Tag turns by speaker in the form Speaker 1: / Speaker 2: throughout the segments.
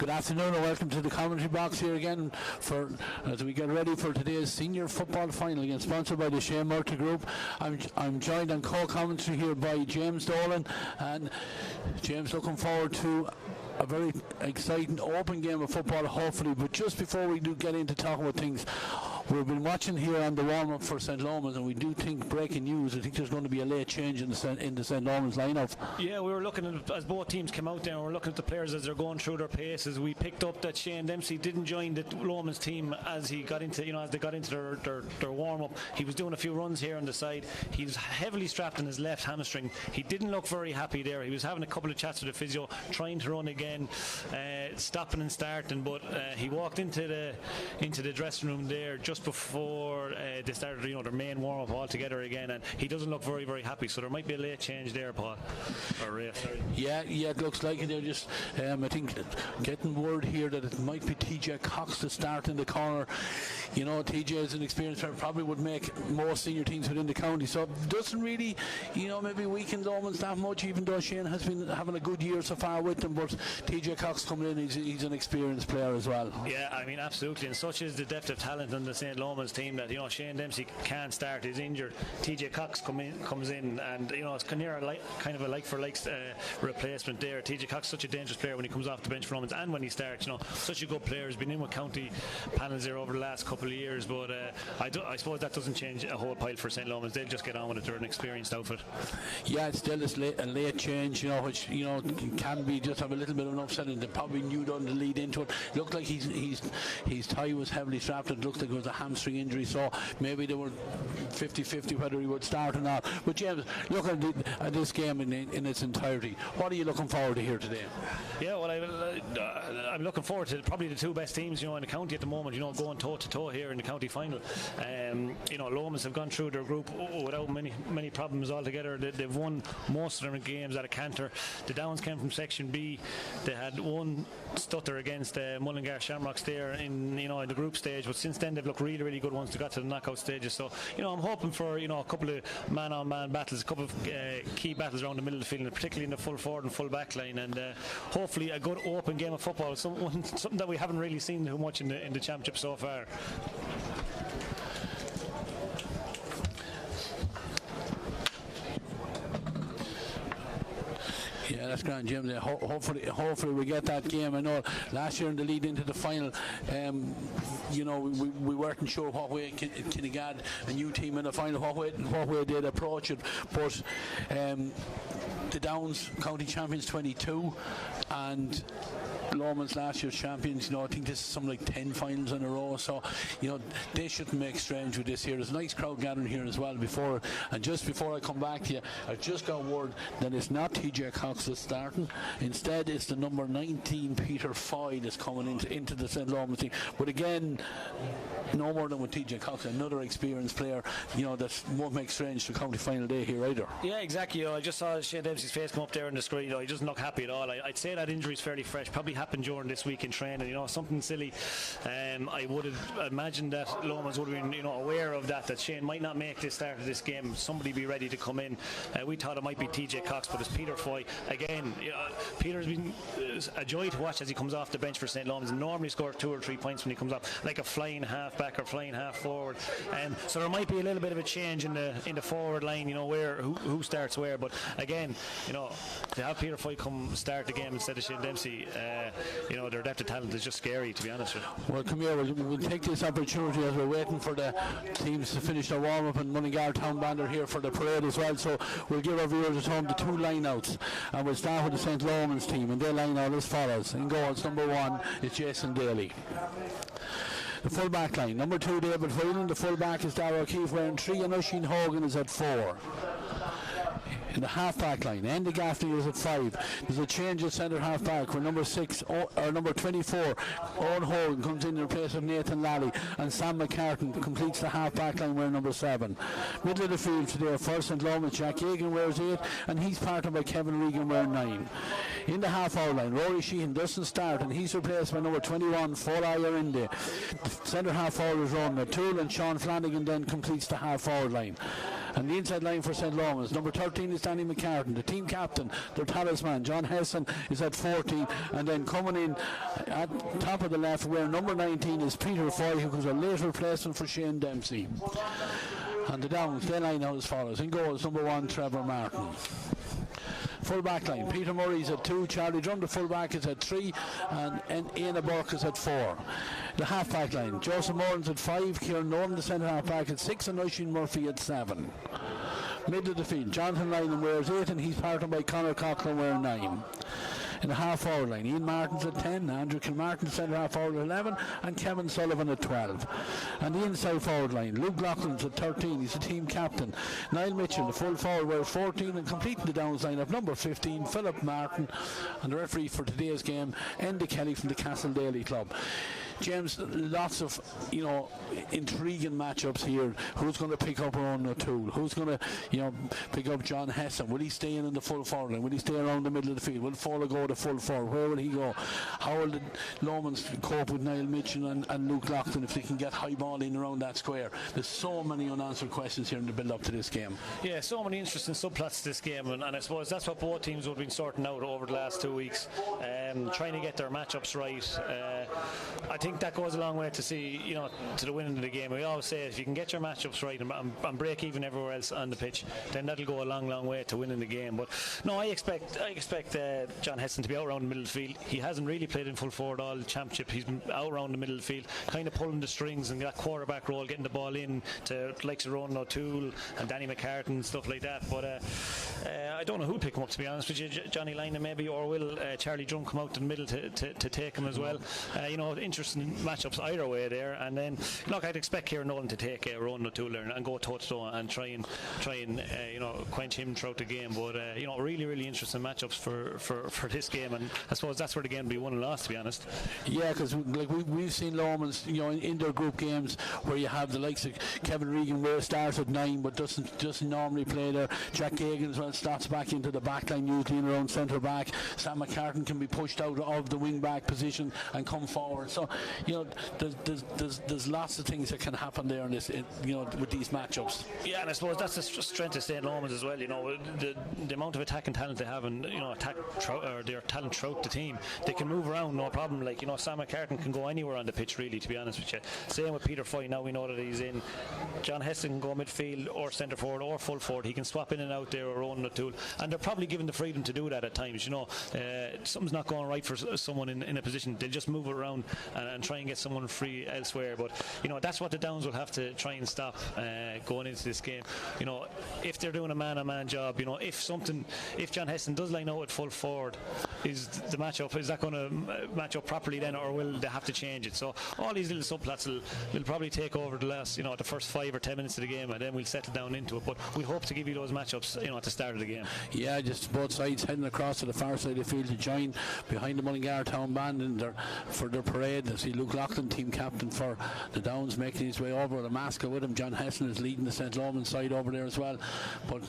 Speaker 1: Good afternoon and welcome to the commentary box here again as we get ready for today's senior football final again, sponsored by the Shay Murtagh Group. I'm joined on co-commentary here by James Dolan, and James, looking forward to a very exciting open game of football hopefully. But just before we do get into talking about things, we've been watching here on the warm-up for St. Lomans, and we do think, breaking news, I think there's going to be a late change in the St. Lomans lineup.
Speaker 2: Yeah, we were looking at, as both teams came out there, and we're looking at the players as they're going through their paces. We picked up that Shane Dempsey didn't join the Lomans team as he got into, as they got into their warm-up. He was doing a few runs here on the side. He was heavily strapped in his left hamstring. He didn't look very happy there. He was having a couple of chats with the physio, trying to run again, stopping and starting, but he walked into the dressing room there just before they started, their main warm-up all together again, and he doesn't look very, very happy. So there might be a late change there, Paul. Or Ray, sorry. Yeah,
Speaker 1: it looks like it. They're just, I think, getting word here that it might be TEG Cox to start in the corner. TJ is an experienced player, probably would make most senior teams within the county. So it doesn't really, maybe weaken Lomans that much, even though Shane has been having a good year so far with them. But TJ Cox coming in, he's an experienced player as well.
Speaker 2: Yeah, I mean, absolutely. And such is the depth of talent on the St. Lomans team that, Shane Dempsey can't start, is injured. TJ Cox comes in, and, it's near kind of a like-for-like replacement there. TJ Cox is such a dangerous player when he comes off the bench for Lomans, and when he starts, such a good player. He's been in with county panels there over the last couple of years, but I suppose that doesn't change a whole pile for St. Lomans. They'll just get on with it. They're an experienced outfit.
Speaker 1: Yeah, it's still a late change, which can be just have a little bit of an upset, and they probably knew on the lead into it. Looked like his tie was heavily strapped. It looked like it was a hamstring injury, so maybe they were 50-50 whether he would start or not. But James, look at this game in its entirety. What are you looking forward to here today?
Speaker 2: Yeah, well, I'm looking forward to probably the two best teams, in the county at the moment. Going toe to toe here in the county final. Lomans have gone through their group without many problems altogether. They've won most of their games at a canter. The Downs came from Section B. They had one stutter against Mullingar Shamrocks there in the group stage, but since then they've looked really, really good once they got to the knockout stages. So I'm hoping for a couple of man-on-man battles, a couple of key battles around the middle of the field, and particularly in the full forward and full back line, and hopefully a good open game of football, something that we haven't really seen too much in the championship so far.
Speaker 1: Yeah, that's grand, Jim. Hopefully we get that game. I know last year in the lead into the final, we weren't sure what way Kinnegad, a new team in the final, what way they'd approach it. But the Downs County Champions 22 and Lomans last year's champions, I think this is something like 10 finals in a row, so they shouldn't make strange with this here. There's a nice crowd gathering here as well just before I come back to you, I just got word that it's not TJ Cox that's starting. Instead it's the number 19 Peter Foy that's coming into the St. Lomans team. But again, no more than with TJ Cox, another experienced player, that won't make strange to county final day here either.
Speaker 2: Yeah, exactly. I just saw Shane Dempsey's face come up there on the screen. He doesn't look happy at all. I'd say that injury's fairly fresh, probably happened during this week in training, something silly. I would have imagined that Lomans would have been aware of that Shane might not make this start of this game. Somebody be ready to come in. We thought it might be TJ Cox, but it's Peter Foy again. Peter's been a joy to watch as he comes off the bench for St. Lomans, and normally scores 2 or 3 points when he comes off, like a flying half back or flying half forward. So there might be a little bit of a change in the forward line, who starts where. But again, to have Peter Foy come start the game instead of Shane Dempsey, their depth of talent is just scary, to be honest with you.
Speaker 1: Well, come here, we'll take this opportunity as we're waiting for the teams to finish their warm-up, and Mullingar Town Band are here for the parade as well, so we'll give our viewers at home the 2 line-outs, and we'll start with the St. Lomans team, and their line-out as follows. In goals, number 1 is Jason Daly. The full back line, number 2 David Whelan, the full back is Darragh O'Keefe wearing 3, and Oisin Hogan is at 4. In the half-back line, Andy Gaffney is at 5. There's a change at centre half-back where number 24, Owen Hogan, comes in place of Nathan Lally, and Sam McCartan completes the half-back line wearing number 7. Middle of the field today, first St. Lomans, Jack Egan wears 8, and he's partnered by Kevin Regan wearing 9. In the half-hour line, Rory Sheehan doesn't start, and he's replaced by number 21, Folai Arinde. The centre half-hour is Ron O'Toole, and Sean Flanagan then completes the half-hour line. And the inside line for St. Lomans, number 13 is Danny McCartan, the team captain, their talisman. John Hesson is at 14, and then coming in at top of the left where number 19 is Peter Foy, who was a late replacement for Shane Dempsey. And the Downs, they line out as follows. In goals, number 1, Trevor Martin. Full back line, Peter Murray is at 2, Charlie Drum, the full back, is at 3, and Ian Burke is at 4. The half back line, Joseph Moran's at 5, Kieran Norton, the centre half back, at 6, and Oisin Murphy at 7. Middle of the field, Jonathan Lyman wears 8, and he's partnered by Conor Coughlin wearing 9. In the half forward line, Ian Martin's at 10, Andrew Kilmartin centre half forward at 11, and Kevin Sullivan at 12. And the inside forward line, Luke Loughlin's at 13, he's the team captain. Niall Mitchell, the full forward, wears 14, and completing the Downs line of number 15, Philip Martin, and the referee for today's game, Enda Kelly from the Castle Daly Club. James, lots of, intriguing matchups here. Who's going to pick up Ronan O'Toole? Who's going to, pick up John Hesson? Will he stay in the full forward line? Will he stay around the middle of the field? Will Fowler go to full forward? Where will he go? How will the Lomans cope with Niall Mitchell and Luke Loughlin if they can get high ball in around that square? There's so many unanswered questions here in the build up to this game. Yeah,
Speaker 2: so many interesting subplots to this game, and I suppose that's what both teams have been sorting out over the last 2 weeks, trying to get their matchups right. I think that goes a long way to see, to the winning of the game. We always say if you can get your matchups right and break even everywhere else on the pitch, then that'll go a long way to winning the game. But no, I expect John Hesson to be out around the middle of the field. He hasn't really played in full forward all the championship. He's been out around the middle of the field, kind of pulling the strings and that quarterback role, getting the ball in to likes of Ronan O'Toole and Danny McCartan, stuff like that. But I don't know who'll pick him up, to be honest with you. Johnny Lynam maybe, or will Charlie Drum come out in the middle to take him as well. Interesting matchups either way there. And then look, I'd expect Kieran Nolan to take Ronan O'Toole and go toe to toe and try and quench him throughout the game. But really interesting matchups for this game, and I suppose that's where the game will be won and lost, to be honest. Yeah, because we've seen Lomans in their group games where you have the likes of Kevin Regan, where starts at 9 but doesn't normally play there. Jack Gagan as well slots back into the back line, usually in around centre back. Sam McCartan can be pushed out of the wing back position and come forward. So there's lots of things that can happen there in this, with these matchups. Yeah, and I suppose that's the strength of St. Lomans as well. The amount of attacking talent they have, and their talent throughout the team, they can move around no problem. Like Sam McCartan can go anywhere on the pitch, really, to be honest with you. Same with Peter Foy. Now we know that he's in. John Heston can go midfield or centre forward or full forward. He can swap in and out there, or Ronan O'Toole, and they're probably given the freedom to do that at times. Something's not going right for someone in a position, they'll just move it around and try and get someone free elsewhere. But that's what the Downs will have to try and stop going into this game. If they're doing a man-on-man job, if John Heston does line out at full forward, is that going to match up properly then, or will they have to change it? So all these little subplots will probably take over the first 5 or 10 minutes of the game, and then we'll settle down into it. But we hope to give you those matchups at the start of the game. Yeah, just both sides heading across to the far side of the field to join behind the Mullingar Town Band for their parade. I see Luke Loughlin, team captain for the Downs, making his way over. The Maska with him. John Hesson is leading the St. Lomans side over there as well. But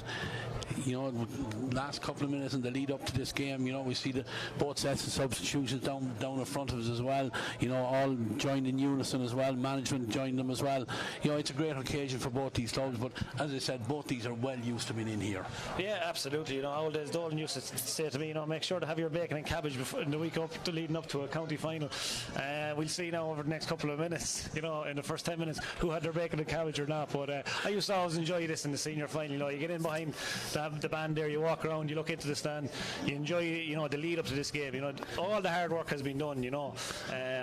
Speaker 2: last couple of minutes in the lead up to this game, we see both sets of substitutions down in front of us as well. All joined in unison as well. Management joined them as well. It's a great occasion for both these clubs. But as I said, both these are well used to being in here. Yeah, absolutely. Old days Dolan used to say to me, make sure to have your bacon and cabbage in the week leading up to a county final. We'll see now over the next couple of minutes, in the first 10 minutes, who had their bacon and cabbage or not. But I used to always enjoy this in the senior final. You get in behind the band there, you walk around, you look into the stand, you enjoy the lead up to this game. All the hard work has been done.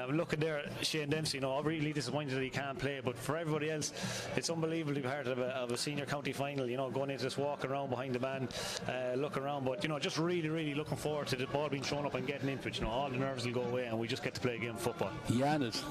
Speaker 2: Looking there, Shane Dempsey, I'm really disappointed that he can't play, but for everybody else, it's unbelievably part of a senior county final. Going into this, walking around behind the band, looking around, but just really looking forward to the ball being thrown up and getting into it. All the nerves will go away and we just get to play a game of football. Yeah, and it's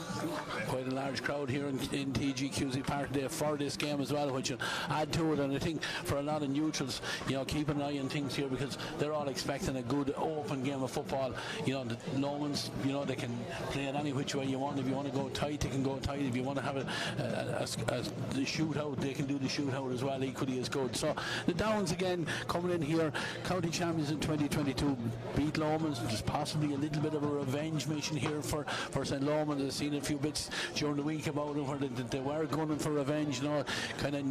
Speaker 2: quite a large crowd here in TEG Cusack Park today for this game as well, which will add to it. And I think for a lot of neutrals, keep an eye on things here, because they're all expecting a good open game of football. The Lomans, they can play it any which way you want. If you want to go tight, they can go tight. If you want to have the shootout, they can do the shootout as well, equally as good. So the Downs again coming in here, county champions in 2022, beat Lomans. There's possibly a little bit of a revenge mission here for
Speaker 1: for St. Lomans. I've seen a few bits during the week about it where they were gunning for revenge, you know, kind of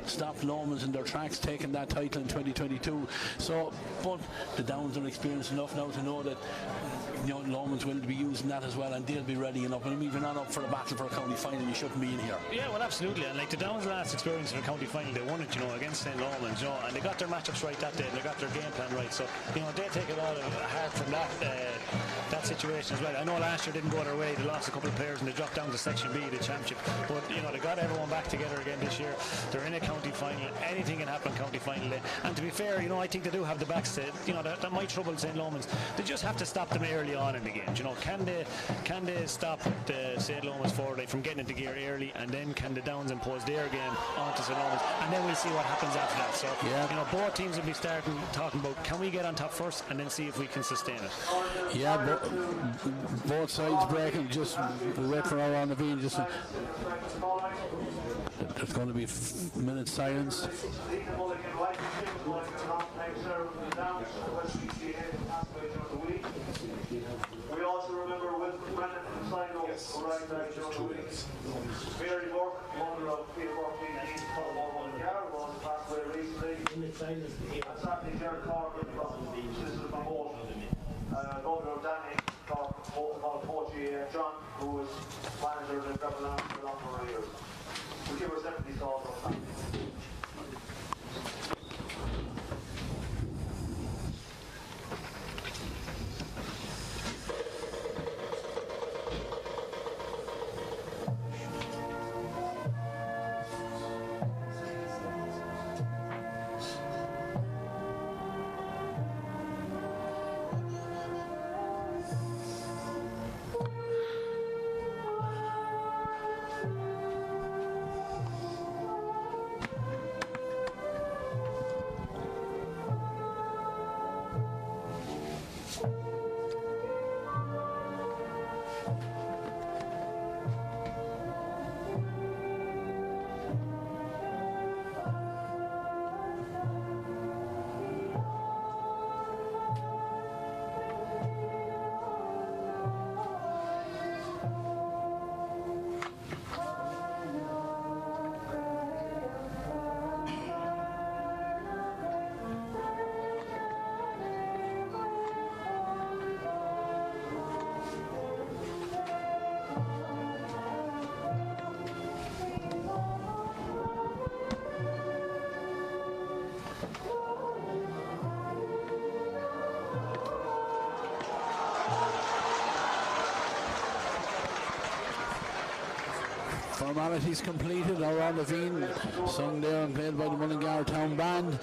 Speaker 1: stopped Lomans in their tracks taking that title in 2022. So, but the Downs are experienced enough now to know that, you know, Lomans will be using that as well, and they'll be ready enough. And if you're not up for a battle for a county final, you shouldn't be in here.
Speaker 2: Yeah, well, absolutely. And like the Downs' last experience in a county final, they won it, you know, against St. Lomans, you know, and they got their matchups right that day, and they got their game plan right. So, you know, they take it all hard from that situation as well. I know last year didn't go their way. They lost a couple of players and they dropped down to Section B, the championship. But, you know, they got everyone back together again this year. They're in a county final. Anything can happen county final day. And to be fair, you know, I think they do have the backs to, you know, that might trouble St. Lomans. They just have to stop them early on in the game. You know, can they stop the St. Lomans forward from getting into gear early, and then can the Downs impose their game onto St. Lomans, and then we'll see what happens after that. So, you know, both teams will be talking about, can we get on top first, and then see if we can sustain it.
Speaker 1: Yeah, both sides breaking. Just wait for our on the beam. Just there's going to be minute silence.
Speaker 3: We also remember with Brandon Sligo, who arrived back during the week. Mary Burke, mother of Peter Burke, he's called Mullingar, was passed away recently. And sadly, Jared Corkin from Sister Promotion. Governor of Danny Cork, called Coach John, who was manager of the Rebel Arms for a number of years. We give our sympathy to all of them.
Speaker 1: Formalities completed. Our on the Veen sung there and played by the Mullingar Town Band.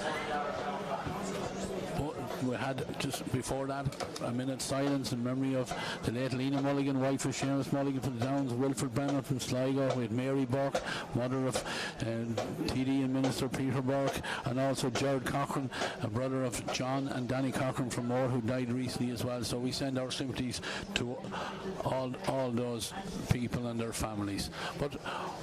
Speaker 1: We had just before that a minute silence in memory of the late Lena Mulligan, wife of Seamus Mulligan from the Downs, Wilfred Brennan from Sligo, with Mary Burke, mother of TD and Minister Peter Burke, and also Gerard Cochran, a brother of John and Danny Cochran from Moore, who died recently as well. So we send our sympathies to all those people and their families. But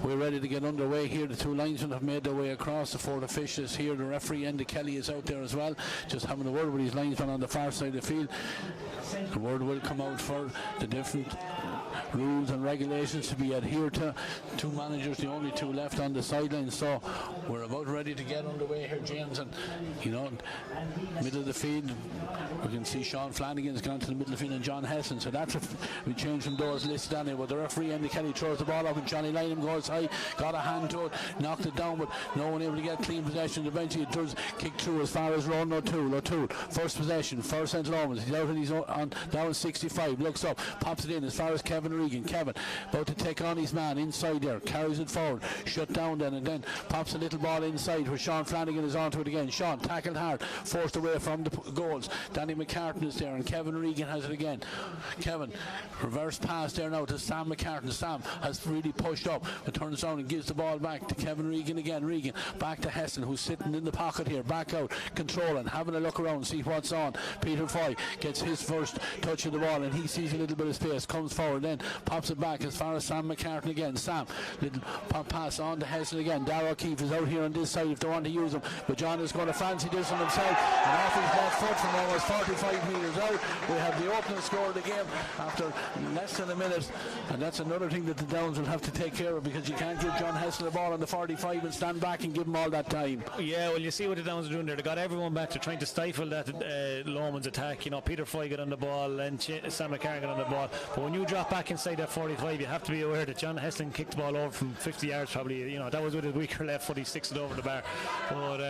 Speaker 1: we're ready to get underway here. The two linesmen have made their way across. The four officials here. The referee, Enda Kelly, is out there as well, just having a word with his linesman on the far side of the field. The word will come out for the different rules and regulations to be adhered to. Two managers, the only two left on the sideline. So we're about ready to get underway here, James. And you know, middle of the field, we can see Sean Flanagan's gone to the middle of the field and John Hesson. So that's we changed from those listed anyway. But the referee, Andy Kelly, throws the ball up and Johnny Lynham goes high, got a hand to it, knocked it down, but no one able to get clean possession. Eventually it does kick through as far as Ron O'Toole. First possession for St. Lomans. He's out and he's on down 65, looks up, pops it in as far as Kevin Regan. Kevin about to take on his man inside there, carries it forward, shut down then, and then pops a little ball inside where Sean Flanagan is onto it again. Sean tackled hard, forced away from the goals. Danny McCartan is there and Kevin Regan has it again. Kevin, reverse pass there now to Sam McCartan. Sam has really pushed up but turns around and gives the ball back to Kevin Regan again. Regan back to Heston, who's sitting in the pocket here, back out, controlling, having a look around, see what's on. Peter Foy gets his first touch of the ball and he sees a little bit of space, comes forward, then then pops it back as far as Sam McCartan again. Sam, little pop pass on to Heston again. Darragh O'Keefe is out here on this side if they want to use him, but John is going to fancy this one himself, and off his left foot from almost 45 metres out. We have the opening score of the game after less than a minute, and that's another thing that the Downs will have to take care of, because you can't give John Heston the ball on the 45 and stand back and give him all that time.
Speaker 2: Yeah, well, you see what the Downs are doing there. They got everyone back. They're trying to stifle that Lomans attack. You know, Peter Foy got on the ball and Sam McCarran got on the ball, but when you drop back inside that 45, you have to be aware that John Heston kicked the ball over from 50 yards probably. You know, that was with his weaker left foot. He sticks it over the bar, but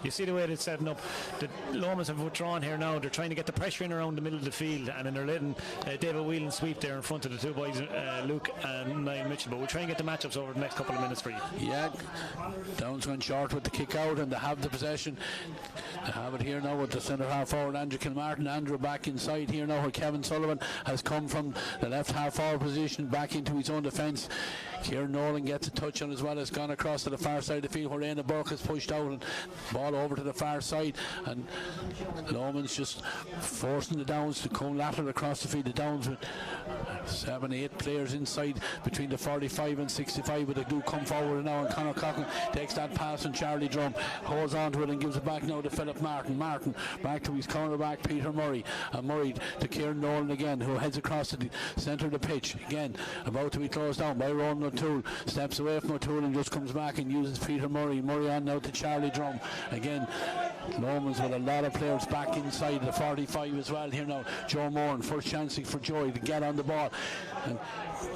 Speaker 2: you see the way they're setting up. The Lomans have withdrawn here now. They're trying to get the pressure in around the middle of the field, and then they're letting David Whelan sweep there in front of the two boys, Luke and Niall Mitchell. But we'll try and get the matchups over the next couple of minutes for you.
Speaker 1: Yeah, Downs went short with the kick out, and they have the possession. They have it here now with the centre half forward Andrew Kilmartin. Andrew back inside here now, where Kevin Sullivan has come from the left half forward position back into his own defence. Kieran Nolan gets a touch on as well, has gone across to the far side of the field where Éanna Burke has pushed out, and ball over to the far side, and Lomans just forcing the Downs to come lateral across the field. The Downs with 7-8 players inside between the 45 and 65, but they do come forward now, and Conor Coughlin takes that pass, and Charlie Drum holds on to it and gives it back now to Philip Martin. Martin back to his cornerback Peter Murray, and Murray to Kieran Nolan again, who heads across to the centre of the pitch again, about to be closed down by Ronan O'Toole. Steps away from O'Toole and just comes back and uses Peter Murray. Murray on now to Charlie Drum again. Lomans with a lot of players back inside the 45 as well here now. Joe Moran, first chance for Joy to get on the ball, and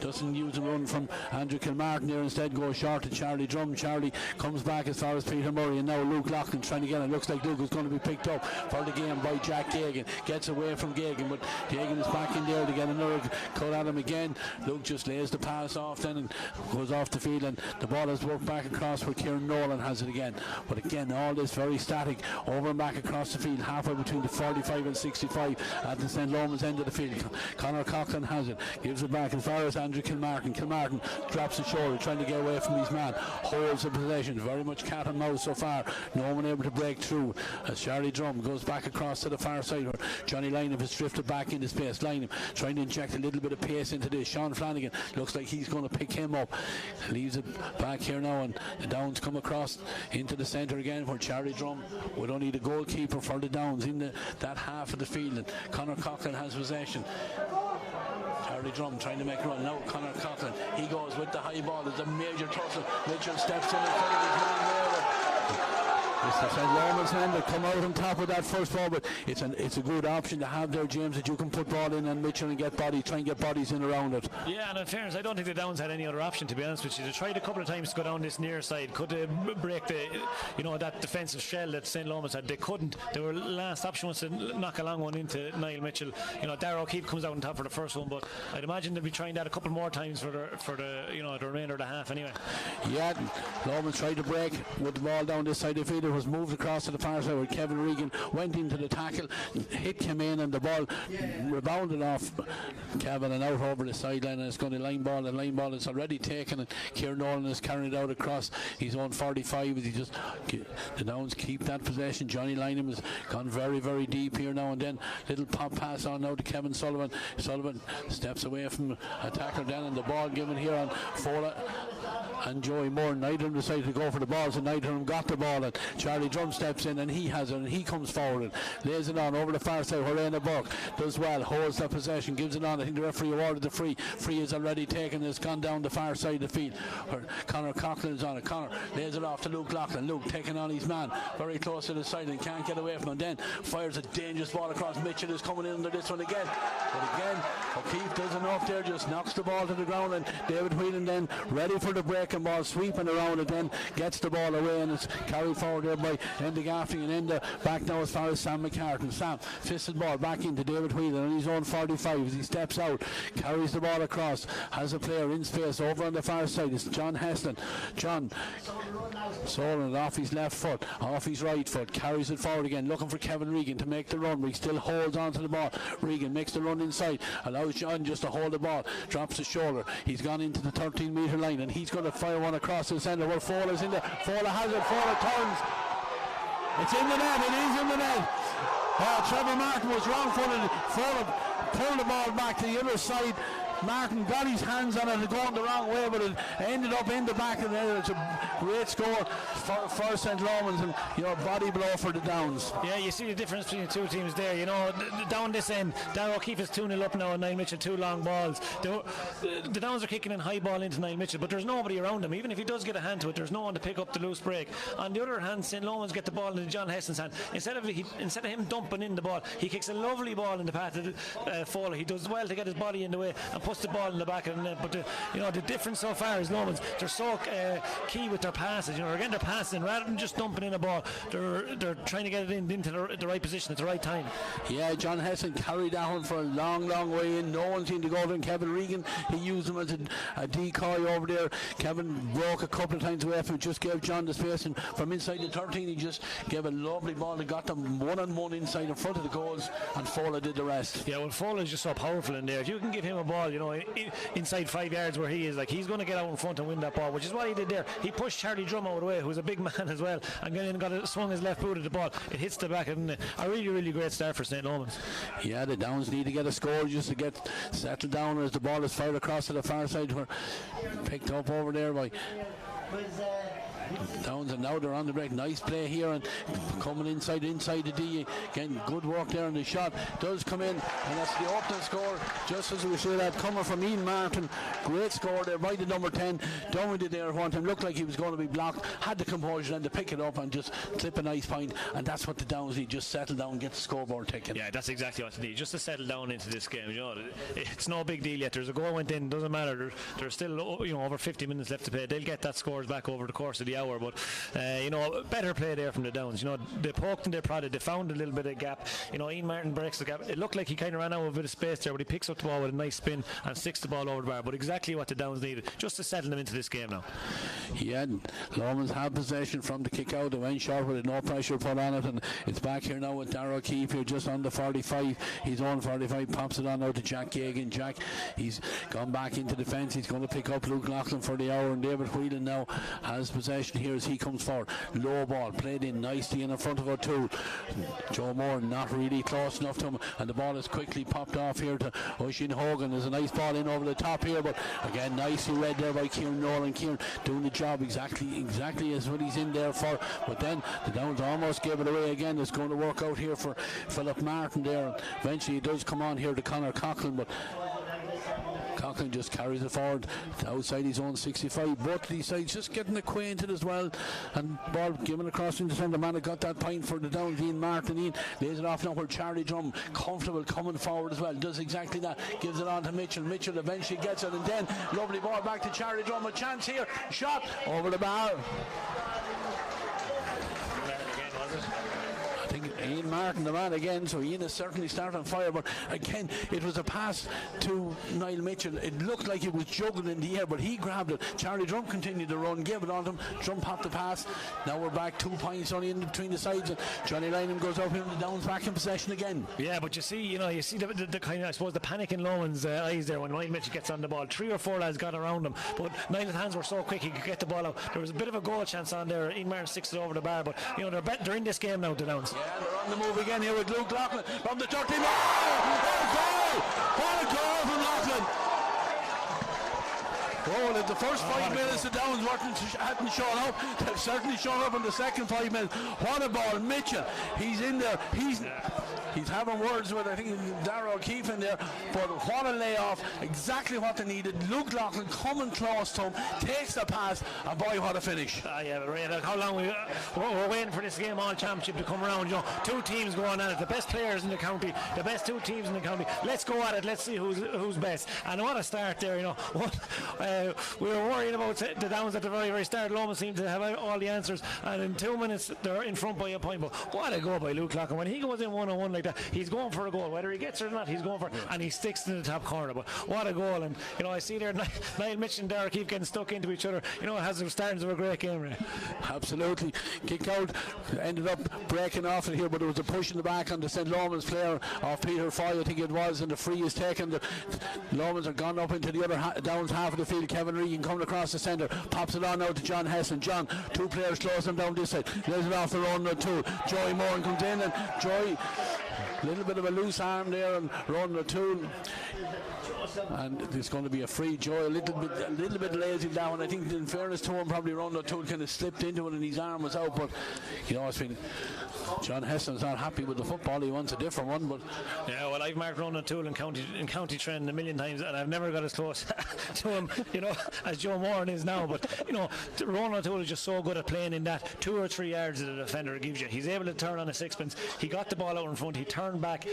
Speaker 1: doesn't use a run from Andrew Kilmartin there, instead goes short to Charlie Drum. Charlie comes back as far as Peter Murray, and now Luke Loughlin trying to get it. Looks like Luke is going to be picked up for the game by Jack Gagan. Gets away from Gagan, but Gagan is back in there to get another cut at him again. Luke just lays the pass off then and goes off the field, and the ball is worked back across where Kieran Nolan has it again. But again, all this very static, over and back across the field, halfway between the 45 and 65 at the St. Lomans end of the field. Conor Coughlin has it, gives it back as far as Andrew Kilmartin. Kilmartin drops his shoulder, trying to get away from his man, holds the possession, very much cat and mouse so far, no one able to break through, as Charlie Drum goes back across to the far side where Johnny Lynham has drifted back into space. Lynham trying to inject a little bit of pace into this. Sean Flanagan looks like he's going to pick him up, leaves it back here now, and the Downs come across into the centre again, where Charlie Drum would only the goalkeeper for the Downs in that half of the field, and Conor Coughlin has possession. Charlie Drum trying to make a run. Now Conor Coughlin, he goes with the high ball. There's a major tussle. Mitchell steps in front of his man there. It's the St. Lomans men that come out on top of that first ball, but it's a good option to have there, James, that you can put ball in and Mitchell and get bodies, try and get bodies in around it.
Speaker 2: Yeah, and in fairness, I don't think the Downs had any other option, to be honest with you. They tried a couple of times to go down this near side. Could they break that defensive shell that St. Lomans had? They couldn't. Their last option was to knock a long one into Niall Mitchell. Darragh O'Keefe comes out on top for the first one, but I'd imagine they'll be trying that a couple more times for the remainder of the half anyway. Yeah,
Speaker 1: Lomans tried to break with the ball down this side of the field. It was moved across to the far side where Kevin Regan went into the tackle, hit came in, and the ball rebounded off Kevin and out over the sideline, and it's going to line ball. The line ball is already taken, and Kieran Nolan is carrying it out across his own 45. The Downs keep that possession. Johnny Lynham has gone very, very deep here now, and then little pop pass on now to Kevin Sullivan. Sullivan steps away from a tackler then, and the ball given here on Fola and Joey Moore. Neither of them decided to go for the ball, so neither of them got the ball, and Charlie Drum steps in and he has it, and he comes forward and lays it on over the far side where Éanna Burke does well, holds that possession, gives it on. I think the referee awarded the free is already taken. It's gone down the far side of the field where Conor Coughlin is on it. Conor lays it off to Luke Loughlin. Luke taking on his man very close to the side and can't get away from him, then fires a dangerous ball across. Mitchell is coming in under this one again, but again O'Keefe does enough there, just knocks the ball to the ground, and David Whelan then ready for the breaking ball, sweeping around it, then gets the ball away, and it's carried forward there by Enda Gaffney, and Enda back now as far as Sam McCartan. Sam fisted ball back into David Whelan on his own 45 as he steps out, carries the ball across, has a player in space over on the far side. It's John Heston. John soling it off his left foot, off his right foot, carries it forward again, looking for Kevin Regan to make the run, but he still holds on to the ball. Regan makes the run inside, allows John just to hold the ball, drops the shoulder. He's gone into the 13-metre line, and he's going to fire one across the centre where Fola's in there. Fola has it, Fola turns. It's in the net, it is in the net. Trevor Martin was wrong-footed. Fola pulled the ball back to the other side. Martin got his hands on it, going the wrong way, but it ended up in the back of the net. It's a great score for St. Lomans, and body blow for the Downs.
Speaker 2: Yeah, you see the difference between the two teams there. Down this end, Darragh O'Keefe is 2-0 up now, and Niall Mitchell 2 long balls. The Downs are kicking in high ball into Niall Mitchell, but there's nobody around him. Even if he does get a hand to it, there's no one to pick up the loose break. On the other hand, St. Lomans get the ball into John Heston's hand. Instead of him dumping in the ball, he kicks a lovely ball in the path of Fowler. He does well to get his body in the way and puts the ball in the back of the net. But the difference so far is Lomans, they're so key with their passes. They're getting their passing rather than just dumping in a ball. They're trying to get it into the right position at the right time.
Speaker 1: Yeah, John Heston carried that one for a long way in. No one seemed to go to him. Kevin Regan, he used him as a decoy over there. Kevin broke a couple of times away from it, just gave John the space, and from inside the 13 he just gave a lovely ball that got them one-on-one inside in front of the goals, and Fowler did the rest.
Speaker 2: Yeah, well, Fowler is just so powerful in there. If you can give him a ball, inside 5 yards where he is, he's going to get out in front and win that ball, which is what he did there. He pushed Charlie Drum out of the way, who's a big man as well, and then swung his left boot at the ball. It hits the back of the net. A really great start for St. Lomans.
Speaker 1: Yeah, the Downs need to get a score just to get settled down as the ball is fired across to the far side, where picked up over there by Downs, and now they're on the break. Nice play here and coming inside the D. Again, good work there, and the shot does come in, and that's the opening score, just as we see that coming from Ian Martin. Great score there by the number 10. Down it there one time, looked like he was going to be blocked, had the composure and to pick it up and just clip a nice point, and that's what the Downs need, just settle down, get the scoreboard ticking.
Speaker 2: Yeah, that's exactly what they need, just to settle down into this game. It's no big deal yet. There's a goal went in, doesn't matter. There's still over 50 minutes left to play. They'll get that scores back over the course of the hour, but better play there from the Downs. They poked and they prodded, they found a little bit of gap. Ian Martin breaks the gap. It looked like he kind of ran out of a bit of space there, but he picks up the ball with a nice spin and sticks the ball over the bar. But exactly what the Downs needed, just to settle them into this game now.
Speaker 1: Yeah, Lomans had possession from the kick out. They went short with it, no pressure put on it, and it's back here now with Darragh O'Keefe here just on the 45. He's on 45, pops it on now to Jack Gagan. Jack, he's gone back into defence. He's going to pick up Luke Loughlin for the hour, and David Whelan now has possession here as he comes forward. Low ball played in nicely in front of O'Toole. Joe Moore not really close enough to him, and the ball is quickly popped off here to Oisin Hogan. There's a nice ball in over the top here, but again nicely read there by Kieran Nolan. Kieran doing the job exactly as what he's in there for, but then the Downs almost gave it away again. It's going to work out here for Philip Martin there. Eventually it does come on here to Conor Coughlin, but Coughlin just carries it forward outside his own 65. Both of these sides just getting acquainted as well, and ball given across into centre. Man got that point for the Downs. Ian Martin lays it off now where Charlie Drum, comfortable coming forward as well, does exactly that, gives it on to Mitchell. Mitchell eventually gets it, and then lovely ball back to Charlie Drum. A chance here, shot over the bar. Ian Martin the man again, so Ian is certainly starting on fire, but again it was a pass to Niall Mitchell. It looked like it was juggled in the air, but he grabbed it. Charlie Drum continued to run, gave it on him. Drum popped the pass. Now we're back 2 points only in between the sides, and Johnny Lynham goes up here and the Downs back in possession again. Yeah, but you see the kind of, I suppose, the panic in Lomans' eyes there when Niall Mitchell gets on the ball. 3 or 4 lads got around him, but Niall's hands were so quick he could get the ball out. There was a bit of a goal chance on there. Ian Martin sticks it over the bar, but they're in this game now, the Downs. Yeah, they're on the move again here with Luke Loughlin from the 13. What a goal from Loughlin! Oh, in the first 5 minutes the Downs hadn't shown up. They've certainly shown up in the second 5 minutes. What a ball. Mitchell, he's in there. He's having words with, I think, Darragh O'Keefe in there, but what a layoff, exactly what they needed. Luke Loughlin coming close to him, takes the pass, and boy, what a finish. Yeah, but Ray, how long we're waiting for this game all championship to come around. 2 teams going at it, the best players in the county, the best 2 teams in the county. Let's go at it, let's see who's best. And what a start there, we were worrying about the Downs at the very, very start. Lomans seemed to have all the answers, and in 2 minutes they're in front by a point. But what a goal by Luke Loughlin. When he goes in 1-on-1 like that, he's going for a goal, whether he gets it or not, he's going for it, and he sticks in the top corner. But what a goal. And I see there Niall Mitchell and Darragh keep getting stuck into each other. It has the startings of a great game, Ray. Absolutely. Kick out, ended up breaking off it here, but there was a push in the back on the St. Lomans player of Peter Foy, I think it was, and the free is taken. The Lomans are gone up into the other Downs half of the field. Kevin Regan coming across the centre, pops it on now to John Heston. John, 2 players close them down this side, lays it off the run to Joey Moore comes in, and Joey, a little bit of a loose arm there, and Ron O'Toole and it's going to be a free. Joe a little bit lazy down. I think in fairness to him, probably Ron O'Toole kind of slipped into it and his arm was out, but it's been John Heston's not happy with the football. He wants a different one, but
Speaker 2: yeah, well, I've marked Ron O'Toole in County Trend a million times and I've never got as close to him as Joe Moran is now, but Ron O'Toole is just so good at playing in that 2 or 3 yards that the defender gives you. He's able to turn on a sixpence. He got the ball out in front, he turned back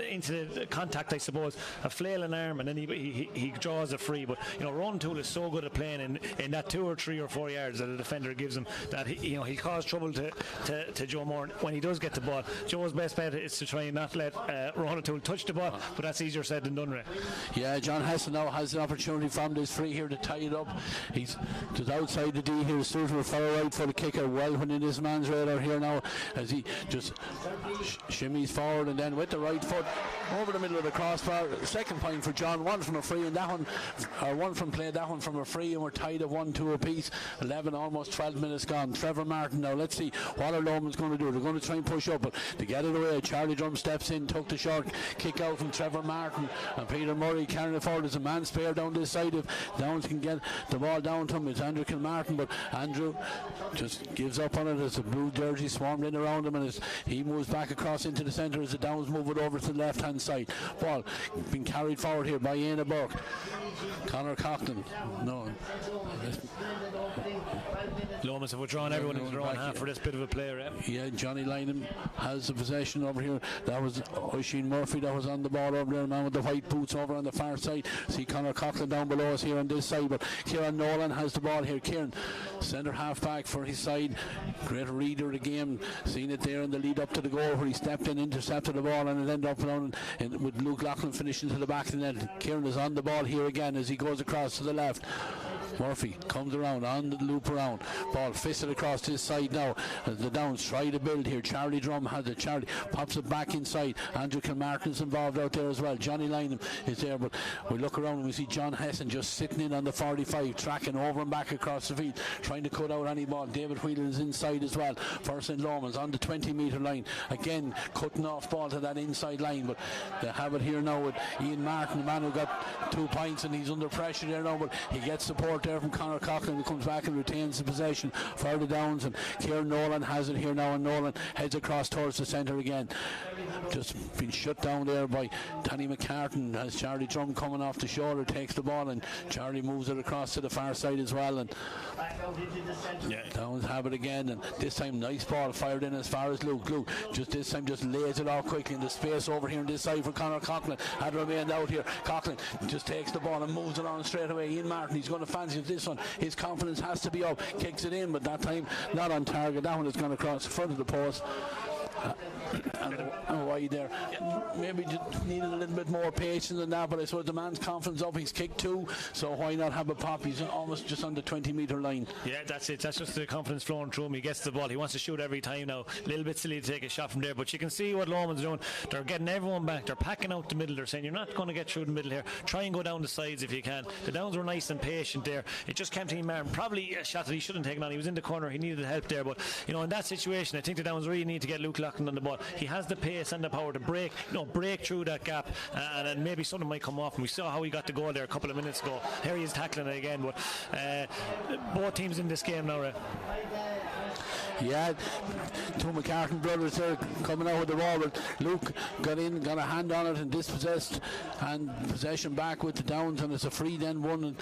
Speaker 2: into the contact, I suppose, a flailing arm, and then he draws a free. But Ron O'Toole is so good at playing in that 2 or 3 or 4 yards that the defender gives him that he caused trouble to Joe Moran when he does get the ball. Joe's best bet is to try and not let Ron O'Toole touch the ball, but that's easier said than done, Ray.
Speaker 1: Yeah, John Heston now has the opportunity from this free here to tie it up. He's just outside the D here. Stuart will follow right for the kicker, well within his man's radar here now as he just shimmies forward and then with the right foot over the middle of the crossbar. Second point for John, one from a free and that one, or one from play, that one from a free, and we're tied at 1-2 apiece. 11, almost 12 minutes gone. Trevor Martin now, let's see what are Lomans going to do. They're going to try and push up, but to get it away, Charlie Drum steps in, took the short kick out from Trevor Martin, and Peter Murray carrying it forward. There's a man spare down this side. If Downs can get the ball down to him, it's Andrew Kilmartin, but Andrew just gives up on it as the blue jersey swarmed in around him, and as he moves back across into the centre as the Downs move it over to the left hand side. Ball being carried forward here by Ian Burke. Conor Coughlin, no.
Speaker 2: Lomans have withdrawn everyone into their own half for this bit of a play.
Speaker 1: Yeah, Johnny Lynham has the possession over here. That was Oisin Murphy that was on the ball over there, man with the white boots over on the far side. See Conor Coughlin down below us here on this side, but Kieran Nolan has the ball here. Kieran, centre half back for his side, great reader of the game, seen it there in the lead up to the goal where he stepped in, intercepted the ball, and it ended up down with Luke Loughlin finishing to the back of the net. Kieran is on the ball here again as he goes across to the left. Murphy comes around on the loop around, ball fisted across his side now as the Downs try to build here. Charlie Drum has it, Charlie pops it back inside. Andrew Kilmartin's involved out there as well. Johnny Lynham is there, but we look around and we see John Heston just sitting in on the 45, tracking over and back across the field, trying to cut out any ball. David Whelan is inside as well for St. Lomans on the 20-metre line, again cutting off ball to that inside line, but they have it here now with Ian Martin, the man who got 2 points, and he's under pressure there now, but he gets support there from Conor Coughlin, who comes back and retains the possession for the Downs, and Kieran Nolan has it here now, and Nolan heads across towards the centre again. Just been shut down there by Danny McCartan as Charlie Drum coming off the shoulder takes the ball, and Charlie moves it across to the far side as well, and Downs have it again, and this time nice ball fired in as far as Luke just this time just lays it off quickly in the space over here on this side for Conor Coughlin. Had remained out here. Coughlin just takes the ball and moves it on straight away. Ian Martin, he's going to fancy this one. His confidence has to be up. Kicks it in, but that time not on target. That one has gone across the front of the post. And wide there. Maybe just needed a little bit more patience than that, but I suppose the man's confidence up. He's kicked 2, so why not have a pop? He's almost just on the 20-metre line. Yeah,
Speaker 2: that's it. That's just the confidence flowing through him. He gets the ball. He wants to shoot every time now. A little bit silly to take a shot from there, but you can see what Lomans are doing. They're getting everyone back. They're packing out the middle. They're saying, you're not going to get through the middle here. Try and go down the sides if you can. The Downs were nice and patient there. It just came to him, Martin. Probably a shot that he shouldn't have taken on. He was in the corner. He needed help there, but in that situation, I think the Downs really need to get Luke Loughlin on the ball. He has the pace and the power to break through that gap, and then maybe something might come off. And we saw how he got the goal there a couple of minutes ago. Here he is tackling it again, but both teams in this game now, Ray.
Speaker 1: Yeah, 2 McCartan brothers there coming out with the ball, but Luke got in, got a hand on it and dispossessed, and possession back with the Downs, and it's a free then one, and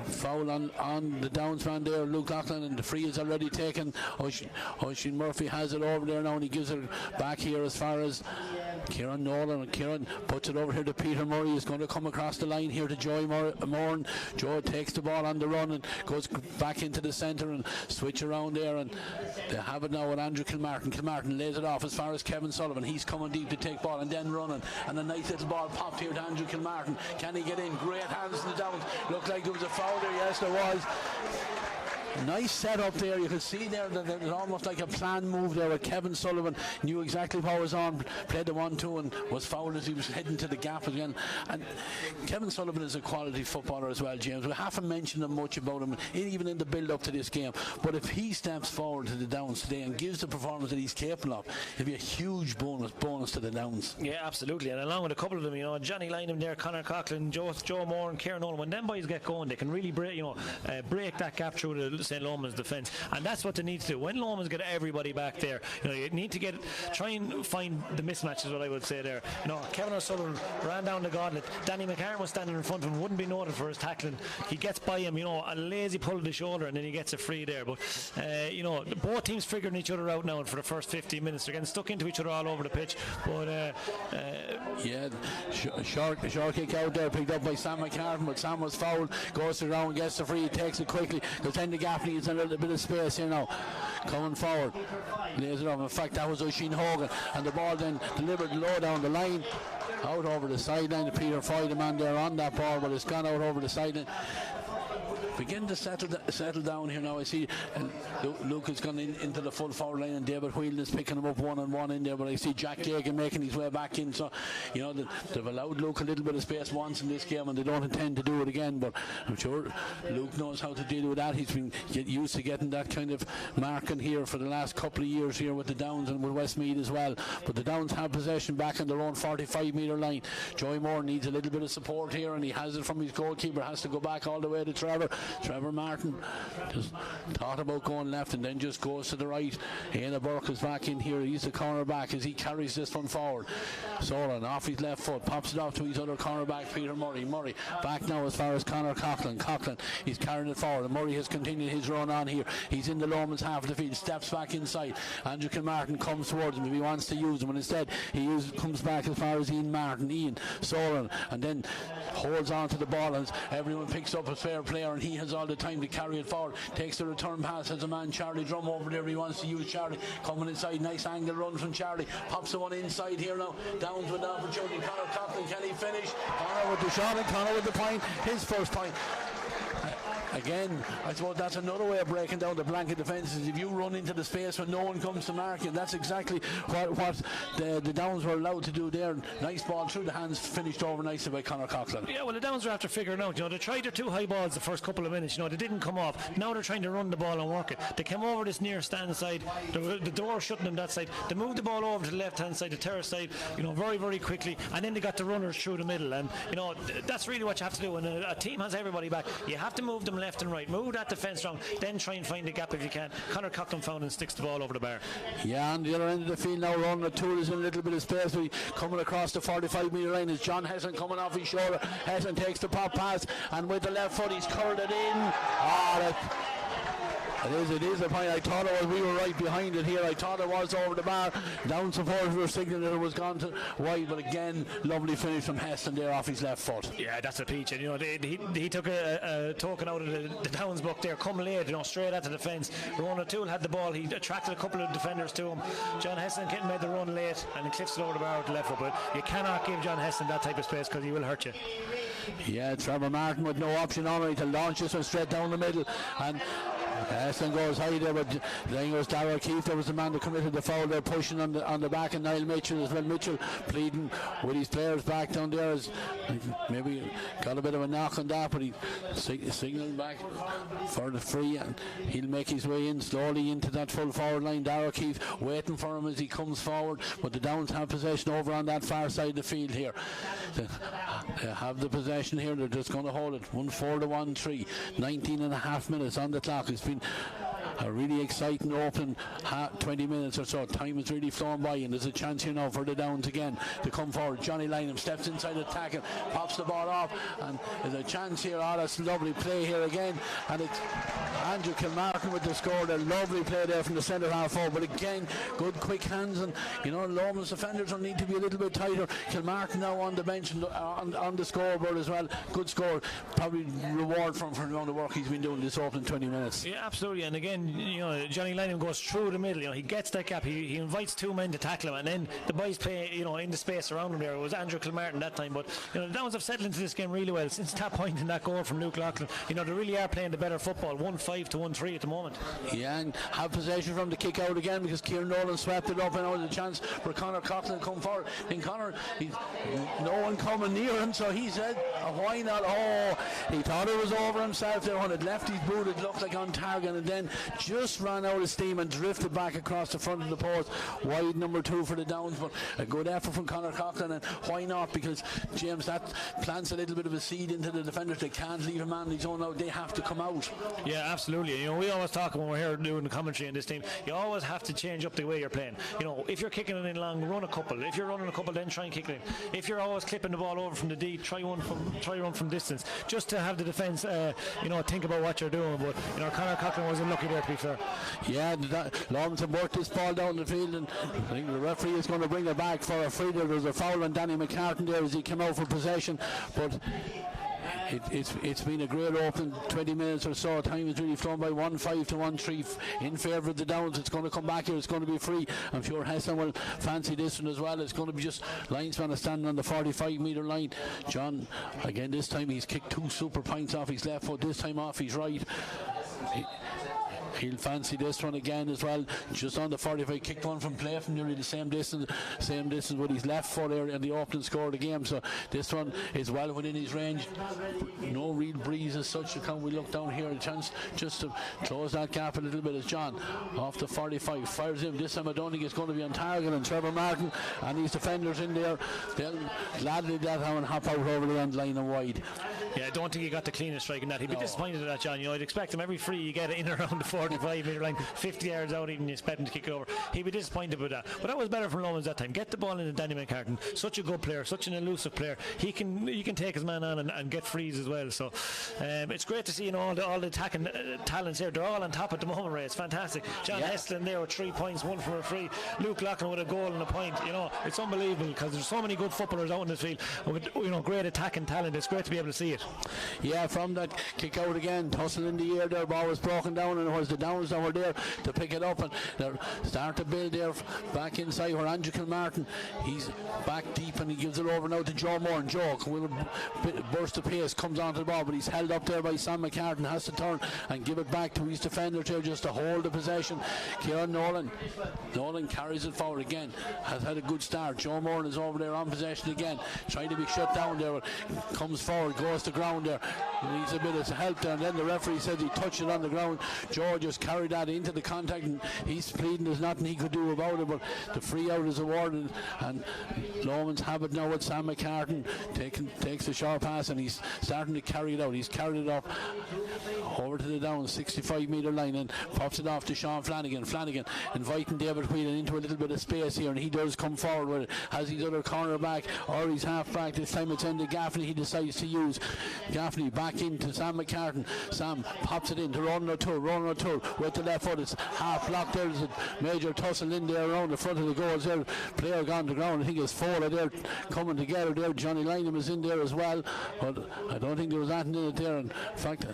Speaker 1: foul on the Downs man there, Luke Loughlin, and the free is already taken. Oisin Murphy has it over there now, and he gives it back here as far as Kieran Nolan, and Kieran puts it over here to Peter Murray. He's going to come across the line here to Joy Moran. Joe takes the ball on the run and goes back into the centre and switch around there, and they have it now with Andrew Kilmartin. Kilmartin lays it off as far as Kevin Sullivan. He's coming deep to take ball and then running, and a nice little ball popped here to Andrew Kilmartin. Can he get in? Great hands in the Downs. Looked like there was a foul there. Yes, there was. nice setup there. You could see there that it was almost like a planned move there, where Kevin Sullivan knew exactly what was on, played the 1-2 and was fouled as he was heading to the gap again. And Kevin Sullivan is a quality footballer as well, James. We haven't mentioned much about him, even in the build-up to this game. But if he steps forward to the Downs today and gives the performance that he's capable of, it'll be a huge bonus to the Downs.
Speaker 2: Yeah, absolutely. And along with a couple of them, Johnny Lynham there, Conor Coughlin, Joe Moore and Kieran Nolan, when them boys get going, they can really break that gap through the St. Lomans defence. And that's what they need to do. When Lomans get everybody back there, you need to try and find the mismatch, is what I would say there. Kevin O'Sullivan ran down the gauntlet. Danny McCarron was standing in front of him, wouldn't be noted for his tackling. He gets by him, a lazy pull of the shoulder, and then he gets a free there. But both teams figuring each other out now, and for the first 15 minutes they're getting stuck into each other all over the pitch. But
Speaker 1: short kick out there, picked up by Sam McCartan, but Sam was fouled, goes to the ground, gets the free, takes it quickly, because then the Gaffney is a little bit of space here now, coming forward, lays it off. In fact, that was Oisin Hogan, and the ball then delivered low down the line, out over the sideline. Peter Foy, the man there on that ball, but it's gone out over the sideline. Begin to settle down here now. I see Luke has gone into the full forward line, and David Whelan is picking him up one-on-one in there, but I see Jack Gagan making his way back in. So they've allowed Luke a little bit of space once in this game, and they don't intend to do it again, but I'm sure Luke knows how to deal with that. He's been used to getting that kind of marking here for the last couple of years here with the Downs and with Westmeath as well. But the Downs have possession back on their own 45-metre line. Joey Moore needs a little bit of support here, and he has it from his goalkeeper. Has to go back all the way to Trevor Martin. Just thought about going left and then just goes to the right. Ian Burke is back in here. He's the corner back as he carries this one forward. Solan off his left foot, pops it off to his other corner back, Peter Murray. Murray back now as far as Conor Coughlin. Coughlin, he's carrying it forward, and Murray has continued his run on here. He's in the Lomans half of the field, steps back inside. Andrew Kilmartin comes towards him if he wants to use him, and instead he comes back as far as Ian Solan, and then holds on to the ball, and everyone picks up a fair player, and he has all the time to carry it forward. Takes the return pass, has a man Charlie Drum over there. He wants to use Charlie, coming inside, nice angle run from Charlie, pops the one inside here now. Downs with the opportunity. Conor Coughlin, can he finish? Conor with the shot, and Conor with the point, his first point. Again, I suppose that's another way of breaking down the blanket defences. If you run into the space when no one comes to mark you, that's exactly what the Downs were allowed to do there. Nice ball through the hands, finished over nicely by Conor Coughlin.
Speaker 2: Yeah, well, the Downs are after figuring out, they tried their two high balls the first couple of minutes, they didn't come off. Now they're trying to run the ball and work it. They came over this near stand side, the door shutting them that side. They moved the ball over to the left hand side, the terrace side, very, very quickly, and then they got the runners through the middle. And that's really what you have to do. When a team has everybody back, you have to move them left and right, move that defence wrong, then try and find the gap if you can. Conor Coughlin found and sticks the ball over the bar.
Speaker 1: Yeah, on the other end of the field now, Ron O'Toole is in a little bit of space, but coming across the 45-metre line is John Hesson coming off his shoulder. Hesson takes the pop pass, and with the left foot he's curled it in. It is a point. I thought we were right behind it here. I thought it was over the bar. Down supporters were signaling that it was gone to wide, but again, lovely finish from Heston there off his left foot.
Speaker 2: Yeah, that's a peach. And he took a token out of the Downs book there, come late, straight at the defence. Ronan O'Toole had the ball. He attracted a couple of defenders to him. John Heston made the run late, and he clips it over the bar with the left foot. But you cannot give John Heston that type of space, because he will hurt you.
Speaker 1: Yeah, Trevor Martin with no option on it to launch this one straight down the middle, and Heston goes high there, but then goes Darrell Keefe. There was the man that committed the foul there, pushing on the back, and Niall Mitchell as well. Mitchell pleading with his players back down there, as maybe got a bit of a knock on that, but he signalled back for the free, and he'll make his way in slowly into that full forward line. Darrell Keefe waiting for him as he comes forward, but the Downs have possession over on that far side of the field here. They have the possession here. They're just going to hold it 1-4-1-3, 19 and a half minutes on the clock. It's been a really exciting open 20 minutes or so. Time has really flown by, and there's a chance here now for the Downs again to come forward. Johnny Lynham steps inside the tackle, pops the ball off, and there's a chance here. That's lovely play here again, and it's Andrew Kilmartin with the score. A lovely play there from the centre half forward, but again, good quick hands, and Lomans defenders will need to be a little bit tighter. Kilmartin now on the bench and on the scoreboard as well. Good score, probably reward for the amount of work he's been doing this opening 20 minutes.
Speaker 2: Yeah, absolutely. And again, Johnny Lynham goes through the middle. He gets that gap. He invites two men to tackle him, and then the boys play in the space around him there. It was Andrew Kilmartin that time, but the Downs have settled into this game really well since that point in that goal from Luke Loughlin. They really are playing the better football, 1-5 to 1-3 at the moment.
Speaker 1: Yeah, and have possession from the kick out again because Kieran Nolan swept it up, and now there's a chance for Conor Coughlin to come forward. And Conor, no one coming near him, so he said, why not? He thought it was over himself there. When it left his boot, it looked like on target, and then just ran out of steam and drifted back across the front of the post. Wide number 2 for the Downs, but a good effort from Conor Coughlin, and why not? Because James, that plants a little bit of a seed into the defenders. They can't leave a man on his own now. They have to come out.
Speaker 2: Yeah, absolutely. We always talk when we're here doing the commentary in this team. You always have to change up the way you're playing. If you're kicking it in long, run a couple. If you're running a couple, then try and kick it in. If you're always clipping the ball over from the D, try run from distance, just to have the defence, think about what you're doing. But Conor Coughlin was unlucky there, to be fair.
Speaker 1: Yeah, Lomans have worked this ball down the field, and I think the referee is going to bring it back for a free. There's a foul on Danny McCartan there as he came out for possession, but it's been a great open 20 minutes or so. Time has really flown by. 1-5 to 1-3 in favour of the Downs. It's going to come back here. It's going to be free. I'm sure Heston will fancy this one as well. It's going to be just linesman standing on the 45-metre line. John, again, this time he's kicked 2 super points off his left foot, this time off his right. He'll fancy this one again as well. Just on the 45, kicked one from play from nearly the same distance with his left foot there in the opening score of the game. So this one is well within his range. No real breeze as such. Can we look down here? A chance just to close that gap a little bit as John off the 45 fires him. This time I don't think it's going to be on target, and Trevor Martin and his defenders in there, they'll gladly that and hop out over the end line and wide.
Speaker 2: Yeah, I don't think he got the cleanest strike in that. He'd be disappointed at that, John. I'd expect him every free you get in around the 45-metre line, 50 yards out, even you expect him to kick it over. He'd be disappointed with that. But that was better from Lomans that time. Get the ball into Danny McCartan. Such a good player, such an elusive player. He can take his man on and get frees as well. So it's great to see all the attacking talents here. They're all on top at the moment, Ray. It's fantastic. John Hestlin there with 3 points, 1 from a free. Luke Loughlin with a goal and a point. It's unbelievable because there's so many good footballers out in this field with great attacking talent. It's great to be able to see it.
Speaker 1: Yeah, from that kick out again, tussle in the air there, ball was broken down, and it was the Downs that were there to pick it up, and they start to build there back inside where Andrew Kilmartin, he's back deep and he gives it over now to Joe Moore, and Joe will burst of pace, comes onto the ball, but he's held up there by Sam McCartan, has to turn and give it back to his defender there just to hold the possession. Kieran Nolan carries it forward again, has had a good start. Joe Moore is over there on possession again, trying to be shut down there, but comes forward, goes to ground there, needs a bit of help there, and then the referee says he touched it on the ground. Joe just carried that into the contact, and he's pleading there's nothing he could do about it, but the free out is awarded, and Lomans have it now with Sam McCartan takes the short pass, and he's starting to carry it out. He's carried it up over to the down 65-metre line and pops it off to Sean Flanagan inviting David Whelan into a little bit of space here, and he does come forward with it, has his other corner back or his half back. This time it's into Gaffney. He decides to use Gaffney back into Sam McCartan. Sam pops it into Ronan O'Toole with the left foot. It's half blocked there. There's a major tussle in there around the front of the goals there. Player gone to ground. I think it's Fowler there coming together there. Johnny Lynham is in there as well, but I don't think there was anything in it there. In fact,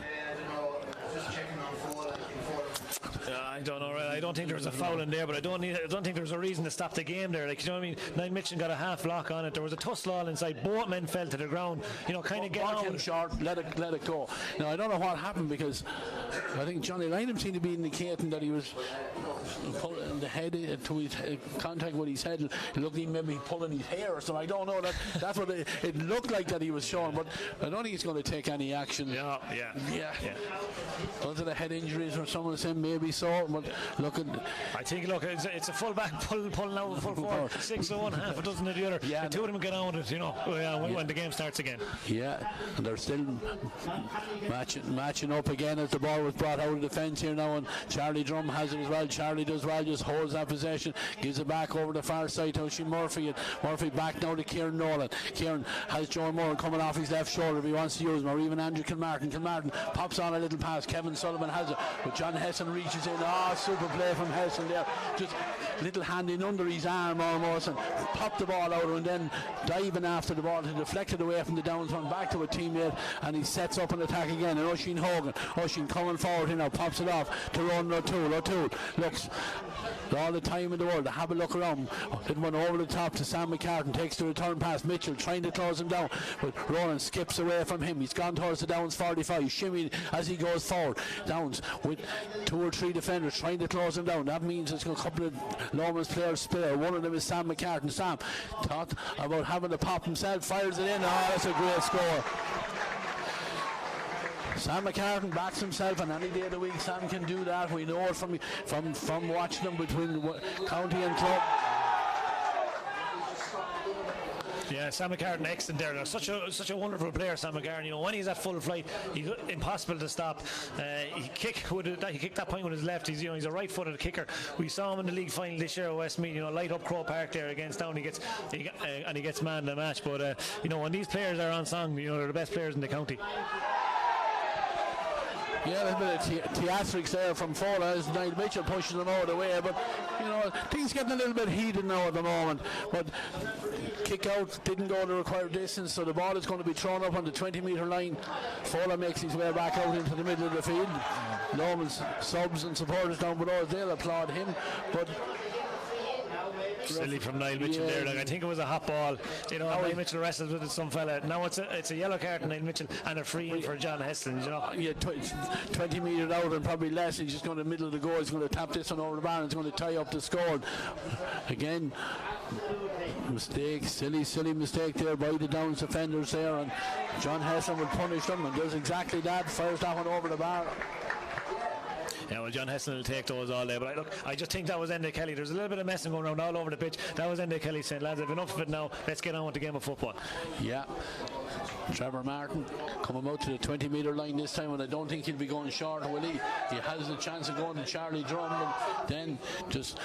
Speaker 2: I don't know. I don't think there was a foul in there, but I don't think there was a reason to stop the game there. Like, you know what I mean? Niall Mitchin got a half block on it. There was a tussle all inside. Both men fell to the ground. Kind of get
Speaker 1: on
Speaker 2: out.
Speaker 1: Him short. Let it go. Now I don't know what happened, because I think Johnny Lynham seemed to be indicating that he was pulling the head to his contact with his head. It looked like maybe pulling his hair or something. I don't know. That's what it looked like that he was showing, but I don't think he's going to take any action.
Speaker 2: Yeah.
Speaker 1: Those are the head injuries, or someone saying maybe so. But
Speaker 2: I think it's a full back pulling out full forward. 6 of one, half a dozen of the other. Yeah, the two of them get on with it, when the game starts again.
Speaker 1: Yeah, and they're still matching up again as the ball was brought out of the fence here now, and Charlie Drum has it as well. Charlie does well, just holds that possession, gives it back over the far side to Oisin Murphy, and Murphy back now to Kieran Nolan. Kieran has Joe Moore coming off his left shoulder if he wants to use him, or even Andrew Kilmartin. Kilmartin pops on a little pass, Kevin Sullivan has it, but John Hesson reaches in. Super play from Hesson there, just little hand in under his arm almost, and popped the ball out, and then diving after the ball to deflect it away from the Downs one, back to a teammate, and he sets up an attack again. And Oisin Hogan, Oisin coming forward here now, pops it off to Ronan O'Toole. O'Toole looks all the time in the world to have a look around, then one over the top to Sam McCartan, takes the return pass. Mitchell trying to close him down, but Ronan skips away from him. He's gone towards the Downs 45, shimmy as he goes forward. Downs with 2 or 3 defenders trying to close him down. That means there's a couple of Lomans players spare. One of them is Sam McCartan. Sam thought about having to pop himself, fires it in. That's a great score. Sam McCartan backs himself, and any day of the week Sam can do that. We know it from watching them between county and club.
Speaker 2: Yeah, Sam McCartan excellent there. Such a wonderful player, Sam McCartan. You know, when he's at full flight, he's impossible to stop. He kicked that point with his left. He's a right-footed kicker. We saw him in the league final this year at Westmeath. You know, light up Crow Park there against Down. He gets man in the match. But you know, when these players are on song, you know, they're the best players in the county.
Speaker 1: Yeah, a little bit of theatrics there from Fola as Niall Mitchell pushes them out of the way, but you know, things getting a little bit heated now at the moment. But kick out didn't go the required distance, so the ball is going to be thrown up on the 20-metre line. Fola makes his way back out into the middle of the field. Lomans subs and supporters down below, they'll applaud him, but
Speaker 2: silly from Niall Mitchell there. Like, I think it was a hot ball. You know, Niall Mitchell wrestled with it, some fella. Now it's a yellow card to Niall Mitchell and a free in for John Heston. You know,
Speaker 1: yeah, 20 metres out and probably less. He's just going to the middle of the goal. He's going to tap this one over the bar and he's going to tie up the score. Again, mistake, silly mistake there by the Downs defenders there, and John Heston will punish them and does exactly that. Fires that one over the bar.
Speaker 2: Yeah, well, John Heston will take those all day. But I just think that was Enda Kelly. There's a little bit of messing going around all over the pitch. That was Enda Kelly saying, lads, I've enough of it now. Let's get on with the game of football.
Speaker 1: Yeah. Trevor Martin coming out to the 20-metre line this time, and I don't think he'll be going short, will he? He has the chance of going to Charlie Drum, and then just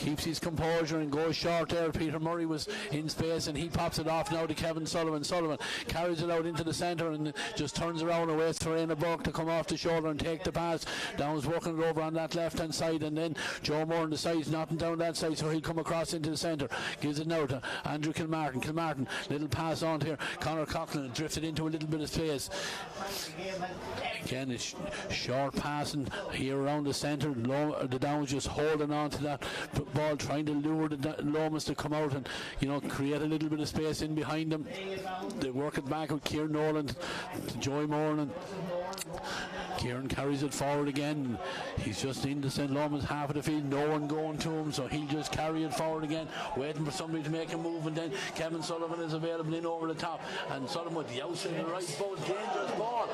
Speaker 1: keeps his composure and goes short there. Peter Murray was in space, and he pops it off now to Kevin Sullivan. Sullivan carries it out into the centre and just turns around and waits for Aina Burke to come off the shoulder and take the pass. Downs working it over on that left-hand side, and then Joe Moore on the side, knocking down that side, so he'll come across into the centre. Gives it now to Andrew Kilmartin. Kilmartin, little pass on here. Conor Coughlin drifted into a little bit of space. Again, it's short passing here around the centre. The Downs just holding on to that ball, trying to lure the Lomans to come out and, you know, create a little bit of space in behind them. They work it back with Kieran Nolan to Joy Moore, and Kieran carries it forward again. He's just in the St. Lomans half of the field, no one going to him, so he'll just carry it forward again, waiting for somebody to make a move, and then Kevin Sullivan is available in over the top, and Sullivan with the outside and the right both, dangerous ball.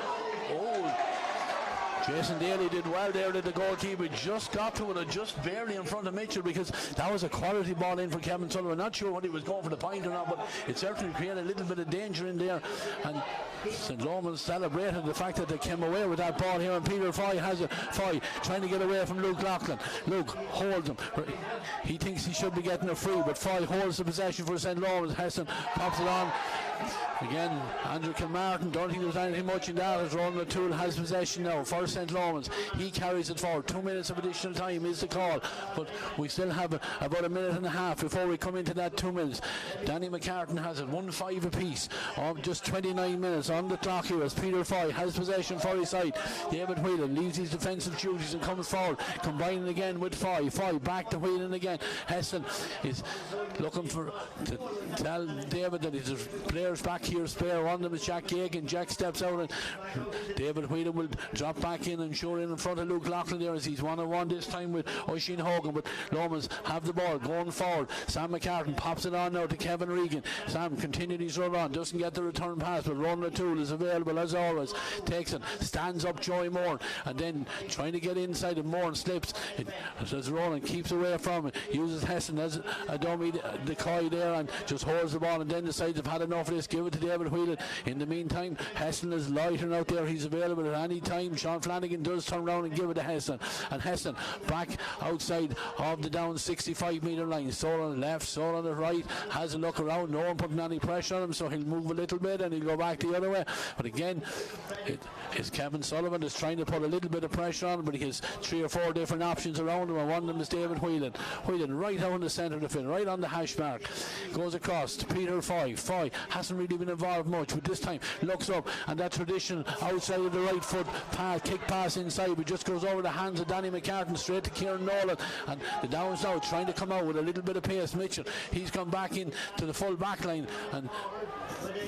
Speaker 1: Jason Daly did well there, did the goalkeeper, just got to it, just barely in front of Mitchell, because that was a quality ball in for Kevin Sullivan. Not sure what he was going for the point or not, but it certainly created a little bit of danger in there, and St. Lomans celebrated the fact that they came away with that ball here, and Peter Foy has it. Foy trying to get away from Luke Loughlin. Luke holds him. He thinks he should be getting a free, but Foy holds the possession for St. Lomans. Heston pops it on. Again, Andrew Kilmartin, don't think there's anything much in that, as Ronan O'Toole has possession now for St. Lomans. He carries it forward. 2 minutes of additional time is the call, but we still have about a minute and a half before we come into that 2 minutes. Danny McCartan has it, 1-5 apiece, just 29 minutes on the clock here as Peter Foy has possession for his side. David Whelan leaves his defensive duties and comes forward, combining again with Foy. Foy back to Whelan again. Heston is looking to tell David that his players back here spare. One of them is Jack Gagan. Jack steps out and David Whelan will drop back in and show in front of Luke Loughlin there as he's 1-on-1 this time with Oisin Hogan, but Lomans have the ball going forward. Sam McCartan pops it on now to Kevin Regan. Sam continued his run on, doesn't get the return pass, but Ronan O'Toole is available as always, takes it, stands up Joy Moore, and then trying to get inside, and Moore slips as Ronan keeps away from it, uses Heston as a dummy decoy there and just holds the ball, and then decides they've had enough of twist, give it to David Whelan. In the meantime, Heston is loitering out there. He's available at any time. Sean Flanagan does turn around and give it to Heston. And Heston back outside of the down 65 metre line. Soul on the left, Soul on the right. Has a look around. No one putting any pressure on him, so he'll move a little bit and he'll go back the other way. But again, it's Kevin Sullivan is trying to put a little bit of pressure on him, but he has 3 or 4 different options around him, and one of them is David Whelan. Whelan right out in the centre of the field, right on the hash mark. Goes across to Peter Foy. Foy hasn't really been involved much, but this time looks up, and that traditional outside of the right foot pass, kick pass inside, but just goes over the hands of Danny McCartan straight to Kieran Nolan. And the Downs now trying to come out with a little bit of pace. Mitchell, he's gone back in to the full back line, and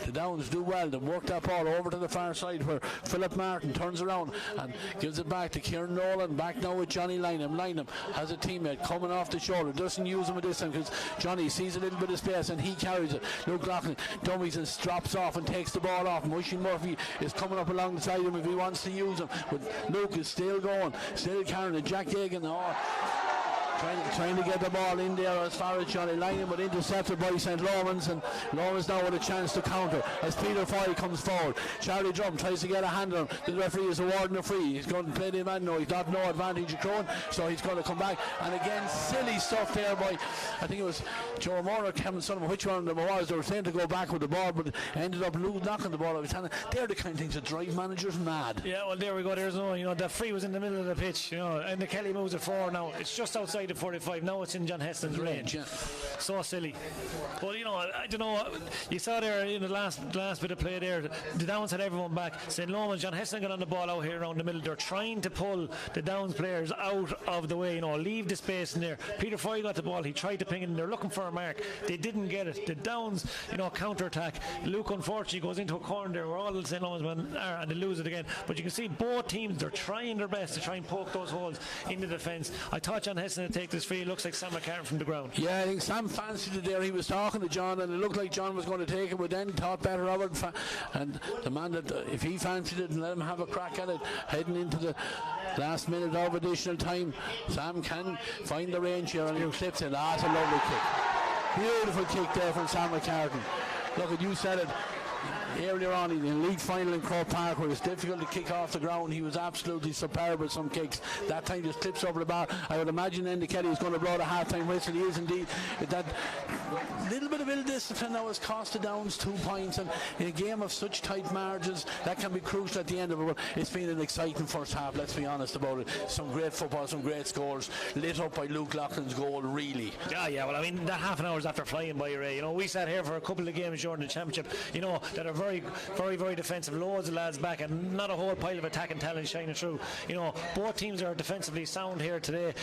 Speaker 1: the Downs do well. They work that ball over to the far side where Philip Martin turns around and gives it back to Kieran Nolan. Back now with Johnny Lynham. Lynham has a teammate coming off the shoulder. Doesn't use him at this time because Johnny sees a little bit of space and he carries it. Luke Loughlin dummies and drops off and takes the ball off. Mushy Murphy is coming up alongside him if he wants to use him. But Luke is still going, still carrying it. Jack Egan. Trying to get the ball in there as far as Johnny Lynham, but intercepted by St. Lomans, and Lomans now with a chance to counter as Peter Foy comes forward. Charlie Drum tries to get a hand on him. The referee is awarding a free. He's going to play the man. No, he's got no advantage of Crone, so he's going to come back. And again, silly stuff there by, I think it was Joe Moore or Kevin Sullivan, which one of them was. They were saying to go back with the ball, but ended up knocking the ball out of his hand. They're the kind of things that drive managers mad.
Speaker 2: Yeah, well, there we go. There's no, that free was in the middle of the pitch, and the Kelly moves it forward now. It's just outside the 45. Now it's in John Heston's range.
Speaker 1: Yeah.
Speaker 2: So silly. But I don't know. You saw there in the last bit of play there, the Downs had everyone back. St. Lomans, John Heston got on the ball out here around the middle. They're trying to pull the Downs players out of the way, leave the space in there. Peter Foy got the ball. He tried to ping it. They're looking for a mark. They didn't get it. The Downs, counter attack. Luke unfortunately goes into a corner there where all the St. Lomans men are, and they lose it again. But you can see both teams, they're trying their best to try and poke those holes in the defence. I thought John Heston would take this free. It looks like Sam McCartan from the ground.
Speaker 1: Yeah, I think Sam fancied it there. He was talking to John, and it looked like John was going to take it, but then thought better of it. And the man that, if he fancied it and let him have a crack at it, heading into the last minute of additional time, Sam can find the range here and he clips it. That's a lovely kick. Beautiful kick there from Sam McCartan. Look, you said it earlier on in the league final in Croke Park where it's difficult to kick off the ground. He was absolutely superb with some kicks. That time just clips over the bar. I would imagine Andy Kelly is going to blow the half-time whistle. He is indeed. That little bit of ill discipline that was cost the Downs 2 points, and in a game of such tight margins that can be crucial at the end of it. But it's been an exciting first half, let's be honest about it. Some great football, some great scores, lit up by Luke Loughlin's goal, really.
Speaker 2: Yeah, well, I mean, that half an hour is after flying by, Ray. We sat here for a couple of games during the championship, that are very, very, very defensive. Loads of lads back and not a whole pile of attacking talent shining through. Both teams are defensively sound here today,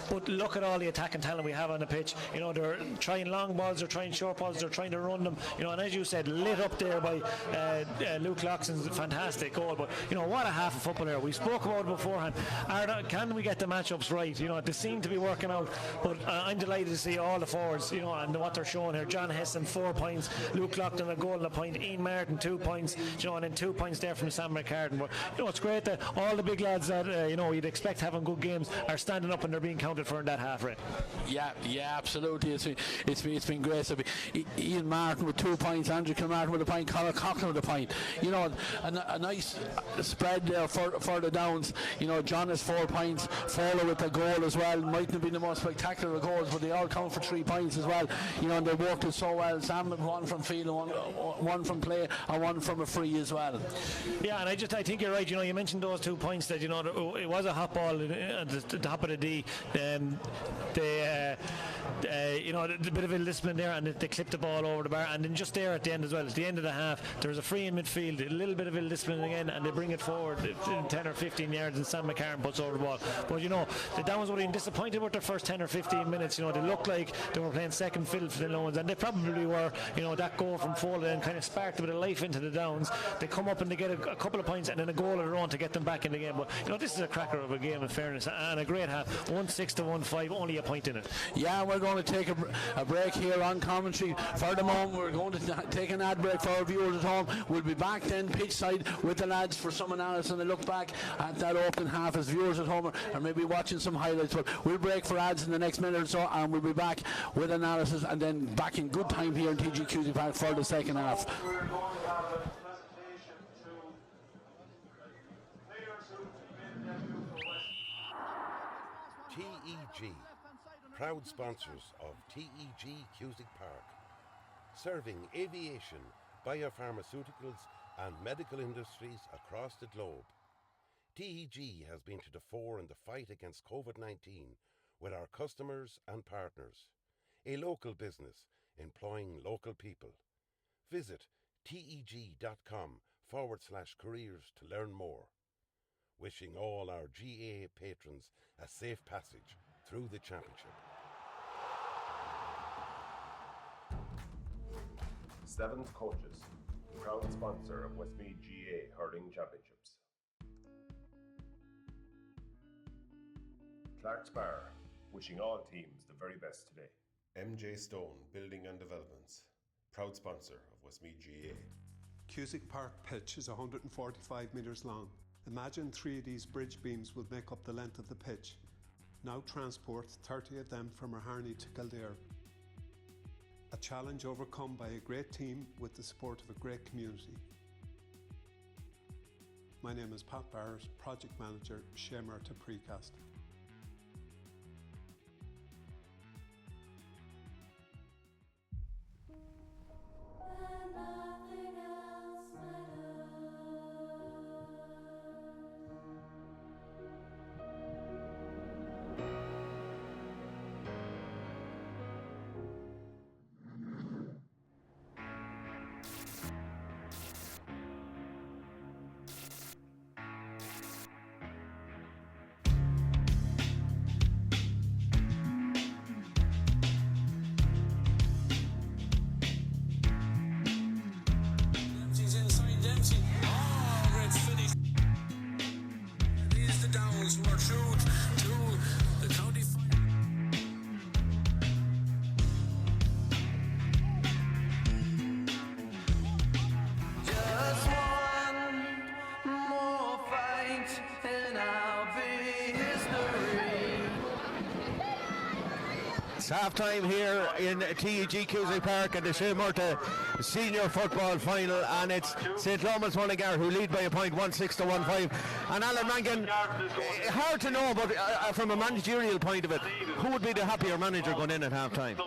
Speaker 2: but look at all the attacking talent we have on the pitch. They're trying long balls, they're trying short balls, they're trying to run them. And as you said, lit up there by Luke Loughlin's fantastic goal. But what a half of football here. We spoke about it beforehand. Can we get the matchups right? They seem to be working out. But I'm delighted to see all the forwards, and what they're showing here. John Heston 4 points, Luke Loughlin a goal and a point, Ian Martin 2 points, and then 2 points there from Sam McCartan. But it's great that all the big lads that you'd expect having good games are standing up and they're being counted for in that half rate. Yeah,
Speaker 1: absolutely. It's been great. So Ian Martin with 2 points, Andrew Kilmartin with a point, Conor Coughlin with a point. A nice spread there for the Downs. John has 4 points, Fowler with a goal as well. Mightn't have been the most spectacular of goals, but they all count for 3 points as well. And they worked it so well. Sam with 1 from field, one from play, and 1 from a free as well.
Speaker 2: Yeah, and I think you're right. You mentioned those 2 points that it was a hot ball at the top of the D. The bit of ill discipline there, and they clipped the ball over the bar, and then just there at the end as well, at the end of the half, there was a free in midfield, a little bit of ill discipline again, and they bring it forward 10 or 15 yards, and Sam McCartan puts over the ball. But the Downs were disappointed with their first 10 or 15 minutes. They looked like they were playing second fiddle for the Lomans, and they probably were. That goal from Foley and kind of sparked inject a bit of life into the Downs. They come up and they get a couple of points and then a goal of their own to get them back in the game. But this is a cracker of a game in fairness, and a great half. 1-6 to 1-5, only a point in it.
Speaker 1: Yeah, we're going to take a break here on commentary. For the moment, we're going to take an ad break for our viewers at home. We'll be back then pitch side with the lads for some analysis and a look back at that opening half as viewers at home are maybe watching some highlights. But we'll break for ads in the next minute or so, and we'll be back with analysis and then back in good time here in TEG Cusack Park for the second half.
Speaker 3: We're going to have a presentation to players who've made debut for West.
Speaker 4: TEG, proud sponsors of TEG Cusack Park, serving aviation, biopharmaceuticals and medical industries across the globe. TEG has been to the fore in the fight against COVID-19 with our customers and partners. A local business employing local people. Visit teg.com/careers to learn more. Wishing all our GAA patrons a safe passage through the championship.
Speaker 5: Seventh Coaches, proud sponsor of Westmeath GAA Hurling Championships. Clark's Bar, wishing all teams the very best today. MJ Stone Building and Developments, proud sponsor of Westmeath GAA.
Speaker 6: Cusack Park pitch is 145 metres long. Imagine 3 of these bridge beams would make up the length of the pitch. Now transport 30 of them from Harney to Kildare. A challenge overcome by a great team with the support of a great community. My name is Pat Barrett, Project Manager, Shay, Murtagh, Precast.
Speaker 7: It's half time here in TEG Cusack Park and the Shay Murtagh senior football final, and it's St. Lomans Mullingar who lead by a point, 1-6 to 1-5. And Alan Mangan, hard to know, but from a managerial point of it, who would be the happier manager going in at half time?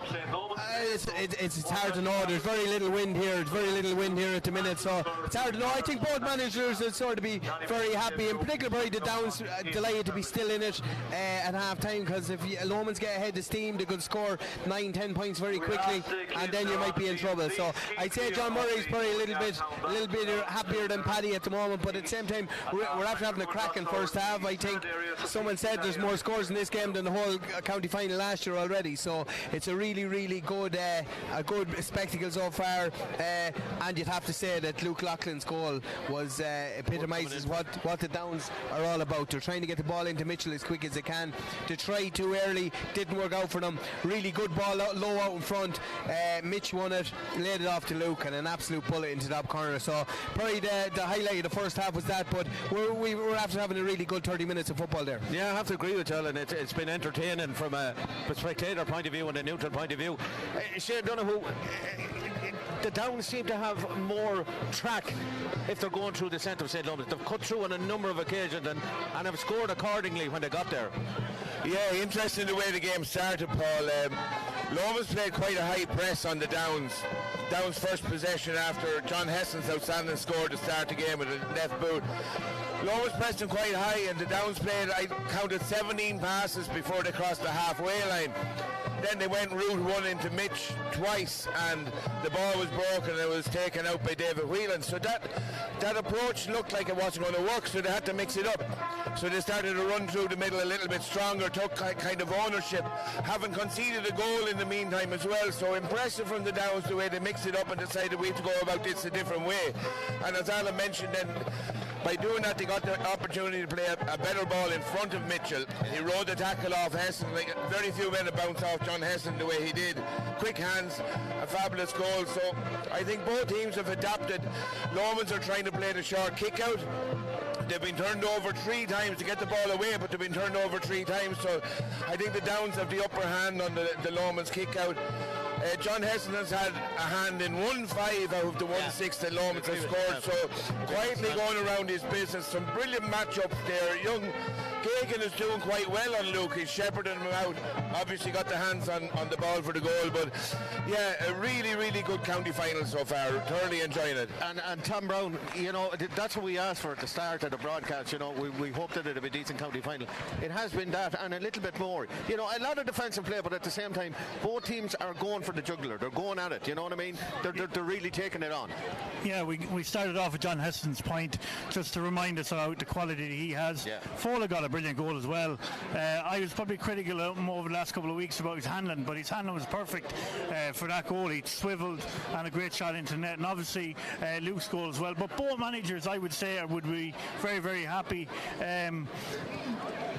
Speaker 8: It's hard to know. There's very little wind here. There's very little wind here at the minute, so it's hard to know. I think both managers would sort of be very happy, in particular probably the Downs delighted to be still in it at half time, because if Lomans get ahead of steam, they could score 9-10 points very quickly, and then you might be in trouble. So I'd say John Murray's probably a little bit happier than Paddy at the moment, but at the same time we're after having a cracking first half. I think someone said there's more scores in this game than the whole county final last year already, so it's a really good spectacle so far, and you'd have to say that Luke Loughlin's goal was epitomises what the Downs are all about. They're trying to get the ball into Mitchell as quick as they can. They tried too early, didn't work out for them. Really good ball low out in front. Mitch won it, laid it off to Luke, and an absolute bullet into the top corner. So probably the highlight of the first half was that, but we were after having a really good 30 minutes of football there.
Speaker 7: Yeah, I have to agree with you, Alan. It's been entertaining from a spectator point of view and a neutral point of view. Shane Donoghue, the Downs seem to have more track if they're going through the centre of St. Lomans. They've cut through on a number of occasions and have scored accordingly when they got there.
Speaker 9: Yeah, interesting the way the game started, Paul. Lomans played quite a high press on the Downs. Downs' first possession after John Heston's outstanding score to start the game with a left boot. Lomans pressed them quite high, and the Downs played, I counted 17 passes before they crossed the halfway line. then they went route one into Mitch twice, and the ball was broken and it was taken out by David Whelan. So that approach looked like it wasn't going to work, so they had to mix it up. So they started to run through the middle a little bit stronger, took kind of ownership, haven't conceded a goal in the meantime as well. So impressive from the Downs the way they mixed it up and decided we have to go about this a different way. And as Alan mentioned, then by doing that, they got the opportunity to play a better ball in front of Mitchell. He rode the tackle off Heston, like very few men have bounced off John Heston the way he did. Quick hands, a fabulous goal. So I think both teams have adapted. Lomans are trying to play the short kick out. They've been turned over 3 times to get the ball away, but they've been turned over 3 times. So I think the Downs have the upper hand on the Lomans kick out. John Heston has had a hand in 1-5 out of the 1-6 that Lomans have scored, so quietly going around his business. Some brilliant matchups there. Young Gagan is doing quite well on Luke. He's shepherding him out. Obviously got the hands on the ball for the goal, but yeah, a really, really good county final so far. Thoroughly enjoying it.
Speaker 7: And Tom Brown, you know, that's what we asked for at the start of the broadcast. You know, we hoped that it'd be a decent county final. It has been that and a little bit more. You know, a lot of defensive play, but at the same time, both teams are going for the jugular. They're going at it. You know what I mean? They're really taking it on.
Speaker 10: Yeah, we started off with John Heston's point, just to remind us about the quality that he has.
Speaker 7: Yeah.
Speaker 10: Fowler got a brilliant goal as well. I was probably critical of him over the last couple of weeks about his handling, but his handling was perfect for that goal. He swiveled and a great shot into net, and obviously Luke's goal as well. But both managers, I would say, would be very, very happy.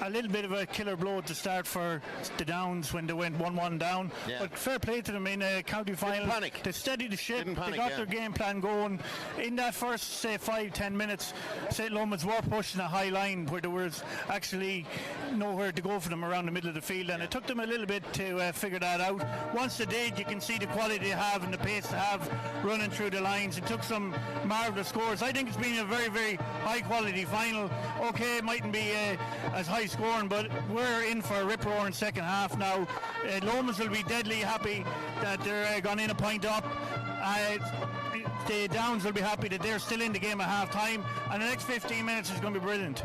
Speaker 10: A little bit of a killer blow at the start for the Downs when they went 1-1 down.
Speaker 7: Yeah.
Speaker 10: But fair play to them in a county final.
Speaker 7: Panic.
Speaker 10: They steadied the ship.
Speaker 7: Didn't panic,
Speaker 10: they got their game plan going. In that first, say, 5-10 minutes, St. Lomans were pushing a high line where there was actually nowhere to go for them around the middle of the field, and it took them a little bit to figure that out. Once they did, you can see the quality they have and the pace they have running through the lines. It took some marvellous scores. I think it's been a very, very high quality final. Okay, it mightn't be as high scoring, but we're in for a rip-roaring second half now. Lomans will be deadly happy that they're gone in a point up. The Downs will be happy that they're still in the game at half time, and the next 15 minutes is going to be brilliant.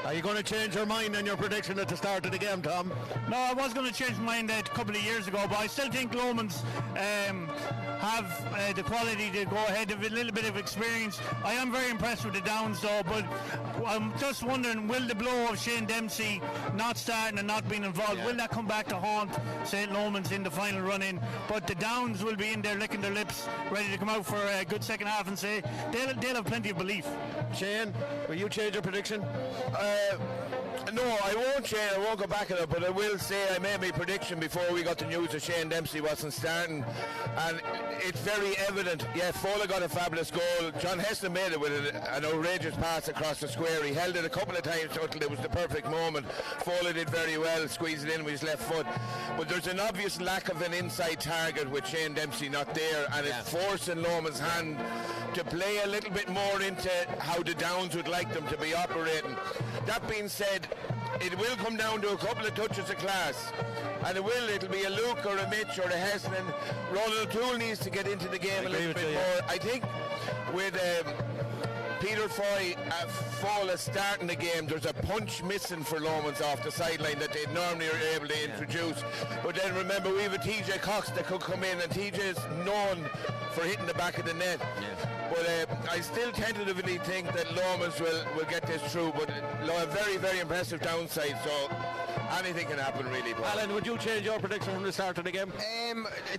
Speaker 7: Are you going to change your mind on your prediction at the start of the game, Tom?
Speaker 10: No, I was going to change my mind a couple of years ago, but I still think Lomans have the quality to go ahead of a little bit of experience. I am very impressed with the Downs though, but I'm just wondering, will the blow of Shane Dempsey not starting and not being involved, will that come back to haunt St. Lomans in the final run-in? But the Downs will be in there licking their lips, ready to come out for a good second half and say they'll have plenty of belief.
Speaker 7: Shane, will you change your prediction?
Speaker 9: No, I won't change. I won't go back at it, but I will say I made my prediction before we got the news that Shane Dempsey wasn't starting, and it's very evident. Yeah, Fowler got a fabulous goal. John Heston made it with an outrageous pass across the square. He held it a couple of times until it was the perfect moment. Fowler did very well, squeezed it in with his left foot. But there's an obvious lack of an inside target with Shane Dempsey not there, and it's forcing Lomans' hand to play a little bit more into how the Downs would like them to be operating. That being said, it will come down to a couple of touches of class, and it'll be a Luke or a Mitch or a Heston, and Ronald O'Toole needs to get into the game a little bit more. I think with Peter Fowler starting the game, there's a punch missing for Lomans off the sideline that they normally are able to introduce. But then remember, we have a TJ Cox that could come in, and TJ is known for hitting the back of the net. But I still tentatively think that Lomans will get this through, but a very, very impressive downside, so anything can happen really.
Speaker 7: Alan, would you change your prediction from the start of the game?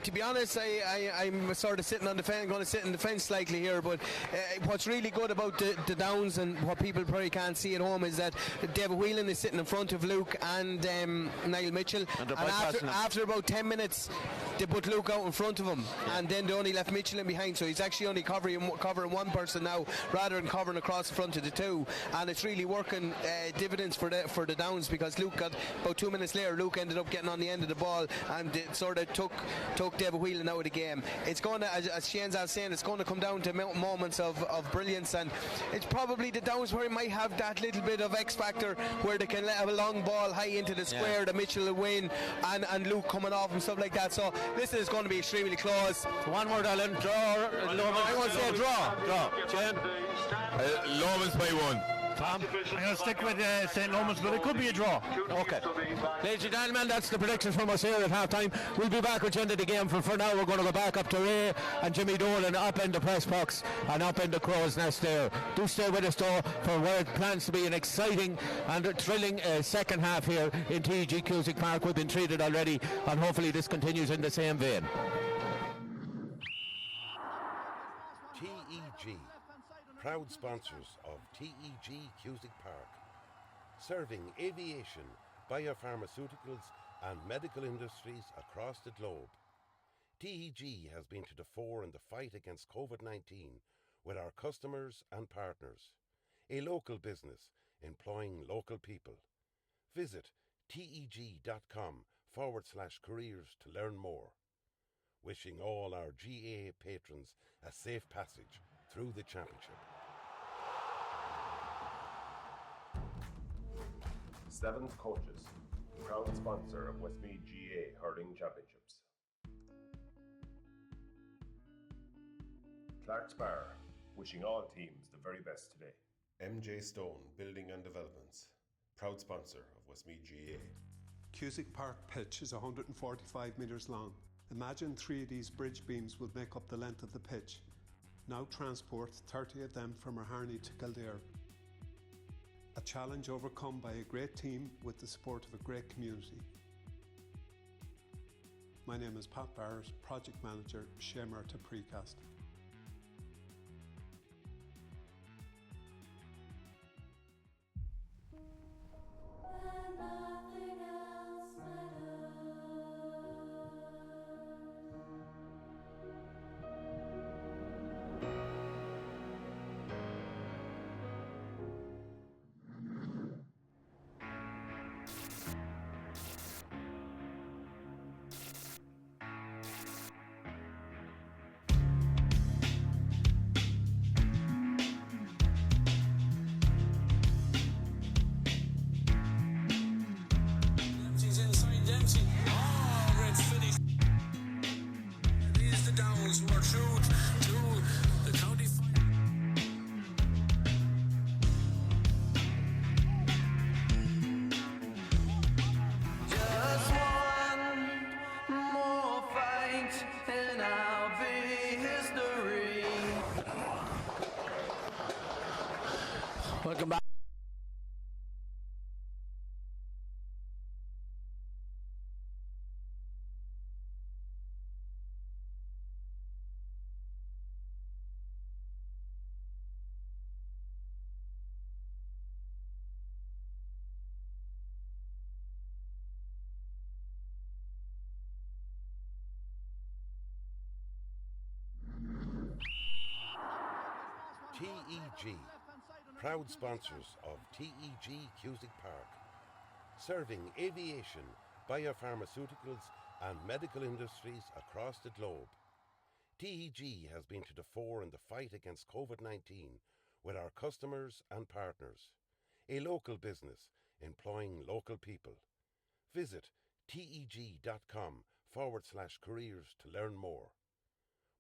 Speaker 8: To be honest, I'm sort of sitting on the fence, going to sit in the fence slightly here, but what's really good about the Downs and what people probably can't see at home is that David Whelan is sitting in front of Luke and Niall Mitchell, and after about 10 minutes they put Luke out in front of him, and then they only left Mitchell in behind, so he's actually only covering one person now rather than covering across the front of the two, and it's really working dividends for the Downs, because Luke got about 2 minutes later, Luke ended up getting on the end of the ball, and it sort of took David Whelan out of the game. It's going to, as Shane's out saying, it's going to come down to moments of brilliance, and it's probably the Downs where he might have that little bit of X factor where they can let a long ball high into the square, the Mitchell will win, and Luke coming off and stuff like that. So this is going to be extremely close.
Speaker 7: One word, Alan. Draw.
Speaker 8: I want to say draw.
Speaker 7: Shane?
Speaker 9: Lomans by 1.
Speaker 7: Tom?
Speaker 10: I'm going to stick with St. Lomans, but it could be a draw.
Speaker 7: Okay. Ladies and gentlemen, that's the predictions from us here at half time. We'll be back with the end of the game. For now, we're going to go back up to Ray and Jimmy Dolan up in the press box and up in the crow's nest there. Do stay with us though for what plans to be an exciting and thrilling second half here in TEG Cusack Park. We've been treated already, and hopefully this continues in the same vein.
Speaker 4: TEG, proud sponsors of TEG Cusack Park, serving aviation, biopharmaceuticals and medical industries across the globe. TEG has been to the fore in the fight against COVID-19 with our customers and partners. A local business employing local people. Visit teg.com/careers to learn more. Wishing all our GAA patrons a safe passage through the championship.
Speaker 5: 7th Coaches, proud sponsor of Westmeath GAA Hurling Championships. Clark's Bar, wishing all teams the very best today. MJ Stone Building and Developments, proud sponsor of Westmeath GAA.
Speaker 6: Cusack Park pitch is 145 metres long. Imagine 3 of these bridge beams would make up the length of the pitch. Now transport 30 of them from Harney to Kildare. A challenge overcome by a great team with the support of a great community. My name is Pat Barrett, Project Manager, Shay Murtagh Precast.
Speaker 1: Welcome back.
Speaker 4: TEG, proud sponsors of TEG Cusack Park, serving aviation, biopharmaceuticals and medical industries across the globe. TEG has been to the fore in the fight against COVID-19 with our customers and partners. A local business employing local people. Visit teg.com/careers to learn more.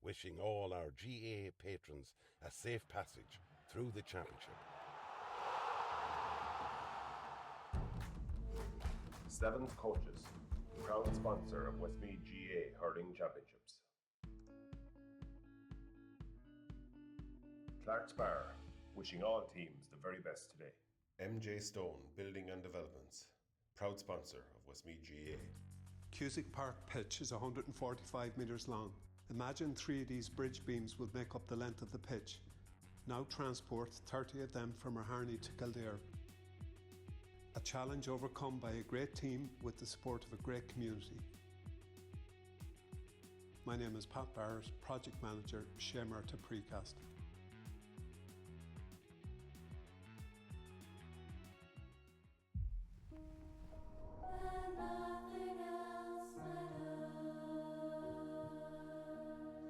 Speaker 4: Wishing all our GAA patrons a safe passage through the championship.
Speaker 5: 7th Coaches, proud sponsor of Westmeath GAA Hurling Championships. Clark's Bar, wishing all teams the very best today. MJ Stone Building and Developments, proud sponsor of Westmeath GAA.
Speaker 6: Cusack Park pitch is 145 metres long. Imagine 3 of these bridge beams would make up the length of the pitch. Now transport 30 of them from Harney to Kildare. A challenge overcome by a great team with the support of a great community. My name is Pat Barrett, Project Manager, Shay Murtagh Precast.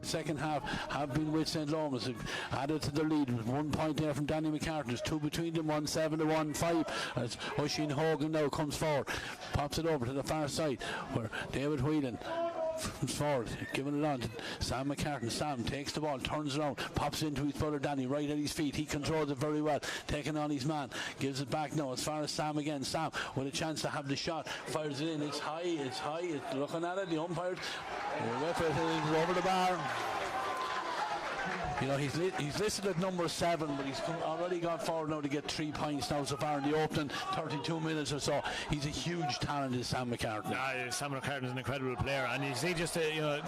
Speaker 1: Second half have been with St. Lomans, added to the lead with 1 point there from Danny McCartan. There's 2 between them, 1-7 to 1-5 as Oisin Hogan now comes forward, pops it over to the far side where David Whelan forward, giving it on to Sam McCartan. Sam takes the ball, turns around, pops into his brother Danny right at his feet. He controls it very well, taking on his man, gives it back now as far as Sam again. Sam with a chance to have the shot, fires it in. It's high, it's looking at it. The umpire over the bar. You know, he's listed at number 7, but he's already gone forward now to get 3 points now so far in the opening 32 minutes or so. He's a huge talent, is Sam McCartan.
Speaker 2: Sam McCartan is an incredible player, and you see just the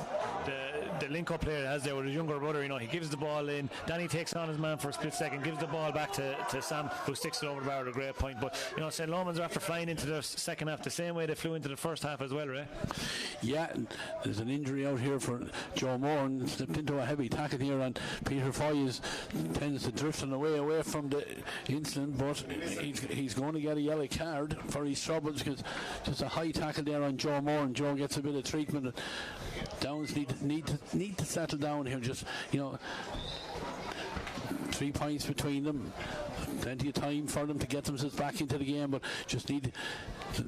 Speaker 2: link-up player has there with his younger brother. You know, he gives the ball in. Danny takes on his man for a split second, gives the ball back to Sam, who sticks it over the bar at a great point. But you know, St. Lomans are after flying into the second half the same way they flew into the first half as well, right?
Speaker 1: Yeah, there's an injury out here for Joe Moore and slipped into a heavy tackle here, and Peter Foy tends to drifting away from the incident, but he's going to get a yellow card for his troubles, because just a high tackle there on Joe Moore, and Joe gets a bit of treatment. Downs need to settle down here. Just, you know, 3 points between them, plenty of time for them to get themselves back into the game, but just need to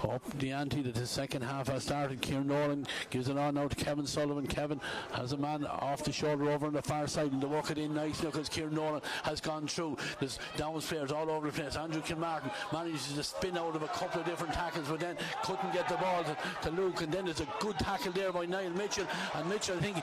Speaker 1: up the ante that the second half has started. Kieran Nolan gives it on now to Kevin Sullivan. Kevin has a man off the shoulder over on the far side, and they work it in nicely because Kieran Nolan has gone through. There's Downs players all over the place. Andrew Kilmartin manages to spin out of a couple of different tackles, but then couldn't get the ball to Luke, and then there's a good tackle there by Niall Mitchell, and Mitchell, I think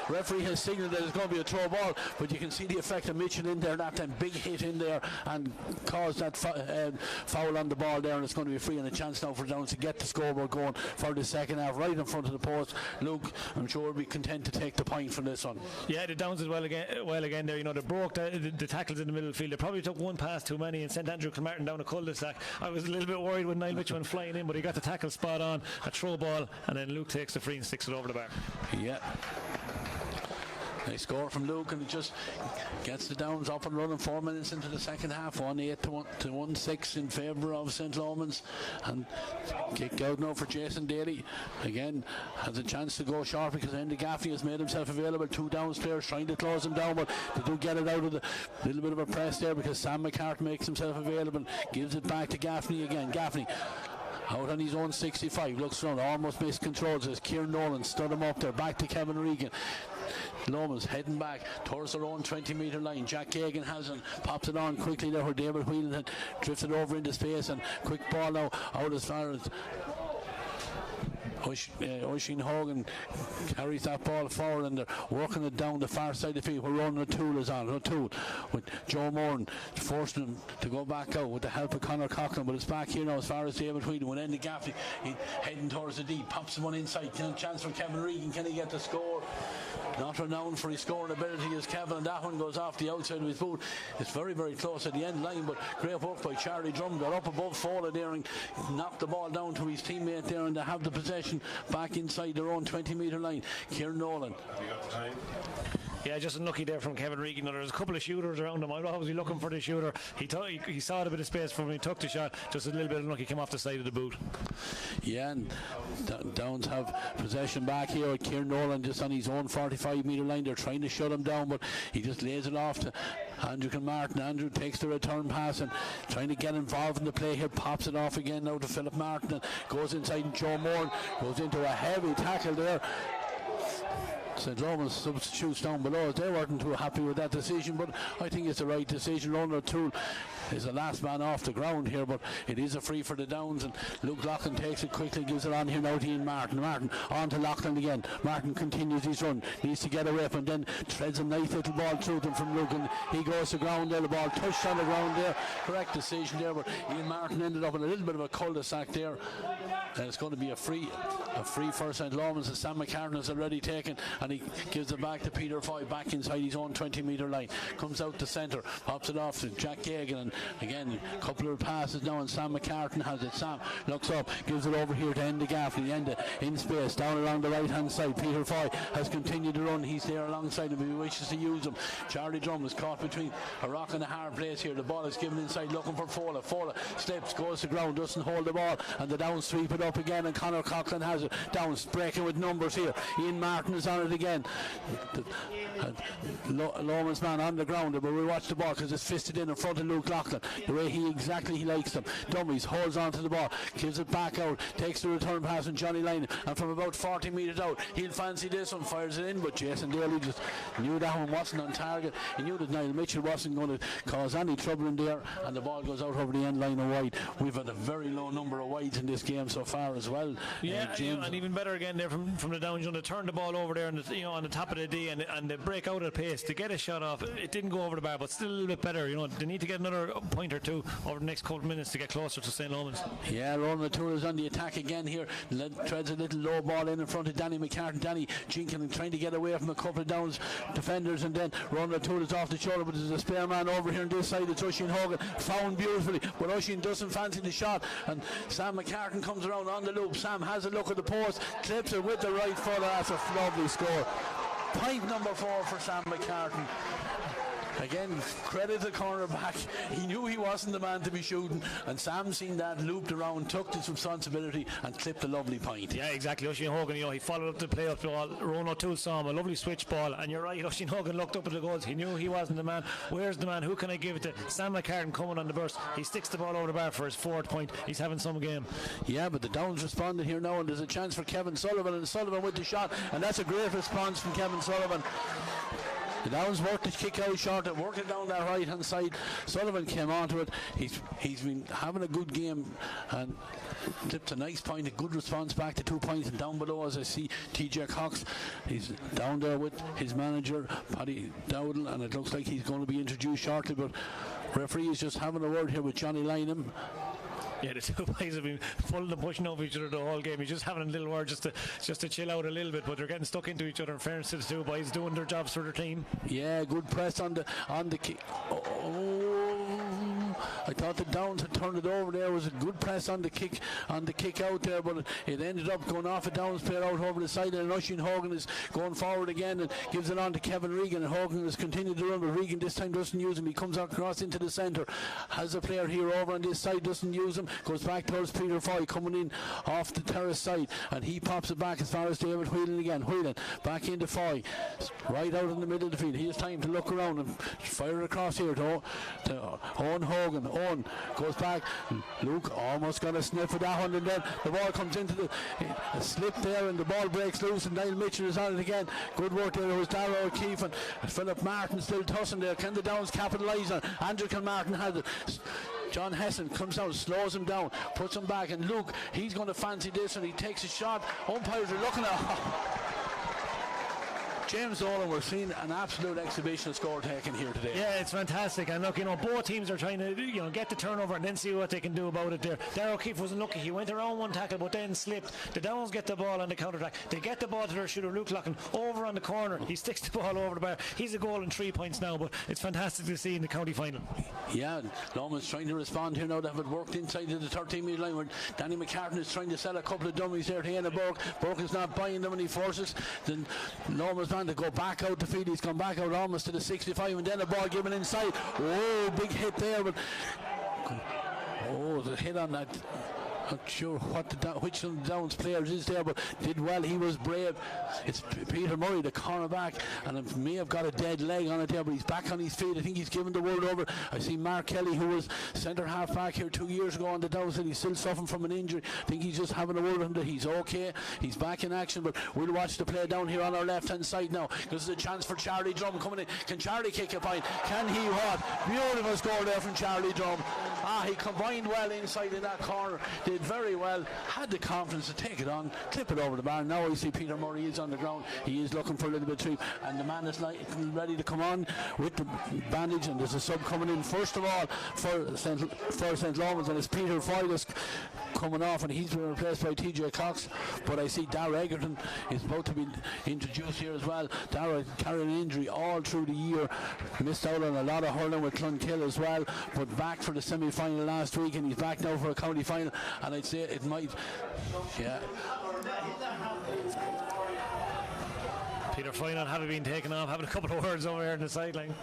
Speaker 1: referee has signalled that it's going to be a throw ball, but you can see the effect of Mitchell in there, that time big hit in there and caused that foul on the ball there, and it's going to be free, and a chance now for Downs to get the scoreboard going for the second half right in front of the post. Luke, I'm sure, will be content to take the point from this one.
Speaker 2: Yeah, the Downs as well again there. You know, they broke the tackles in the middle of the field. They probably took one pass too many and sent Andrew Kilmartin down a cul-de-sac. I was a little bit worried when Niall Mitchell went flying in, but he got the tackle spot on, a throw ball, and then Luke takes the free and sticks it over the bar.
Speaker 1: Yeah. They score from Luke, and it just gets the Downs up and running 4 minutes into the second half. 1-8 to 1-6 in favour of St. Lomans, and kick out now for Jason Daly. Again, has a chance to go short because Andy Gaffney has made himself available. 2 Downs players trying to close him down, but they do get it out of the little bit of a press there because Sam McCart makes himself available, gives it back to Gaffney again. Gaffney out on his own 65, looks around, almost missed controls as Kieran Nolan stood him up there, back to Kevin Regan. Lomans heading back towards their own 20-metre line. Jack Kagan has it, pops it on quickly there where David Whelan had drifted over into space, and quick ball now out as far as Oisin Hogan carries that ball forward, and they're working it down the far side of the field where Ronan O'Toole is on. O'Toole with Joe Moran forcing him to go back out with the help of Conor Coughlin, but it's back here now as far as David Whelan. When Andy Gaffney heading towards the deep, pops the one inside. Chance for Kevin Regan. Can he get the score? Not renowned for his scoring ability as Kevin, and that one goes off the outside of his boot. It's very, very close at the end line, but great work by Charlie Drum. Got up above Fowler there and knocked the ball down to his teammate there, and they have the possession back inside their own 20-metre line. Kieran Nolan.
Speaker 5: Have you got the time?
Speaker 2: Yeah, just unlucky there from Kevin Regan. There was a couple of shooters around him. I was obviously looking for the shooter. He saw a bit of space from him. He took the shot. Just a little bit unlucky. Came off the side of the boot.
Speaker 1: Yeah, and Downs have possession back here with Kieran Nolan just on his own 45-metre line. They're trying to shut him down, but he just lays it off to Andrew Kilmartin. Andrew takes the return pass and trying to get involved in the play here. Pops it off again now to Philip Martin, and goes inside, and Joe Moore goes into a heavy tackle there. St. Lomans substitutes down below. They weren't too happy with that decision, but I think it's the right decision. Ronan O'Toole is the last man off the ground here, but it is a free for the Downs, and Luke Loughlin takes it quickly, gives it on here now to Ian Martin. Martin on to Loughlin again. Martin continues his run, needs to get away from, then treads a nice little ball through them from Luke, and he goes to ground there. The ball touched on the ground there. Correct decision there, but Ian Martin ended up in a little bit of a cul-de-sac there, and it's going to be a free for St. Lomans, and Sam McCartan has already taken, and he gives it back to Peter Foy, back inside his own 20-metre line. Comes out the centre, pops it off to Jack Kagan, and again a couple of passes now, and Sam McCartan has it. Sam looks up, gives it over here to Enda Gaffney. Enda in space down along the right hand side. Peter Foy has continued to run. He's there alongside him. He wishes to use him. Charlie Drum is caught between a rock and a hard place here. The ball is given inside looking for Fowler. Fowler slips, goes to ground, doesn't hold the ball, and the Downs sweep it up again, and Conor Coughlin has it. Downs breaking with numbers here. Ian Martin is on it again. Lomans man on the ground, but we'll watch the ball because it's fisted in front of Luke Loughlin. Coughlin, the way he likes them. Dummies, holds on to the ball, gives it back out, takes the return pass from Johnny Lynam, and from about 40 metres out, he'll fancy this one, fires it in, but Jason Daly just knew that one wasn't on target. He knew that Niall Mitchell wasn't going to cause any trouble in there, and the ball goes out over the end line of wide. We've had a very low number of wides in this game so far as well.
Speaker 2: James. And even better again there from the downs, to turn the ball over there on the, on the top of the D and they break out at pace to get a shot off. It didn't go over the bar, but still a little bit better. They need to get another point or two over the next couple of minutes to get closer to St. Lomans. Yeah,
Speaker 1: Ronan O'Toole is on the attack again here. Treads a little low ball in front of Danny McCartan. Danny jinking and trying to get away from a couple of downs defenders, and then Ronan O'Toole is off the shoulder, but there's a spare man over here on this side. It's Oisin Hogan, found beautifully, but Oisin doesn't fancy the shot, and Sam McCartan comes around on the loop. Sam has a look at the post, clips it with the right foot. That's a lovely score. Point number 4 for Sam McCartan. Again, credit the cornerback. He knew he wasn't the man to be shooting, and Sam seen that, looped around, took his responsibility and clipped a lovely point.
Speaker 2: Yeah, exactly. Oisin Hogan, he followed up the play up ball. Ronan O'Toole saw him, a lovely switch ball, and you're right, Oisin Hogan looked up at the goals. He knew he wasn't the man. Where's the man? Who can I give it to? Sam McCartan coming on the burst. He sticks the ball over the bar for his 4th point. He's having some game.
Speaker 1: Yeah, but the Downs responded here now, and there's a chance for Kevin Sullivan, and Sullivan with the shot, and that's a great response from Kevin Sullivan. The Downs worked the kick out short and worked it down that right hand side. Sullivan came onto it. He's been having a good game and tipped a nice point, a good response back to 2 points. And down below, as I see TEG Cox, he's down there with his manager Paddy Dowdle, and it looks like he's going to be introduced shortly, but referee is just having a word here with Johnny Lynam.
Speaker 2: Yeah, the two boys have been pulling and pushing over each other the whole game. He's just having a little word just to chill out a little bit, but they're getting stuck into each other. In fairness to the two boys, doing their jobs for their team.
Speaker 1: Yeah, good press on the kick. I thought the Downs had turned it over there. It was a good press on the kick out there, but it ended up going off a Downs player out over the side, and Oisin Hogan is going forward again and gives it on to Kevin Regan, and Hogan has continued to run, but Regan this time doesn't use him. He comes across into the centre, has a player here over on this side, doesn't use him, goes back towards Peter Foy coming in off the terrace side, and he pops it back as far as David Whelan again. Whelan back into Foy, right out in the middle of the field. He has time to look around and fire it across here to Owen Hogan. Owen goes back. Luke almost got a sniff of that one, and then the ball comes into a slip there, and the ball breaks loose, and Niall Mitchell is on it again. Good work there. It was Darragh O'Keefe and Philip Martin still tossing there. Can the Downs capitalise on? Andrew Kilmartin has it. John Hesson comes out, slows him down, puts him back, and Luke, he's going to fancy this, and he takes a shot. Umpires are looking at James Dolan. We're seeing an absolute exhibition score taken here today.
Speaker 2: Yeah, it's fantastic. And look, both teams are trying to, get the turnover and then see what they can do about it there. Darragh O'Keefe wasn't lucky. He went around one tackle, but then slipped. The Downs get the ball on the counter-attack. They get the ball to their shooter, Luke Loughlin, over on the corner. He sticks the ball over the bar. He's a goal and 3 points now, but it's fantastic to see in the county final.
Speaker 1: Yeah, Lomans trying to respond here now. They have it worked inside of the 13-metre line, where Danny McCartan is trying to sell a couple of dummies there to Ian Burke. Burke is not buying them, and he forces the Lomans man to go back out the field. He's gone back out almost to the 65, and then a ball given inside. Oh, big hit there, but the hit on that. Not sure which of the Downs players is there, but did well. He was brave. It's Peter Murray, the cornerback, and it may have got a dead leg on it there, but he's back on his feet. I think he's given the word over. I see Mark Kelly, who was centre half back here 2 years ago on the Downs, and he's still suffering from an injury. I think he's just having a word with him that he's okay. He's back in action, but we'll watch the play down here on our left hand side now. This is a chance for Charlie Drum coming in. Can Charlie kick a point? Can he what? Beautiful score there from Charlie Drum. He combined well inside in that corner. Did very well, had the confidence to take it on, clip it over the bar. Now I see Peter Murray is on the ground. He is looking for a little bit of treat, and the man is ready to come on with the bandage, and there's a sub coming in first of all for St. Lomans, and it's Peter Foy coming off, and he's been replaced by TEG Cox. But I see Darragh Egerton is about to be introduced here as well. Darragh carrying an injury all through the year, missed out on a lot of hurling with Clonkill as well, but back for the semi-final last week, and he's back now for a county final, and I'd say it might,
Speaker 2: Peter Foy not having been taken off, having a couple of words over here on the sideline.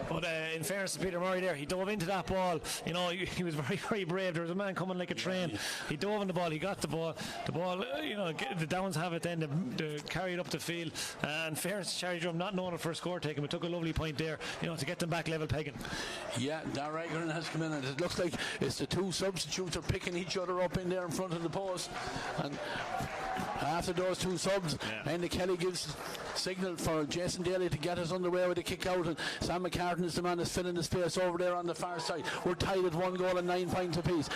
Speaker 2: But in fairness to Peter Murray there, he dove into that ball. You know, he was very, very brave. There was a man coming like a train. He dove in the ball. He got the ball. The ball, you know, the Downs have it then to carry it up the field. And fairness to Charlie Drum, not knowing it for a score taken, but took a lovely point there, you know, to get them back level pegging.
Speaker 1: Yeah, Darragh Egerin has come in, and it looks like it's the two substitutes are picking each other up in there in front of the post. And after those two subs, Andy Kelly gives signal for Jason Daly to get us underway with a kick out, and Sam McCartan is the man that's filling the space over there on the far side. We're tied at 1 goal and 9 points apiece.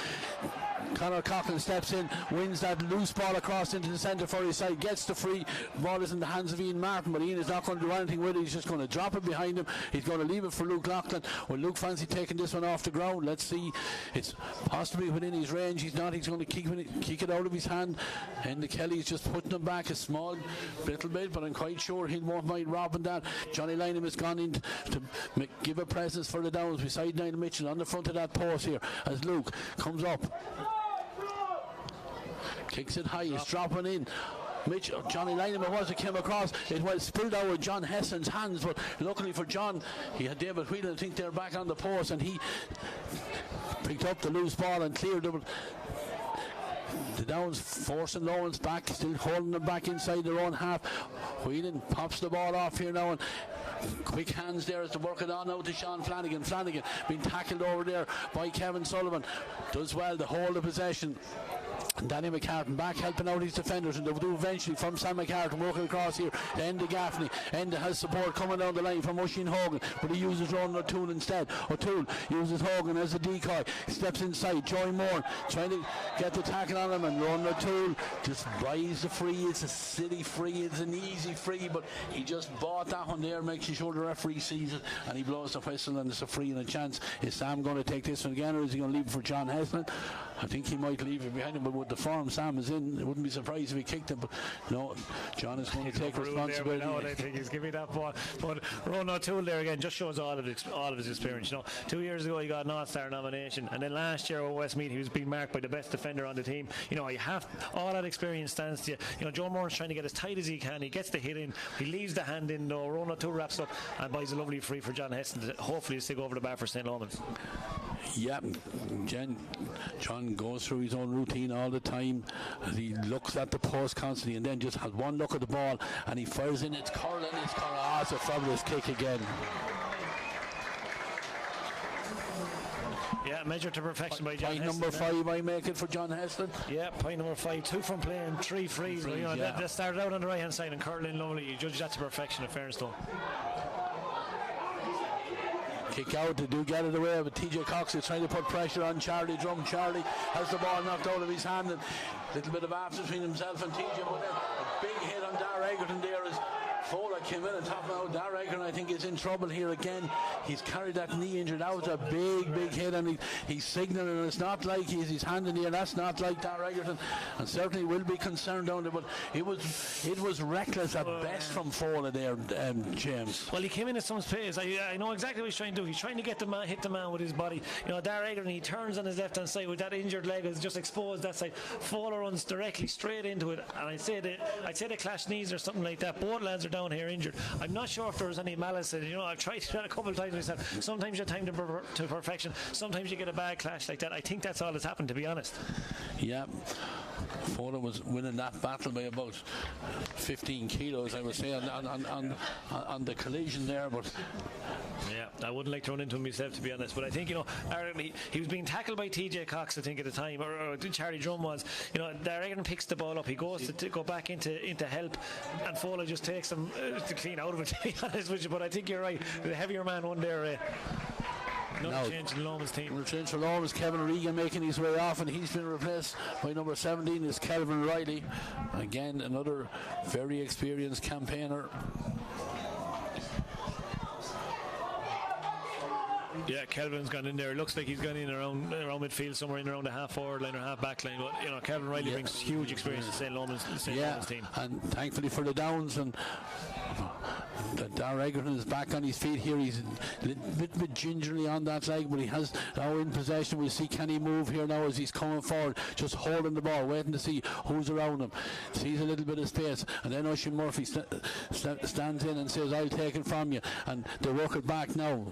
Speaker 1: Conor Coughlin steps in, wins that loose ball across into the centre for his side, gets the free ball, is in the hands of Ian Martin, but Ian is not going to do anything with it. He's just going to drop it behind him. He's going to leave it for Luke Loughlin. Well, Luke fancy taking this one off the ground. Let's see, it's possibly within his range. He's not. He's going to kick it out of his hand, and the Kelly's just putting him back a small little bit, but I'm quite sure he won't mind robbing that. Johnny Lynham has gone in to give a presence for the Downs beside Niall Mitchell on the front of that post here as Luke comes up, kicks it high, he's dropping in. Johnny Lynham, it was, it came across, it was spilled out of John Heston's hands, but luckily for John, he had David Whelan, I think they're back on the post, and he picked up the loose ball and cleared it. The Downs forcing Lomans back, still holding them back inside their own half. Whelan pops the ball off here now, and quick hands there as to work it on out to Sean Flanagan. Flanagan being tackled over there by Kevin Sullivan, does well to hold the possession. Danny McCartan back helping out his defenders, and they'll do eventually from Sam McCartan working across here to Enda Gaffney. Enda has support coming down the line from Oisin Hogan, but he uses Ronan O'Toole instead. O'Toole uses Hogan as a decoy, steps inside. Joy Moore trying to get the tackle on him, and Ronan O'Toole just buys the free. It's a silly free, it's an easy free, but he just bought that one there, making sure the referee sees it, and he blows the whistle, and it's a free and a chance. Is Sam going to take this one again, or is he going to leave it for John Heston? I think he might leave it behind him, but with the form Sam is in, it wouldn't be surprised if he kicked him, but no, John is going to take responsibility.
Speaker 2: Now, I think he's giving that ball, but Ronan O'Toole there again just shows all of his experience. You know, 2 years ago he got an All-Star nomination, and then last year at Westmeath he was being marked by the best defender on the team. You know, you have all that experience stands to you. You know, Joe Moore's trying to get as tight as he can. He gets the hit in, he leaves the hand in though. Ronan O'Toole wraps up and buys a lovely free for John Heston to hopefully stick over the bar for St. Lomans.
Speaker 1: Yeah, John goes through his own routine all the time. He looks at the post constantly and then just has one look at the ball and he fires in. It's curling, it's curling. Oh, it's a fabulous kick again.
Speaker 2: Yeah, measured to perfection by John
Speaker 1: Point
Speaker 2: Heston.
Speaker 1: number 5, I make it for John Heston.
Speaker 2: Yeah, point number 5, 2 from playing, 3 frees. You know, that started out on the right hand side and curling lovely. You judge that to perfection, in fairness to him.
Speaker 1: Kick out, they do get it away, but TJ Cox is trying to put pressure on Charlie Drum. Charlie has the ball knocked out of his hand, and a little bit of after between himself and TJ, but then a big hit on Darragh Egerton there as Fowler came in and top out. Darragh Egerton, I think, is in trouble here again. He's carried that knee injury. That was a big hit, and he's signalling, and it's not like he's hand in the air. That's not like Darragh Egerton, and certainly will be concerned down there, but it was reckless at best from Fowler there, James.
Speaker 2: Well, he came in at some space. I know exactly what he's trying to do. He's trying to get the man, hit the man with his body. You know, Darragh Egerton, he turns on his left hand side with that injured leg, is just exposed that side. Fowler runs directly straight into it, and I'd say they clash knees or something like that. Both lads are down here injured. I'm not sure if there was any malice in it. You know, I've tried that a couple of times myself. Sometimes you're timed to perfection, sometimes you get a bad clash like that. I think that's all that's happened, to be honest.
Speaker 1: Yeah, Fowler was winning that battle by about 15 kilos, I would say, on the collision there, but
Speaker 2: yeah, I wouldn't like to run into him myself, to be honest, but I think, you know, he was being tackled by TJ Cox, I think, at the time, or Charlie Drum was. You know, Darragh Egerton picks the ball up, he goes to go back into help, and Fowler just takes him to clean out of it, to be honest with you. But I think you're right, the heavier man won there. Another change in Lomans' team.
Speaker 1: Another change for Lomans. Kevin Regan making his way off, and he's been replaced by number 17 is Kelvin Riley. Again, another very experienced campaigner.
Speaker 2: Yeah, Kelvin's gone in there. It looks like he's gone in around midfield, somewhere in around the half forward line or half back line. But you know, Kelvin Riley brings huge experience to St. Lomans team.
Speaker 1: And thankfully for the Downs, and Darragh Egerton is back on his feet here. He's a bit gingerly on that leg, but he has now in possession. We'll see, can he move here now as he's coming forward, just holding the ball, waiting to see who's around him. Sees a little bit of space, and then Oisin Murphy stands in and says, I'll take it from you. And they work it back now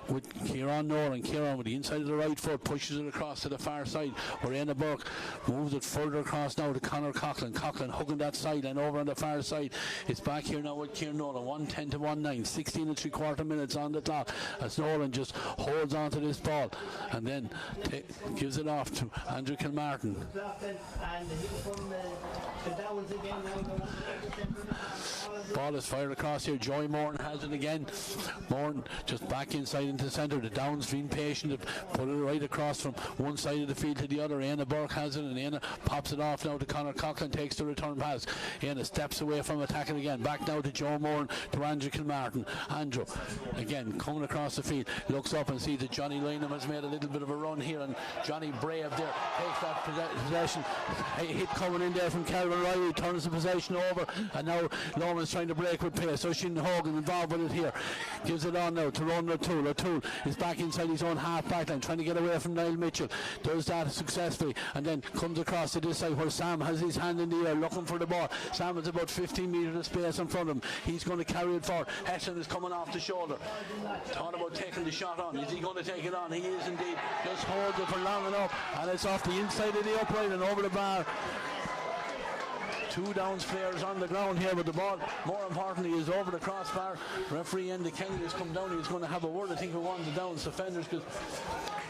Speaker 1: with Kieran Nolan. Kieran with the inside of the right foot pushes it across to the far side, where Éanna Burke moves it further across now to Conor Coughlin. Coughlin hugging that sideline over on the far side. It's back here now with Kieran Nolan. 110 to 19, 16 and 3/4 minutes on the clock as Nolan just holds on to this ball and then gives it off to Andrew Kilmartin. Ball is fired across here. Joey Morton has it again. Morton just back inside into the centre. The Downs being patient to put it right across from one side of the field to the other. Éanna Burke has it, and Éanna pops it off now to Conor Coughlin. Takes the return pass. Éanna steps away from attacking again. Back now to Joe Morton to Andrew Kilmartin. Andrew again coming across the field. Looks up and sees that Johnny Lynham has made a little bit of a run here, and Johnny Brave there takes that possession. Hit coming in there from Calvin Riley. Turns the possession over, and now Lomans trying to break with pace. Oisin Hogan involved with it here. Gives it on now to Ron O'Toole. O'Toole is back inside his own half back line, trying to get away from Niall Mitchell. Does that successfully, and then comes across to this side where Sam has his hand in the air looking for the ball. Sam is about 15 metres of space in front of him. He's going to carry it forward. Heston is coming off the shoulder. Thought about taking the shot on. Is he going to take it on? He is indeed. Just holds it for long enough, and it's off the inside of the upright and over the bar. Two Downs players on the ground here, but the ball, more importantly, is over the crossbar. Referee Enda Kennedy has come down. He's going to have a word, I think, with one of the Downs defenders, because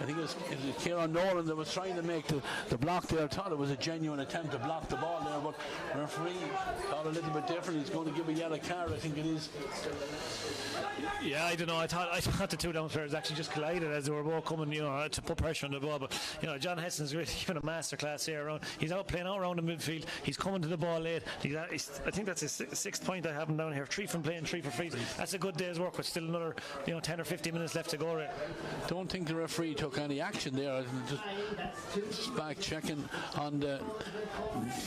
Speaker 1: I think it was Kieran Nolan that was trying to make the block there. Thought it was a genuine attempt to block the ball there, but referee thought a little bit different. He's going to give a yellow card, I think it is.
Speaker 2: Yeah, I don't know. I thought the two Downs players actually just collided as they were both coming, to put pressure on the ball. But John Heston's really given a masterclass here around. He's playing out around the midfield. He's coming to the ball late. I think that's his sixth point I have him down here. 3 from playing, 3 for free. That's a good day's work with still another 10 or 15 minutes left to go. Right?
Speaker 1: Don't think the referee took any action there. Just back checking on the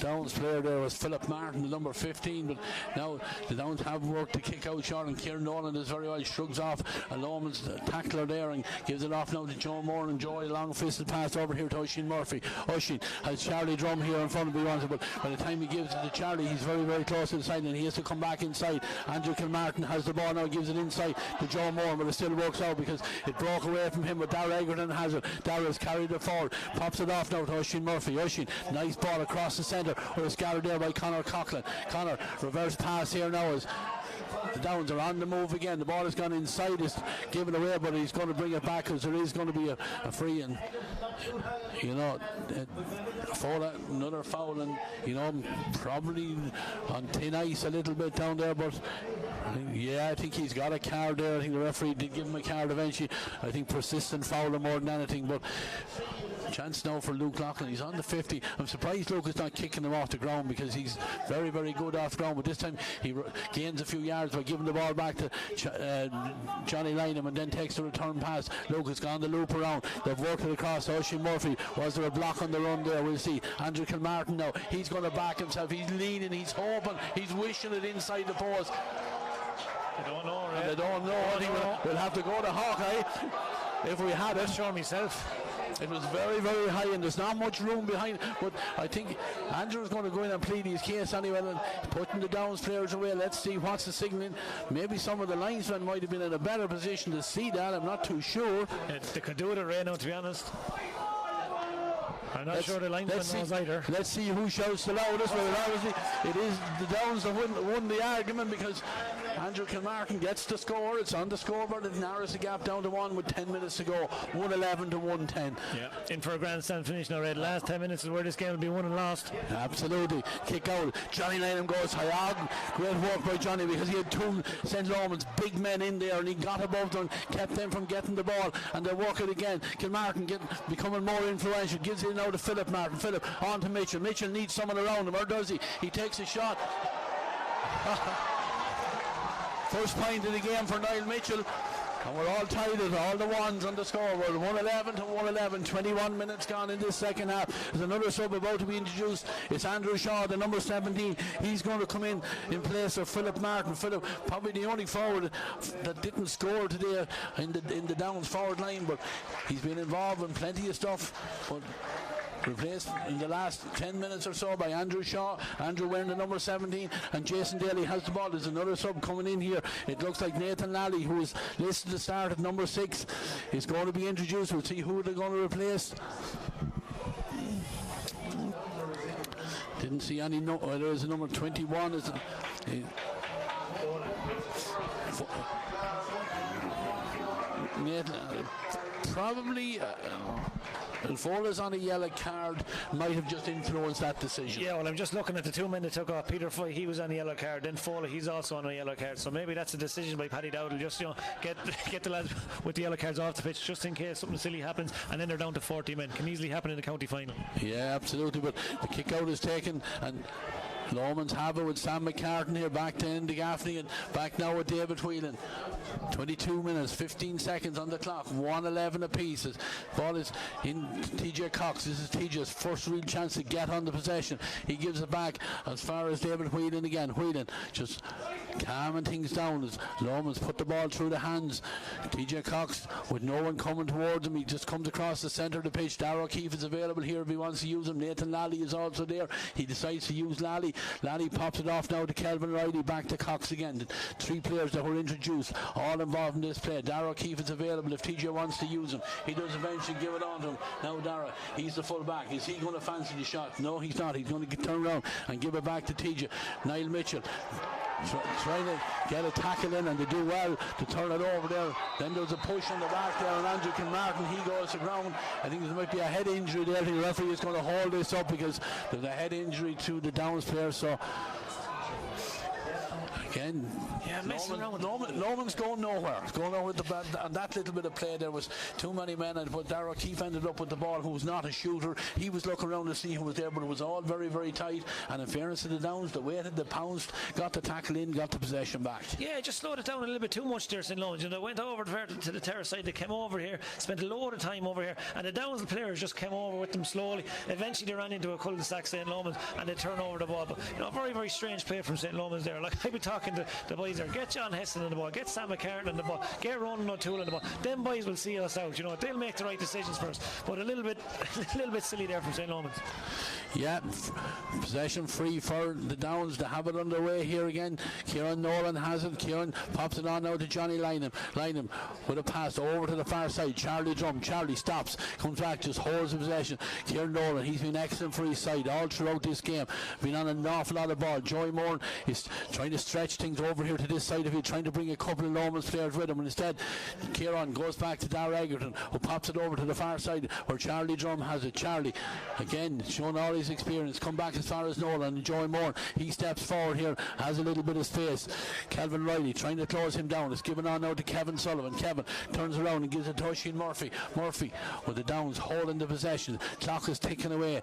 Speaker 1: Downs player there was Philip Martin, the number 15, but now the Downs have worked to kick out short, and Kieran Nolan is very well shrugs off a Lomans tackler there and gives it off now to Joe Moore, and Joey long fisted pass over here to Oisin Murphy. Oisin has Charlie Drum here in front of him, but by the time he gives it to Charlie, he's very, very close to the side, and he has to come back inside. Andrew Kilmartin has the ball now, gives it inside to Joe Moore, but it still works out because it broke away from him, but Darragh Egerton has it. Darragh has carried it forward, pops it off now to Oisin Murphy. Oisin, nice ball across the centre, where it's gathered there by Conor Coughlin. Conor, reverse pass here now as the Downs are on the move again. The ball has gone inside, it's given away, but he's going to bring it back because there is going to be a free, and another foul, and probably on thin ice a little bit down there, but I think he's got a card there. I think the referee did give him a card eventually. I think persistent foul more than anything, but chance now for Luke Loughlin. He's on the 50. I'm surprised Luke is not kicking him off the ground because he's very, very good off the ground, but this time he gains a few yards by giving the ball back to Johnny Lynham, and then takes the return pass. Luke has gone the loop around. They've worked it across Oisin Murphy. Was there a block on the run there? We'll see. Andrew Kilmartin now. He's going to back himself. He's leaning. He's hoping. He's wishing it inside the post.
Speaker 2: I don't know. Right?
Speaker 1: And I don't know. I think we'll have to go to Hawkeye if we had it.
Speaker 2: Show myself.
Speaker 1: It was very, very high, and there's not much room behind, but I think Andrew's going to go in and plead his case anyway, and putting the Downs players away. Let's see what's the signalling. Maybe some of the linesmen might have been in a better position to see that. I'm not too sure.
Speaker 2: They could do it at Reno, to be honest. I'm not sure the linesman knows either.
Speaker 1: Let's see who shouts the loudest. Well, obviously it is the Downs that won the argument, because Andrew Kilmartin gets the score. It's on the scoreboard. It narrows the gap down to 1 with 10 minutes to go. 111 to 110.
Speaker 2: Yeah, in for a grandstand finish now, Red. Last 10 minutes is where this game will be won and lost.
Speaker 1: Absolutely. Kick out. Johnny Lynham goes high. Great work by Johnny, because he had two St. Lomans big men in there, and he got above them, kept them from getting the ball, and they work it again. Kilmartin becoming more influential. Gives it now to Philip Martin. Philip on to Mitchell. Mitchell needs someone around him, or does he? He takes a shot. First point of the game for Niall Mitchell. And we're all tied at all the ones on the scoreboard. 111 to 111. 21 minutes gone in this second half. There's another sub about to be introduced. It's Andrew Shaw, the number 17. He's going to come in place of Philip Martin. Philip, probably the only forward that didn't score today in the Downs forward line, but he's been involved in plenty of stuff. But replaced in the last 10 minutes or so by Andrew Shaw. Andrew wearing the number 17, and Jason Daly has the ball. There's another sub coming in here. It looks like Nathan Lally, who is listed to start at number 6, is going to be introduced. We'll see who they're going to replace. Didn't see any. There's a number 21. Probably Fola's on a yellow card might have just influenced that decision.
Speaker 2: Yeah, well, I'm just looking at the 2 men that took off. Peter Foy, he was on a yellow card. Then Fola, he's also on a yellow card. So maybe that's a decision by Paddy Dowdle. Just get the lads with the yellow cards off the pitch, just in case something silly happens, and then they're down to 40 men. Can easily happen in the county final.
Speaker 1: Yeah, absolutely. But the kick out is taken, and Lomans have it with Sam McCartan here, back to Andy Gaffney, and back now with David Whelan. 22 minutes, 15 seconds on the clock, 111 apiece. Ball is in TJ Cox. This is TJ's first real chance to get on the possession. He gives it back as far as David Whelan again. Whelan just calming things down as Lomans put the ball through the hands. TJ Cox with no one coming towards him. He just comes across the centre of the pitch. Darragh O'Keefe is available here if he wants to use him. Nathan Lally is also there. He decides to use Lally. Lally pops it off now to Kelvin Riley, back to Cox again. The 3 players that were introduced, all involved in this play. Darragh O'Keefe is available if TJ wants to use him. He does eventually give it on to him. Now Darragh, he's the full back. Is he going to fancy the shot? No, he's not. He's going to turn around and give it back to TJ. Niall Mitchell trying to get a tackle in, and they do well to turn it over there. Then there's a push on the back there, and Andrew Kilmartin, he goes to ground. I think there might be a head injury there. I think the referee is going to hold this up because there's a head injury to the Downs player. So again, Lomans going nowhere. It's going on with the bad, and that little bit of play there was too many men, and but Darragh O'Keefe ended up with the ball, who was not a shooter. He was looking around to see who was there, but it was all very, very tight. And in fairness to the Downs, they waited, they pounced, got the tackle in, got the possession back.
Speaker 2: Yeah, just slowed it down a little bit too much there, St. Lomans. They went over to the terrace side. They came over here, spent a load of time over here, and the Downs players just came over with them slowly. Eventually they ran into a cul-de-sac, St. Lomans, and they turned over the ball. But very, very strange play from St. Lomans there. Like, I've been talking to the boys there. Get John Heston on the ball, get Sam McCartan on the ball, get Ronan O'Toole on the ball. Them boys will see us out. They'll make the right decisions for us. But a little bit silly there from St. Lomans.
Speaker 1: Yeah, possession free for the Downs. They have it underway here again. Kieran Nolan has it. Kieran pops it on now to Johnny Lynham. Lynham with a pass over to the far side. Charlie Drum. Charlie stops, comes back, just holds the possession. Kieran Nolan, he's been excellent for his side all throughout this game. Been on an awful lot of ball. Joey Moore is trying to stretch things over here to this side of it, trying to bring a couple of Lomans players with him, and instead Kieran goes back to Darragh Egerton, who pops it over to the far side where Charlie Drum has it. Charlie again showing all his experience, come back as far as Nolan, and Joey Moore, he steps forward here, has a little bit of space. Kelvin Riley trying to close him down. It's given on now to Kevin Sullivan. Kevin turns around and gives it to Oisin Murphy. Murphy with the Downs holding the possession. Clock is ticking away.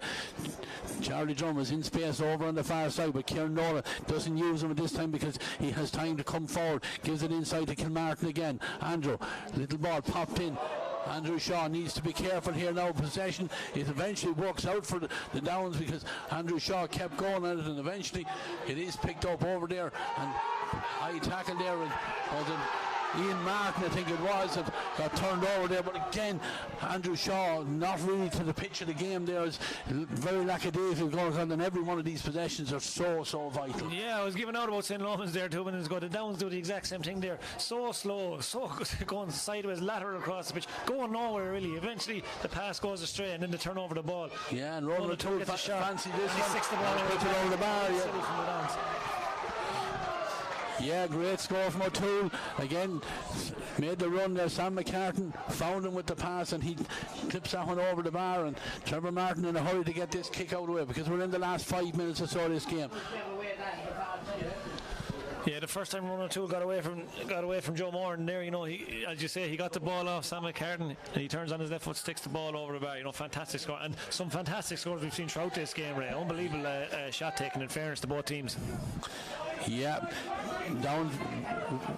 Speaker 1: Charlie Drum is in space over on the far side, but Kieran Nolan doesn't use him at this time because he has time to come forward. Gives it inside to Kilmartin again. Andrew, little ball popped in. Andrew Shaw needs to be careful here now. Possession, it eventually works out for the Downs because Andrew Shaw kept going at it, and eventually it is picked up over there, and high tackle there, and Ian Martin, I think it was, that got turned over there. But again, Andrew Shaw not really to the pitch of the game there. Is very lackadaisical going on, and every one of these possessions are so vital.
Speaker 2: Yeah, I was giving out about St. Lomans there 2 minutes ago. The Downs do the exact same thing there. So slow, so going sideways, lateral across the pitch, going nowhere really. Eventually the pass goes astray, and then they turn over the ball.
Speaker 1: Yeah, and Ronan O'Toole fancy this one.
Speaker 2: Six the ball
Speaker 1: puts it over the bar. Yeah.
Speaker 2: From the Downs.
Speaker 1: Yeah, great score from O'Toole. Again, made the run there. Sam McCartan found him with the pass, and he clips that one over the bar. And Trevor Martin in a hurry to get this kick out of the way because we're in the last 5 minutes or so of this game.
Speaker 2: Yeah, the first time Ronan O'Toole got away from Joe Moore, and there, he, as you say, he got the ball off Sam McCartan, and he turns on his left foot, sticks the ball over the bar. Fantastic score, and some fantastic scores we've seen throughout this game, Ray. Unbelievable shot taken, in fairness to both teams.
Speaker 1: Yeah, down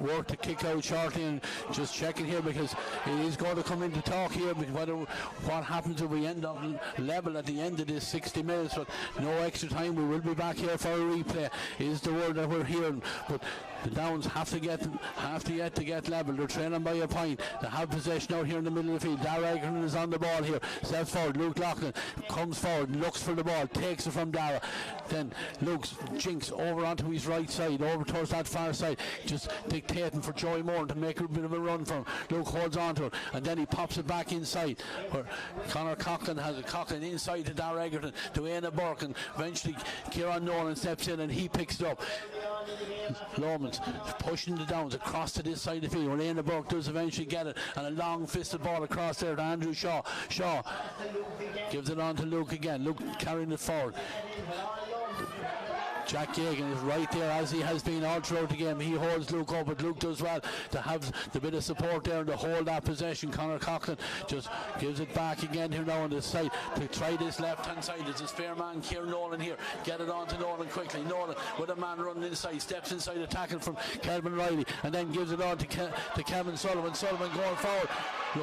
Speaker 1: work to kick out shortly, and just checking here because it is going to come into talk here. But what happens if we end up level at the end of this 60 minutes? But no extra time. We will be back here for a replay. Is the word that we're hearing? But the Downs have to get level. They're trailing by a point. They have possession out here in the middle of the field. Dara Egerton is on the ball here. Steps forward. Luke Loughlin comes forward, looks for the ball, takes it from Dara. Then Luke's jinks over onto his right side, over towards that far side, just dictating for Joey Moore to make a bit of a run for him. Luke holds on to it, and then he pops it back inside. Where Conor Coughlin has a Coughlin inside to Dara Egerton, to Éanna Burke, and eventually Kieran Nolan steps in and he picks it up. Lomans pushing the Downs across to this side of the field, where Éanna Burke does eventually get it, and a long fisted ball across there to Andrew Shaw. Shaw gives it on to Luke again. Luke carrying it forward. Jack Gagan is right there, as he has been all throughout the game. He holds Luke up, but Luke does well to have the bit of support there and to hold that possession. Conor Coughlin just gives it back again here now on the side to try this left hand side. There's a spare man, Kieran Nolan here. Get it on to Nolan quickly. Nolan with a man running inside, steps inside a tackle from Kelvin Riley, and then gives it on to Kevin Sullivan. Sullivan going forward.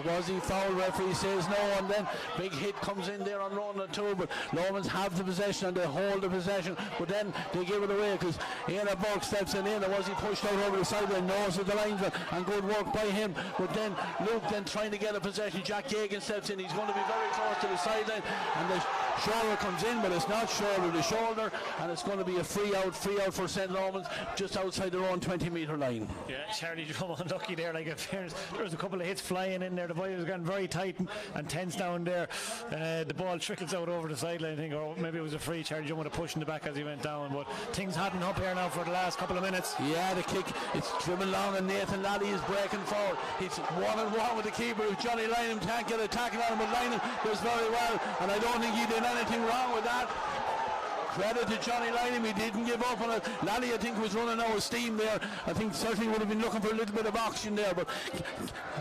Speaker 1: Was he fouled? Referee says no, and then big hit comes in there on Ronan too, but Lomans have the possession and they hold the possession, but then they give it away because Éanna Burke steps in. Was he pushed out over the sideline? Knows of the linesman, and good work by him, but then Luke then trying to get a possession. Jack Gagan steps in. He's going to be very close to the sideline, and the shoulder comes in, but it's not shoulder to shoulder, and it's going to be a free out for St. Lomans just outside their own 20-metre line.
Speaker 2: Yeah, Charlie Drum unlucky there. Like, in fairness, there was a couple of hits flying in there. The boy was getting very tight and tense down there. The ball trickles out over the sideline, I think, or maybe it was a free. Charlie Drum would have pushed in the back as he went down, but things hadn't up here now for the last couple of minutes.
Speaker 1: Yeah, the kick, it's driven long, and Nathan Lally is breaking forward. He's 1-on-1 with the keeper. If Johnny Lynham can't get a tackle on him, but Lynham does very well, and I don't think he did anything wrong with that. Credit to Johnny Lynham, he didn't give up on it. Lally, I think, was running out of steam there. I think certainly would have been looking for a little bit of oxygen there, but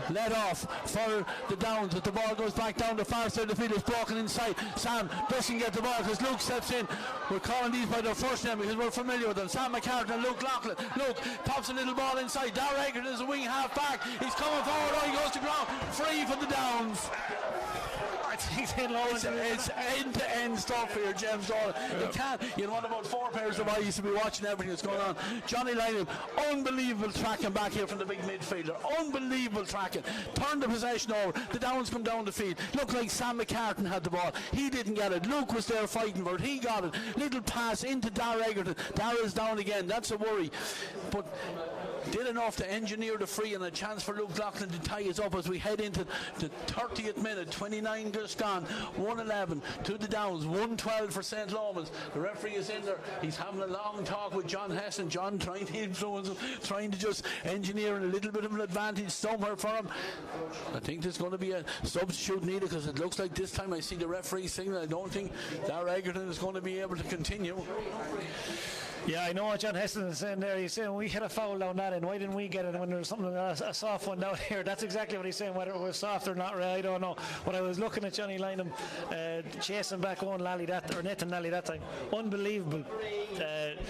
Speaker 1: let off for the Downs. As the ball goes back down the far side of the field, it's broken inside. Sam doesn't get the ball because Luke steps in. We're calling these by their first name because we're familiar with them. Sam McCartan and Luke Loughlin. Luke pops a little ball inside. Dara Egerton is a wing half back. He's coming forward. Oh, he goes to ground. Free for the Downs. It's end-to-end stuff here, James Dolan. You can't, you know, about 4 pairs of eyes to be watching everything that's going on. Johnny Lynham, unbelievable tracking back here from the big midfielder. Unbelievable tracking. Turned the possession over. The Downs come down the field. Looked like Sam McCartan had the ball. He didn't get it. Luke was there fighting for it. He got it. Little pass into Dara Egerton. Dara's down again. That's a worry. But did enough to engineer the free and a chance for Luke Loughlin to tie us up as we head into the 30th minute. 29 just gone. 1-11 to the Downs. 1-12 for St. Lomans. The referee is in there. He's having a long talk with John Hesson. John trying to influence him, trying to just engineer a little bit of an advantage somewhere for him. I think there's going to be a substitute needed because it looks like this time I see the referee saying I don't think Dara Egerton is going to be able to continue.
Speaker 2: Yeah, I know what John Heston is saying there. He's saying we had a foul down that end. Why didn't we get it when there was something, a soft one down here? That's exactly what he's saying. Whether it was soft or not, I don't know. But I was looking at Johnny Lynham chasing back on Lally that, or Nathan Lally that time. Unbelievable.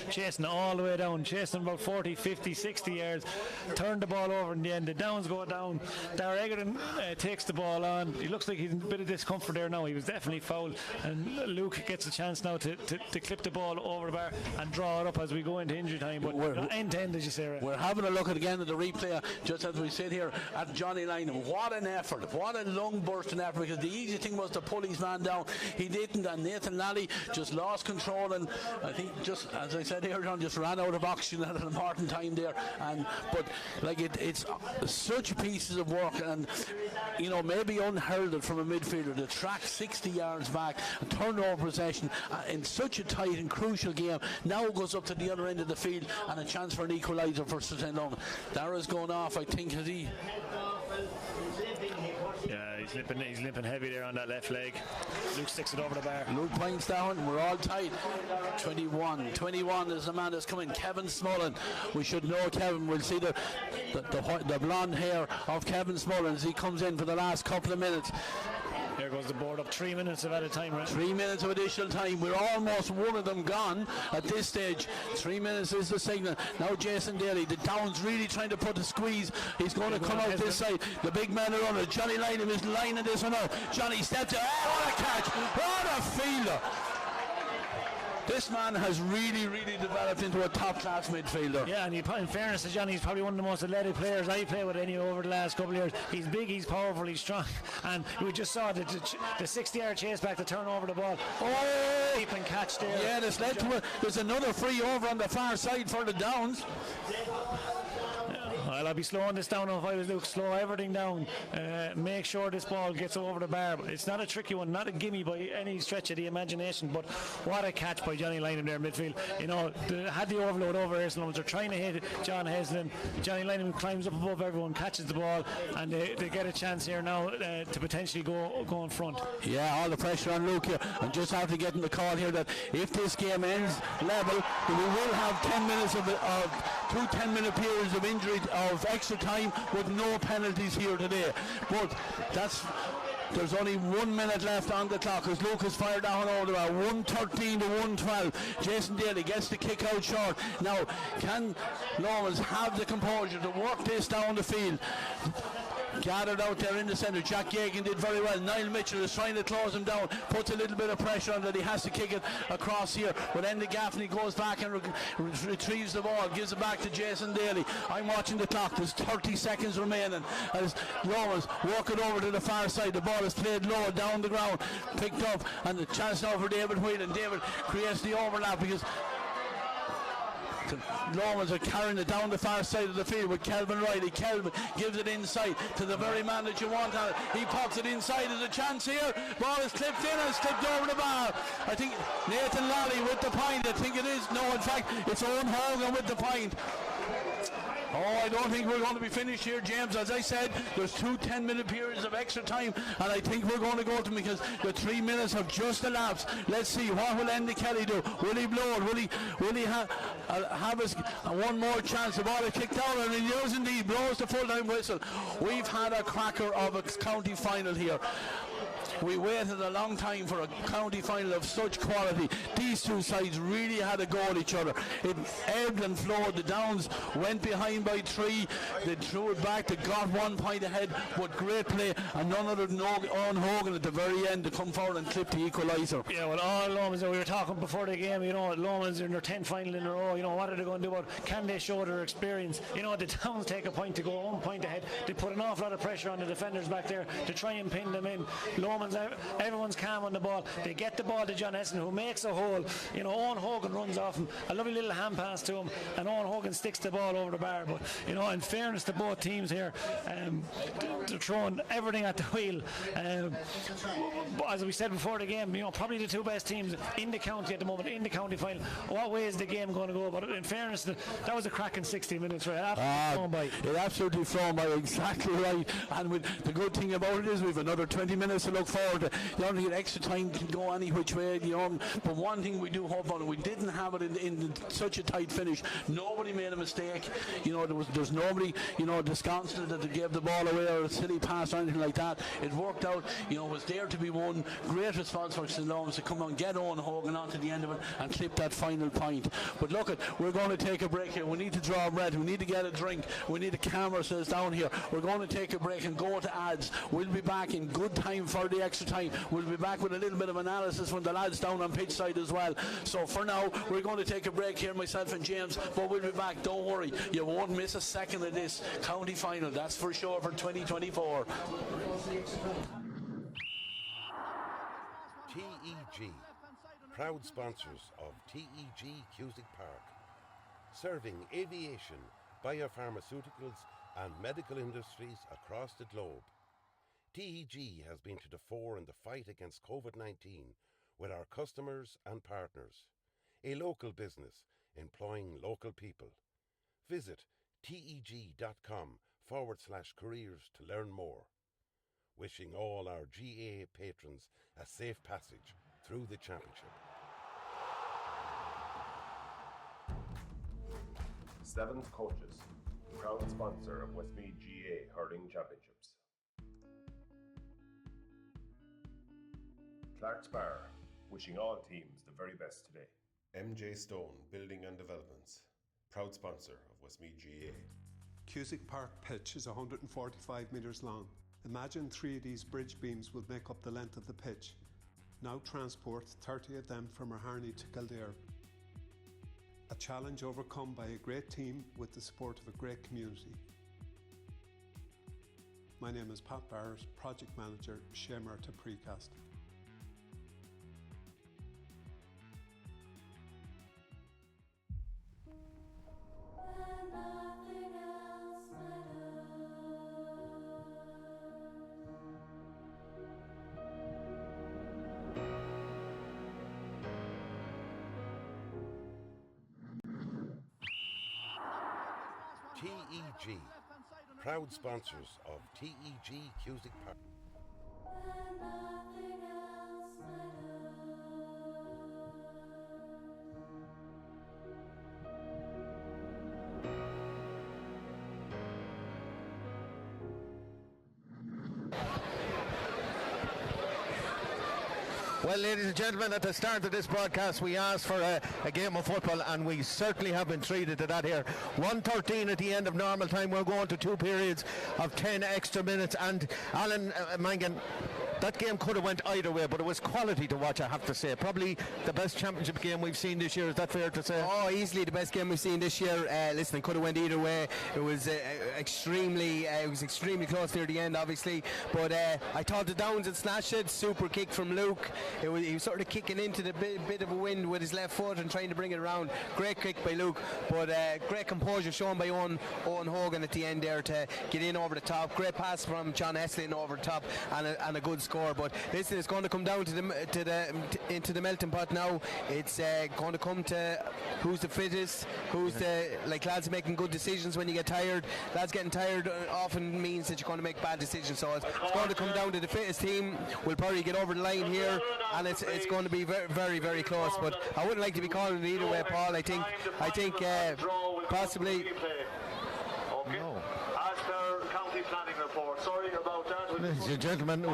Speaker 2: Chasing all the way down, chasing about 40, 50, 60 yards. Turned the ball over in the end. The Downs go down. Dara Egerton takes the ball on. He looks like he's in a bit of discomfort there now. He was definitely fouled. And Luke gets a chance now to clip the ball over the bar and draw it up as we go into injury time, but end to end, as you say, right?
Speaker 1: We're having a look at again at the replay just as we sit here at Johnny Lynham. What an effort, what a lung bursting effort, because the easy thing was to pull his man down. He didn't, and Nathan Lally just lost control, and I think just as I said earlier on, just ran out of oxygen at an important time there. And but like it's such pieces of work, and you know, maybe unheralded from a midfielder to track 60 yards back and turn over possession in such a tight and crucial game. Now goes up to the other end of the field and a chance for an equaliser for St. Lomans. Dara's going off, I think, has he?
Speaker 2: Yeah, he's limping heavy there on that left leg. Luke sticks it over the bar.
Speaker 1: Luke points down, we're all tight. 21 is the man that's coming. Kevin Smullen. We should know Kevin. We'll see the blonde hair of Kevin Smullen as he comes in for the last couple of minutes.
Speaker 2: Here goes the board up. 3 minutes of added time, right?
Speaker 1: 3 minutes of additional time. We're almost one of them gone at this stage. 3 minutes is the signal. Now Jason Daly, the Downs really trying to put a squeeze. He's going to come out this side. The big man around it. Johnny Lynham is lining this one out. Johnny steps in. Oh, what a catch! What a fielder! This man has really, really developed into a top-class midfielder.
Speaker 2: Yeah, and in fairness to Johnny, he's probably one of the most athletic players I play with any over the last couple of years. He's big, he's powerful, he's strong, and we just saw the 60-yard chase back to turn over the ball. Oh, deep and catch there.
Speaker 1: Yeah, there's another free over on the far side for the Downs.
Speaker 2: Well, I'll be slowing this down if I was Luke. Slow everything down. Make sure this ball gets over the bar. It's not a tricky one, not a gimme by any stretch of the imagination, but what a catch by Johnny Lynham there in midfield. You know, had the overload over here, so they're trying to hit John Heslin. Johnny Lynham climbs up above everyone, catches the ball, and they get a chance here now to potentially go in front.
Speaker 1: Yeah, all the pressure on Luke here, and just after getting the call here that if this game ends level, we will have 10 minutes of 2 10-minute periods of injury of extra time with no penalties here today. But there's only 1 minute left on the clock as Lucas fired down over the bar. 1:13 to 1:12. Jason Daly gets the kick out short. Now, can Lomans have the composure to work this down the field? Gathered out there in the centre. Jack Yegan did very well. Niall Mitchell is trying to close him down, puts a little bit of pressure on that. He has to kick it across here, but then the Gaffney goes back and retrieves the ball, gives it back to Jason Daly. I'm watching the clock. There's 30 seconds remaining as Lomans walk it over to the far side. The ball is played low down the ground, picked up, and the chance now for David Whelan. David creates the overlap because Lomans are carrying it down the far side of the field with Kelvin Riley. Kelvin gives it inside to the very man that you want on it. He pops it inside. There's a chance here. Ball is clipped in and slipped over the bar. I think Nathan Lally with the point. I think it is. No, in fact, it's Owen Hogan with the point. Oh, I don't think we're going to be finished here, James. As I said, there's 2 10-minute periods of extra time, and I think we're going to go to them because the 3 minutes have just elapsed. Let's see, what will Andy Kelly do? Will he blow it? Will he have us one more chance? The ball is kicked out, and he does indeed. Blows the full-time whistle. We've had a cracker of a county final here. We waited a long time for a county final of such quality. These two sides really had a go at each other. It ebbed and flowed. The Downs went behind by 3. They threw it back. They got 1 point ahead, but great play. And none other than Owen Hogan at the very end to come forward and clip the equaliser.
Speaker 2: Yeah, well, all Lomans, we were talking before the game, you know, Lomans in their 10th final in a row. You know, what are they going to do about? Can they show their experience? You know, the Downs take a point to go 1 point ahead. They put an awful lot of pressure on the defenders back there to try and pin them in. Lomans, everyone's calm on the ball. They get the ball to John Heslin, who makes a hole. You know, Owen Hogan runs off him. A lovely little hand pass to him, and Owen Hogan sticks the ball over the bar. But, you know, in fairness to both teams here, they're throwing everything at the wheel. But as we said before the game, you know, probably the 2 best teams in the county at the moment, in the county final. What way is the game going to go? But in fairness, that was a cracking 60 minutes, right?
Speaker 1: It absolutely flown by, exactly right. And the good thing about it is we've another 20 minutes to look forward to. You don't get extra time to go any which way, you know. But one thing we do hope on, and we didn't have it in such a tight finish. Nobody made a mistake. You know, there's nobody, you know, disconsolate that they gave the ball away or a silly pass or anything like that. It worked out. You know, it was there to be won. Great response for St. Lomans to come on, get Owen Hogan on to the end of it and clip that final point. But look, we're going to take a break here. We need to draw a breath. We need to get a drink. We need to calm ourselves down here. We're going to take a break and go to ads. We'll be back in good time for the extra time. We'll be back with a little bit of analysis from the lads down on pitch side as well. So for now, we're going to take a break here, myself and James, but we'll be back. Don't worry, you won't miss a second of this county final, that's for sure, for 2024.
Speaker 4: TEG, proud sponsors of TEG Cusack Park, serving aviation, biopharmaceuticals and medical industries across the globe. TEG has been to the fore in the fight against COVID-19 with our customers and partners. A local business employing local people. Visit teg.com/careers to learn more. Wishing all our GAA patrons a safe passage through the championship.
Speaker 5: 7th Coaches, proud sponsor of Westmeath GAA Hurling Championships. Clark's Bar, wishing all teams the very best today. MJ Stone Building and Developments, proud sponsor of Westmeath GAA.
Speaker 6: Cusack Park pitch is 145 metres long. Imagine 3 of these bridge beams will make up the length of the pitch. Now transport 30 of them from Harney to Kildare. A challenge overcome by a great team with the support of a great community. My name is Pat Barrett, Project Manager, Shay Murtagh Precast.
Speaker 4: TEG, proud sponsors of TEG Cusack Park.
Speaker 7: Well, ladies and gentlemen, at the start of this broadcast we asked for a game of football, and we certainly have been treated to that here. 1:13 at the end of normal time. We're going to 2 periods of 10 extra minutes, and Alan Mangan, that game could have went either way, but it was quality to watch, I have to say. Probably the best championship game we've seen this year. Is that fair to say?
Speaker 8: Oh, easily the best game we've seen this year. Listen, it could have went either way. It was extremely close near the end, obviously. But I thought the Downs had snatched it. Super kick from Luke. He was sort of kicking into the bit of a wind with his left foot and trying to bring it around. Great kick by Luke, but great composure shown by Owen Hogan at the end there to get in over the top. Great pass from John Heslin over the top, and a good score. But listen, it's going to come down into the melting pot now. It's going to come to who's the fittest, lads making good decisions when you get tired. Lads getting tired often means that you're going to make bad decisions. So it's going to come down to the fittest team. We'll probably get over the line here, and it's going to be very, very, very close. But I wouldn't like to be calling it either way, Paul. I think possibly.
Speaker 3: No. As per county planning report, sorry about that.
Speaker 7: Ladies and gentlemen,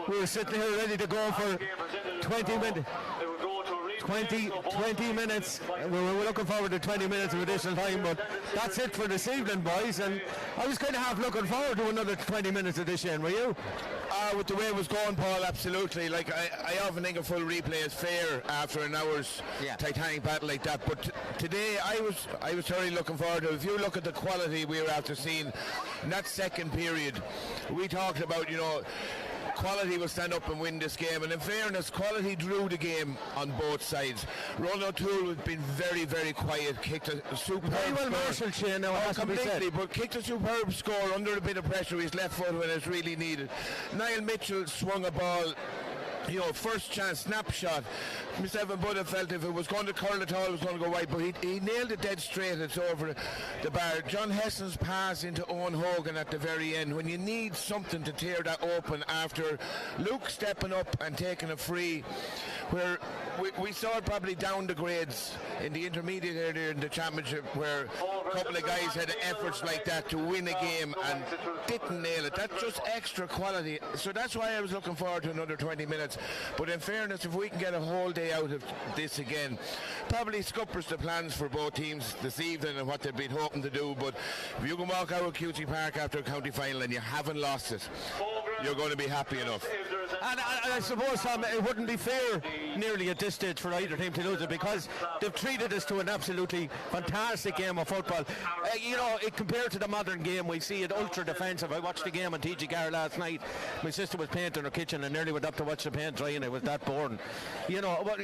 Speaker 7: we're sitting here ready to go for 20 minutes. 20 minutes. We're looking forward to 20 minutes of additional time, but that's it for this evening, boys. And I was kind of half looking forward to another 20 minutes of this, Shane, were you?
Speaker 9: With the way it was going, Paul, absolutely. Like I often think a full replay is fair after an hour's titanic battle like that. But today I was thoroughly looking forward to it. If you look at the quality we were after seeing in that second period, we talked about, quality will stand up and win this game, and in fairness, quality drew the game on both sides. Ron O'Toole has been very, very quiet, kicked a superb
Speaker 7: very well
Speaker 9: score.
Speaker 7: marshalled, Shane, now it has to be said.
Speaker 9: But kicked a superb score under a bit of pressure with his left foot when it's really needed. Niall Mitchell swung a ball, first chance, snapshot. Miss Evan Buddha felt if it was going to curl at all, it was going to go wide, but he nailed it dead straight. It's over the bar. John Hessen's pass into Owen Hogan at the very end, when you need something to tear that open after Luke stepping up and taking a free, where we saw it probably down the grades in the intermediate area in the championship, where a couple of guys had efforts like that to win a game and didn't nail it. That's just extra quality. So that's why I was looking forward to another 20 minutes. But in fairness, if we can get a whole day out of this again, probably scuppers the plans for both teams this evening and what they've been hoping to do. But if you can walk out of Cusack Park after a county final and you haven't lost it, you're going to be happy enough.
Speaker 7: And I suppose, Tom, it wouldn't be fair nearly at this stage for either team to lose it, because they've treated us to an absolutely fantastic game of football. Compared to the modern game, we see it ultra defensive. I watched the game on TGR last night. My sister was painting her kitchen and nearly went up to watch the paint dry, and it was that boring.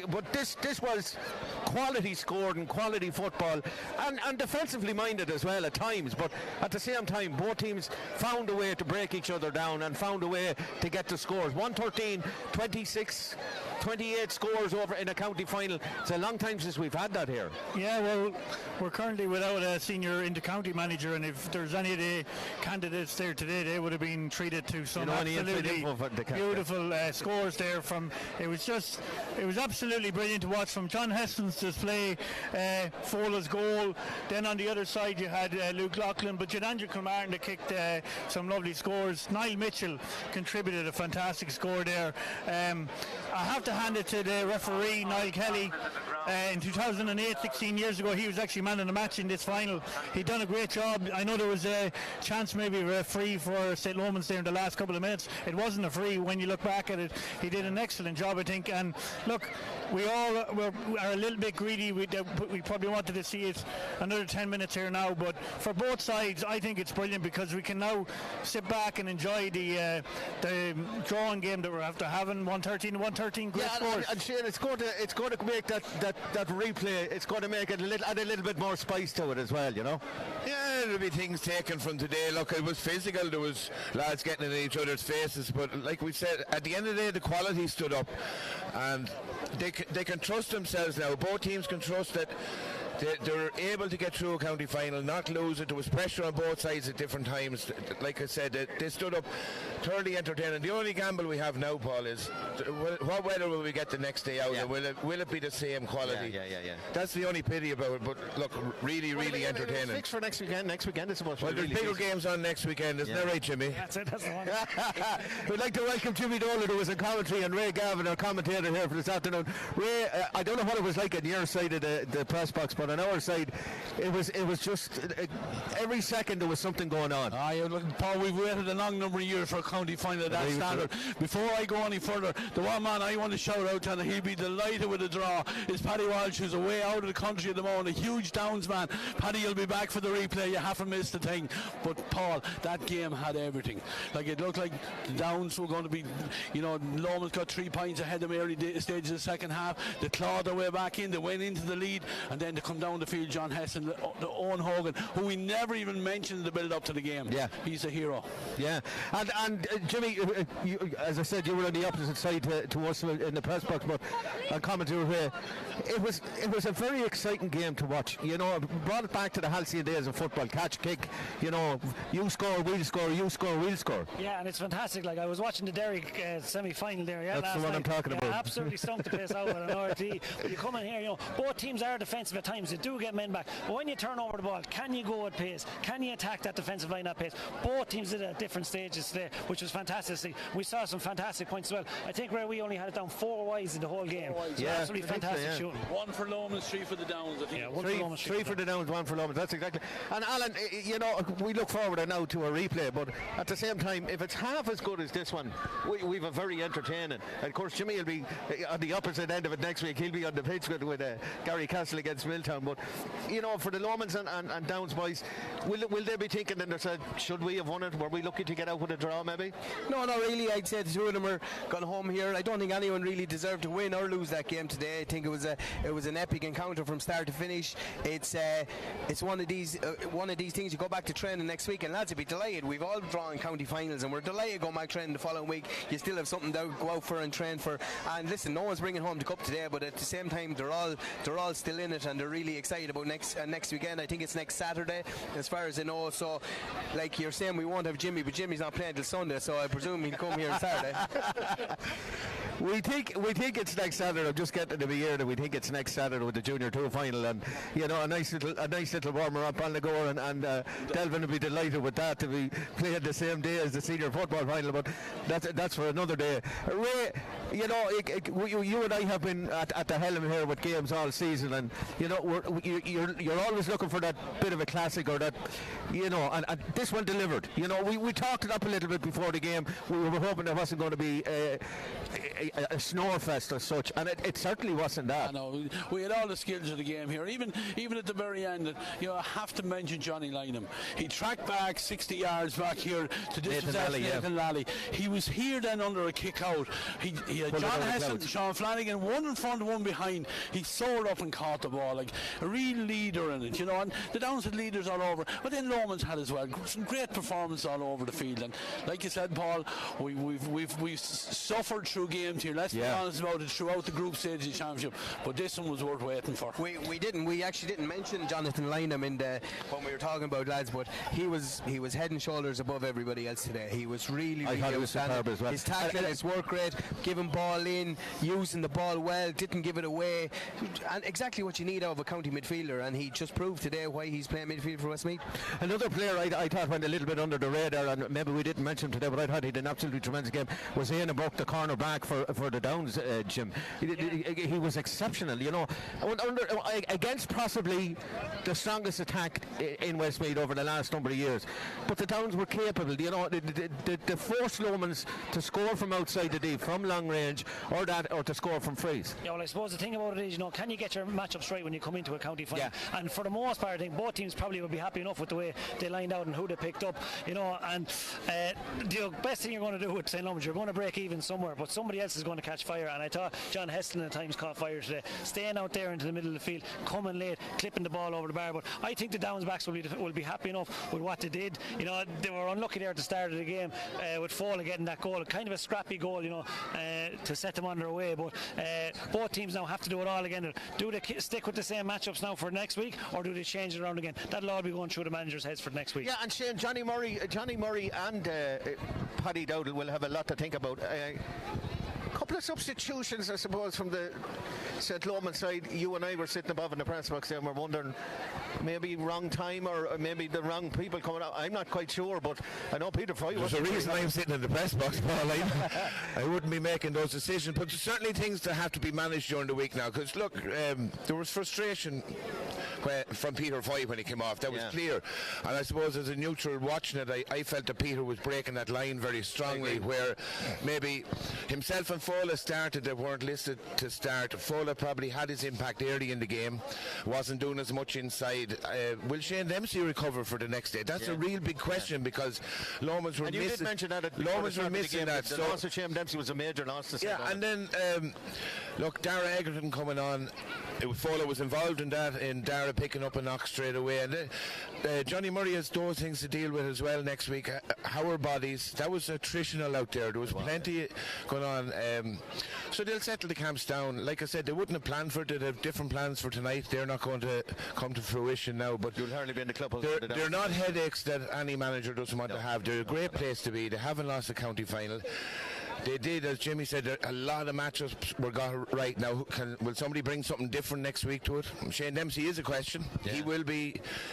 Speaker 7: But this was quality scored and quality football, and defensively minded as well at times. But at the same time, both teams found a way to break each other down and found a way to get the scores. 113-26 28 scores over in a county final. It's a long time since we've had that here.
Speaker 10: Yeah, well, we're currently without a senior inter-county manager, and if there's any of the candidates there today, they would have been treated to some absolutely beautiful scores there. It was absolutely brilliant to watch from John Heston's display, Fola's goal. Then on the other side you had Luke Loughlin, but you had Andrew Kilmartin that kicked some lovely scores. Niall Mitchell contributed a fantastic score there. I have to hand it to the referee, Niall Kelly. In 2008, 16 years ago, he was actually man of the match in this final. He'd done a great job. I know there was a chance maybe of a free for St. Lomans there in the last couple of minutes. It wasn't a free when you look back at it. He did an excellent job, I think. And look, we all are a little bit greedy. We probably wanted to see it another 10 minutes here now. But for both sides, I think it's brilliant because we can now sit back and enjoy the drawing game that we're after having. 113, great scores.
Speaker 7: And Shane, it's going to make that replay. It's going to make it add a little bit more spice to it as well, you know.
Speaker 9: Yeah, there'll be things taken from today. Look, it was physical. There was lads getting in each other's faces, but like we said, at the end of the day, the quality stood up, and they can trust themselves now. Both teams can trust that they're able to get through a county final, not lose it. There was pressure on both sides at different times. Like I said, they stood up, thoroughly entertaining. The only gamble we have now, Paul, is what weather will we get the next day out? Yeah. Will it be the same quality?
Speaker 7: Yeah.
Speaker 9: That's the only pity about it. But look, really entertaining.
Speaker 7: Fixed for next weekend. Next weekend is supposed to be.
Speaker 9: Well, there's bigger games on next weekend, isn't that right, Jimmy?
Speaker 2: That's it. That's the one.
Speaker 7: We'd like to welcome Jimmy Dolan, who was in commentary, and Ray Gavin, our commentator here for this afternoon. Ray, I don't know what it was like on your side of the press box, but on our side, it was just every second there was something going on.
Speaker 1: Paul, we've waited a long number of years for a county final of that standard. Before I go any further, the one man I want to shout out to, and he'll be delighted with the draw, is Paddy Walsh, who's away out of the country at the moment, a huge Downs man. Paddy will be back for the replay. You haven't missed the thing. But Paul, that game had everything. Like, it looked like the Downs were going to be, Lomans got 3 points ahead of them early stages of the second half. They clawed their way back in, they went into the lead, and then to come down the field, John Heston, the Owen Hogan, who we never even mentioned in the build up to the game.
Speaker 7: Yeah,
Speaker 1: he's a hero.
Speaker 7: Yeah, and Jimmy, as I said, you were on the opposite side to us in the press box, but on commentary here, it was a very exciting game to watch. It brought it back to the halcyon days of football. Catch, kick. You score, we'll score. You score, we'll score.
Speaker 2: Yeah, and it's fantastic. Like, I was watching the Derrick semi-final there. Yeah,
Speaker 7: that's the one
Speaker 2: night.
Speaker 7: I'm talking about.
Speaker 2: Absolutely stunk the place out with an RT. But you come in here, both teams are defensive at times. They do get men back. But when you turn over the ball, can you go at pace? Can you attack that defensive line at pace? Both teams did it at different stages today, which was fantastic. We saw some fantastic points as well. I think where we only had it down 4 wides in the whole game. So absolutely fantastic shooting.
Speaker 1: 1 for Lomans, 3 for the Downs, I think.
Speaker 2: Yeah, 1 for Lomans,
Speaker 7: 3 for the Downs, 1 for Lomans. That's exactly. And Alan, we look forward now to a replay, but at the same time, if it's half as good as this one, we've a very entertaining. And of course, Jimmy will be on the opposite end of it next week. He'll be on the pitch with Gary Castle against Milltown. But for the Lomans and Downs boys, will they be thinking then themselves, should we have won it? Were we lucky to get out with a draw, maybe?
Speaker 8: No, not really. I'd say the two of them are gone home here. I don't think anyone really deserved to win or lose that game today. I think it was an epic encounter from start to finish. It's one of these things. You go back to training next week, and lads will be delighted. We've all drawn county finals, and we're delighted going back training the following week. You still have something to go out for and train for. And listen, no one's bringing home the cup today, but at the same time, they're all still in it, and they're really excited about next weekend. I think it's next Saturday, as far as I know. So, like you're saying, we won't have Jimmy, but Jimmy's not playing till Sunday, so I presume he'll come here on Saturday.
Speaker 7: We think it's next Saturday. I'm just getting to be here that we think it's next Saturday with the Junior 2 final, and a nice little warmer up on the go, and Delvin will be delighted with that, to be playing the same day as the Senior Football final. But that's for another day. Ray, you and I have been at the helm here with games all season, and you're always looking for that bit of a classic, or that and this one delivered. We talked it up a little bit before the game. We were hoping there wasn't going to be a snore fest as such, and it certainly wasn't that.
Speaker 1: I know, we had all the skills of the game here. Even at the very end, I have to mention Johnny Lynham. He tracked back 60 yards back here to dispossess Nathan Lally. He was here then under a kick out. He Yeah, John Heston, Sean Flanagan, one in front, one behind. He soared up and caught the ball, like a real leader in it, you know. And the Downs had leaders all over, but then Lomans had as well. Some great performance all over the field. And like you said, Paul, we've suffered through games here. Let's be honest about it, throughout the group stage of the championship. But this one was worth waiting for.
Speaker 8: We actually didn't mention Jonathan Lynham when we were talking about lads, but he was head and shoulders above everybody else today. He was really
Speaker 7: I thought he was superb as well.
Speaker 8: His tackling, his work rate, giving ball in, using the ball well, didn't give it away, and exactly what you need out of a county midfielder. And he just proved today why he's playing midfield for Westmeath.
Speaker 7: Another player I thought went a little bit under the radar, and maybe we didn't mention him today, but I thought he did an absolutely tremendous game, was Ian Buck, the corner back for the Downs, Jim. He was exceptional, you know, against possibly the strongest attack in Westmeath over the last number of years. But the Downs were capable, you know, they forced Lomans to score from outside the D, from long range, or to score from frees.
Speaker 2: Yeah, well, I suppose the thing about it is, you know, can you get your matchups right when you come into a county final?
Speaker 8: Yeah.
Speaker 2: And for the most part, I think both teams probably would be happy enough with the way they lined out and who they picked up, you know. And the best thing you're going to do with St. Lomans, you're going to break even somewhere, but somebody else is going to catch fire. And I thought John Heston at times caught fire today, staying out there into the middle of the field, coming late, clipping the ball over the bar. But I think the Downs backs will be happy enough with what they did. You know, they were unlucky there at the start of the game with Foley getting that goal, kind of a scrappy goal, you know, to set them on their way. But both teams now have to do it all again. Do they stick with the same matchups now for next week, or do they change it around again? That'll all be going through the manager's heads for next week.
Speaker 7: Yeah, and Shane, Johnny Murray and Paddy Dowdle will have a lot to think about. Couple of substitutions, I suppose, from the St. Lomans side. You and I were sitting above in the press box there and we're wondering, maybe wrong time or maybe the wrong people coming out. I'm not quite sure, but I know Peter Fry was.
Speaker 9: There's a reason I'm sitting in the press box, Paul. I wouldn't be making those decisions, but there's certainly things that have to be managed during the week now. Because look, there was frustration from Peter Fry when he came off. That was clear. And I suppose as a neutral watching it, I felt that Peter was breaking that line very strongly, where maybe himself and Fola started, they weren't listed to start. Fola probably had his impact early in the game, wasn't doing as much inside. Will Shane Dempsey recover for the next day? That's a real big question, because Lomans were missing.
Speaker 7: You did mention that.
Speaker 9: Lomans were missing that.
Speaker 7: The loss of Shane Dempsey was a major loss to
Speaker 9: yeah, and then look, Dara Egerton coming on. Fola was involved in that, in Dara picking up a knock straight away. And Johnny Murray has those things to deal with as well next week. Our bodies, that was attritional out there. There was plenty going on. So they'll settle the camps down. Like I said, they wouldn't have planned for it. They'd have different plans for tonight. They're not going to come to fruition now. But
Speaker 7: you'll hardly be in the club.
Speaker 9: They're not headaches that any manager doesn't want to have. They're a great place to be. They haven't lost a county final. They did, as Jimmy said, a lot of matchups were got right. Now, will somebody bring something different next week to it? Shane Dempsey is a question. Yeah.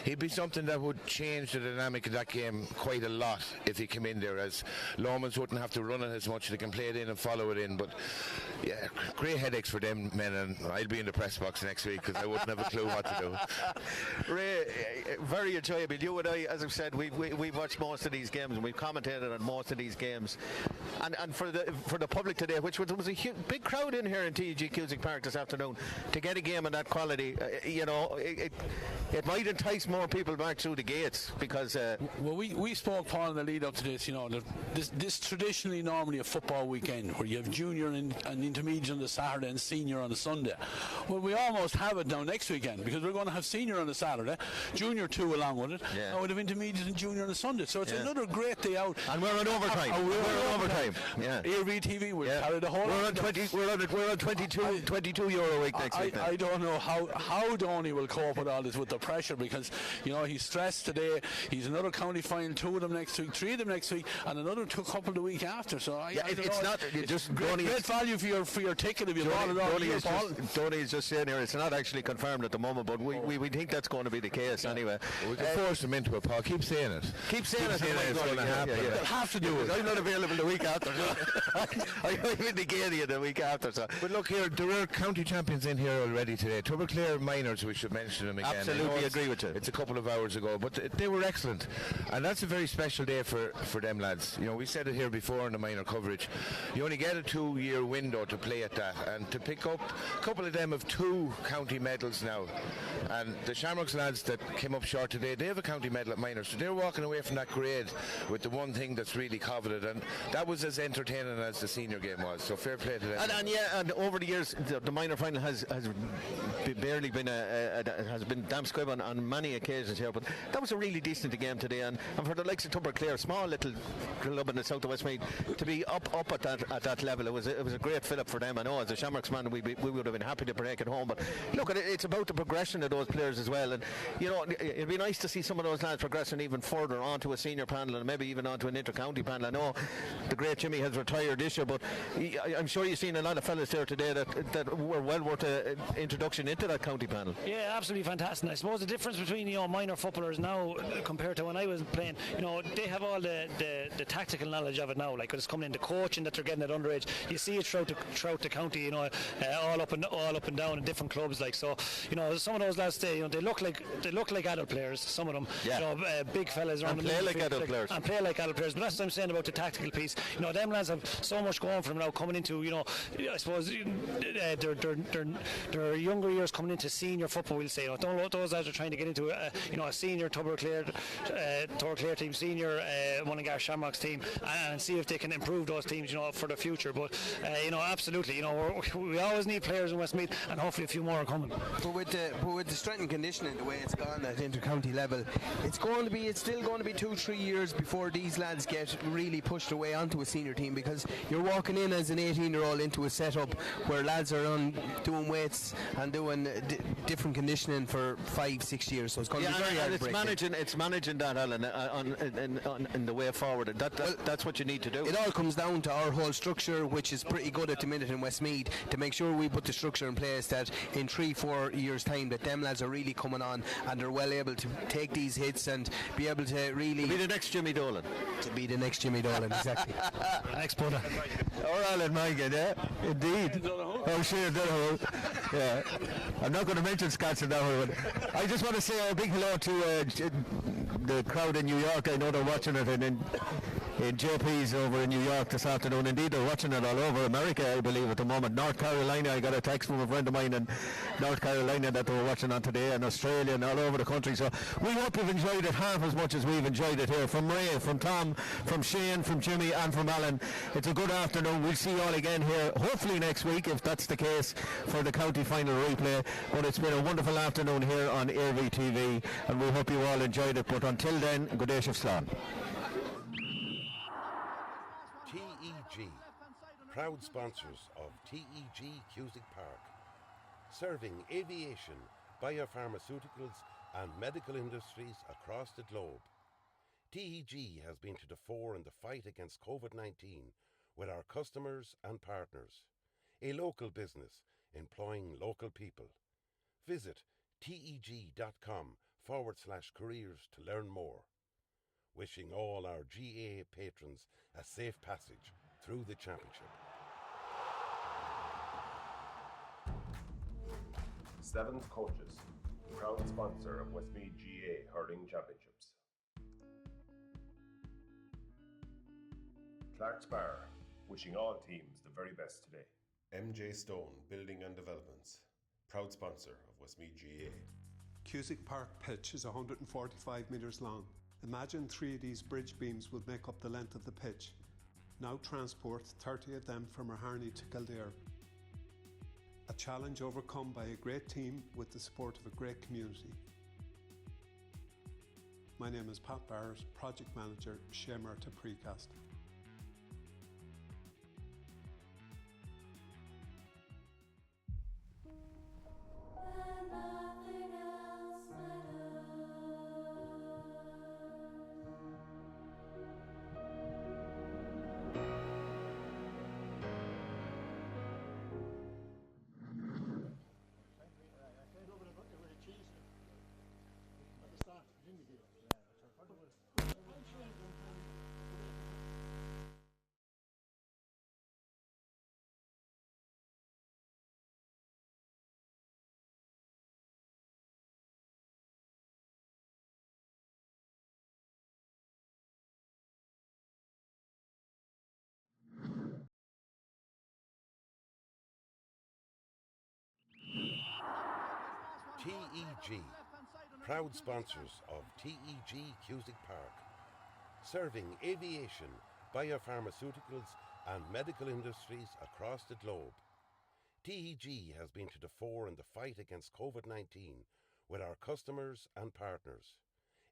Speaker 9: He'll be something that would change the dynamic of that game quite a lot if he came in there, as Lomans wouldn't have to run it as much. They can play it in and follow it in. But yeah, great headaches for them men, and I'll be in the press box next week because I wouldn't have a clue what to do.
Speaker 7: Ray, very enjoyable. You and I, as I've said, we've watched most of these games and we've commentated on most of these games. And for the public today, which was a big crowd in here in TEG Cusack Park this afternoon, to get a game of that quality, you know, it might entice more people back through the gates, because
Speaker 1: well, we spoke, Paul, in the lead up to this, you know, this traditionally normally a football weekend where you have junior and intermediate on the Saturday and senior on the Sunday. Well, we almost have it now next weekend, because we're going to have senior on the Saturday, junior 2 along with it, and we'll have intermediate and junior on the Sunday, so it's another great day out.
Speaker 7: And we're on overtime.
Speaker 1: We're on
Speaker 7: overtime. Yeah.
Speaker 1: TV will carry the whole.
Speaker 7: We're on 22 euro a week next week.
Speaker 1: I don't know how Donny will cope with all this, with the pressure, because you know he's stressed today. He's another county final, 2 of them next week, 3 of them next week, and another couple the week after. So
Speaker 7: it's not just
Speaker 1: great value for your ticket if you bought it all.
Speaker 7: Donny is just saying here, it's not actually confirmed at the moment, but we think that's going to be the case anyway.
Speaker 9: We can force them into it, Paul. Keep saying it.
Speaker 7: Keep saying it.
Speaker 9: It's going to happen.
Speaker 1: They'll have to do it.
Speaker 7: I'm not available the week after. I'm in the Galia the week after. So.
Speaker 9: But look here, there are county champions in here already today. Tuberclare Minors, we should mention them again.
Speaker 7: Absolutely agree with you.
Speaker 9: It's a couple of hours ago, but they were excellent, and that's a very special day for them lads. You know, we said it here before in the minor coverage. You only get a 2-year window to play at that, and to pick up a couple of them of 2 county medals now, And the Shamrocks lads that came up short today, they have a county medal at minors, so they're walking away from that grade with the one thing that's really coveted, and that was as entertaining as the senior game was. So fair play to them.
Speaker 7: And over the years, the minor final has barely been has been damn squib on many occasions here, but that was a really decent game today, and for the likes of Tubber Clare, small little club in the south of Westmeath, to be up at that level, it was a great fill up for them. I know as a Shamrocks man we would have been happy to break it home, but look, it's about the progression of those players as well, and you know, it'd be nice to see some of those lads progressing even further onto a senior panel and maybe even onto an inter-county panel. I know the great Jimmy has retired this year, but I'm sure you've seen a lot of fellas there today that were well worth an introduction into that county panel.
Speaker 2: Yeah, absolutely fantastic. I suppose the difference between, you know, minor footballers now compared to when I was playing, you know, they have all the tactical knowledge of it now. Like when it's coming into coaching that they're getting at underage, you see it throughout the county. You know, all up and down in different clubs. Like so, you know, some of those lads stay. You know, they look like adult players. Some of them,
Speaker 7: yeah.
Speaker 2: You know, big fellas around
Speaker 7: and play like adult players.
Speaker 2: And play like adult players. But that's what I'm saying about the tactical piece. You know, them lads have so much going for them now. Coming into, you know, I suppose their younger years coming into senior football. We'll say, you know, those lads are trying to get into you know, a senior Tubber Clare team, senior Mullingar Shamrocks team, and see if they can improve those teams, you know, for the future. But you know, absolutely, you know, we always need players in Westmeath, and hopefully a few more are coming.
Speaker 8: But with the strength and conditioning, the way it's gone at inter-county level, it's still going to be 2-3 years before these lads get really pushed away onto a senior team, because you're walking in as an 18-year-old into a setup where lads are doing weights and doing different conditioning for 5-6 years, so it's going to be very hard to break in.
Speaker 7: It's managing that, Alan, in the way forward. That's what you need to do.
Speaker 8: It all comes down to our whole structure, which is pretty good at the minute in Westmeath, to make sure we put the structure in place that in 3-4 years time that them lads are really coming on and they're well able to take these hits and be able to really
Speaker 7: be the next Jimmy Dolan.
Speaker 8: Exactly.
Speaker 2: Next Buddha.
Speaker 7: Or Alan Megan, yeah, indeed. Oh, sure, yeah. I'm not going to mention Scots in that one, but I just want to say a big hello to the crowd in New York. I know they're watching it in JP's over in New York this afternoon. Indeed, they're watching it all over America, I believe, at the moment. North Carolina, I got a text from a friend of mine in North Carolina that they were watching on today, and Australia and all over the country. So we hope you've enjoyed it half as much as we've enjoyed it here. From Ray, from Tom, from Shane, from Jimmy and from Alan, it's a good afternoon. We'll see you all again here, hopefully next week, if that's the case, for the county final replay. But it's been a wonderful afternoon here on AirV TV, and we hope you all enjoyed it. But until then, good day, Shifslan.
Speaker 4: TEG, proud sponsors of TEG Cusack Park, serving aviation, biopharmaceuticals and medical industries across the globe. TEG has been to the fore in the fight against COVID-19 with our customers and partners. A local business employing local people. Visit teg.com/careers to learn more. Wishing all our GAA patrons a safe passage through the championship.
Speaker 5: Seventh Coaches, proud sponsor of Westmeath GAA Hurling Championships. Clark's Bar, wishing all teams the very best today. MJ Stone Building and Developments, proud sponsor of Westmeath GAA.
Speaker 6: Cusack Park pitch is 145 metres long. Imagine 3 of these bridge beams would make up the length of the pitch. Now transport 30 of them from Harney to Kildare. A challenge overcome by a great team with the support of a great community. My name is Pat Barrett, Project Manager, Shay Murtagh Precast.
Speaker 4: TEG, proud sponsors of TEG Cusack Park, serving aviation, biopharmaceuticals and medical industries across the globe. TEG has been to the fore in the fight against COVID-19 with our customers and partners.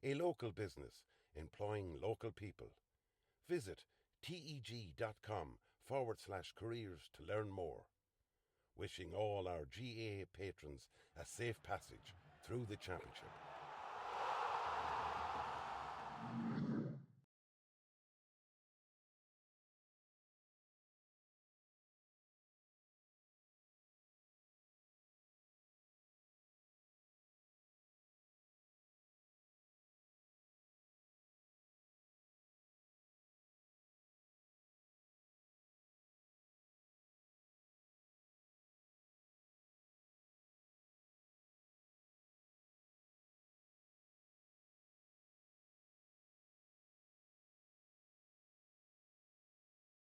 Speaker 4: A local business employing local people. Visit teg.com/careers to learn more. Wishing all our GAA patrons a safe passage through the championship.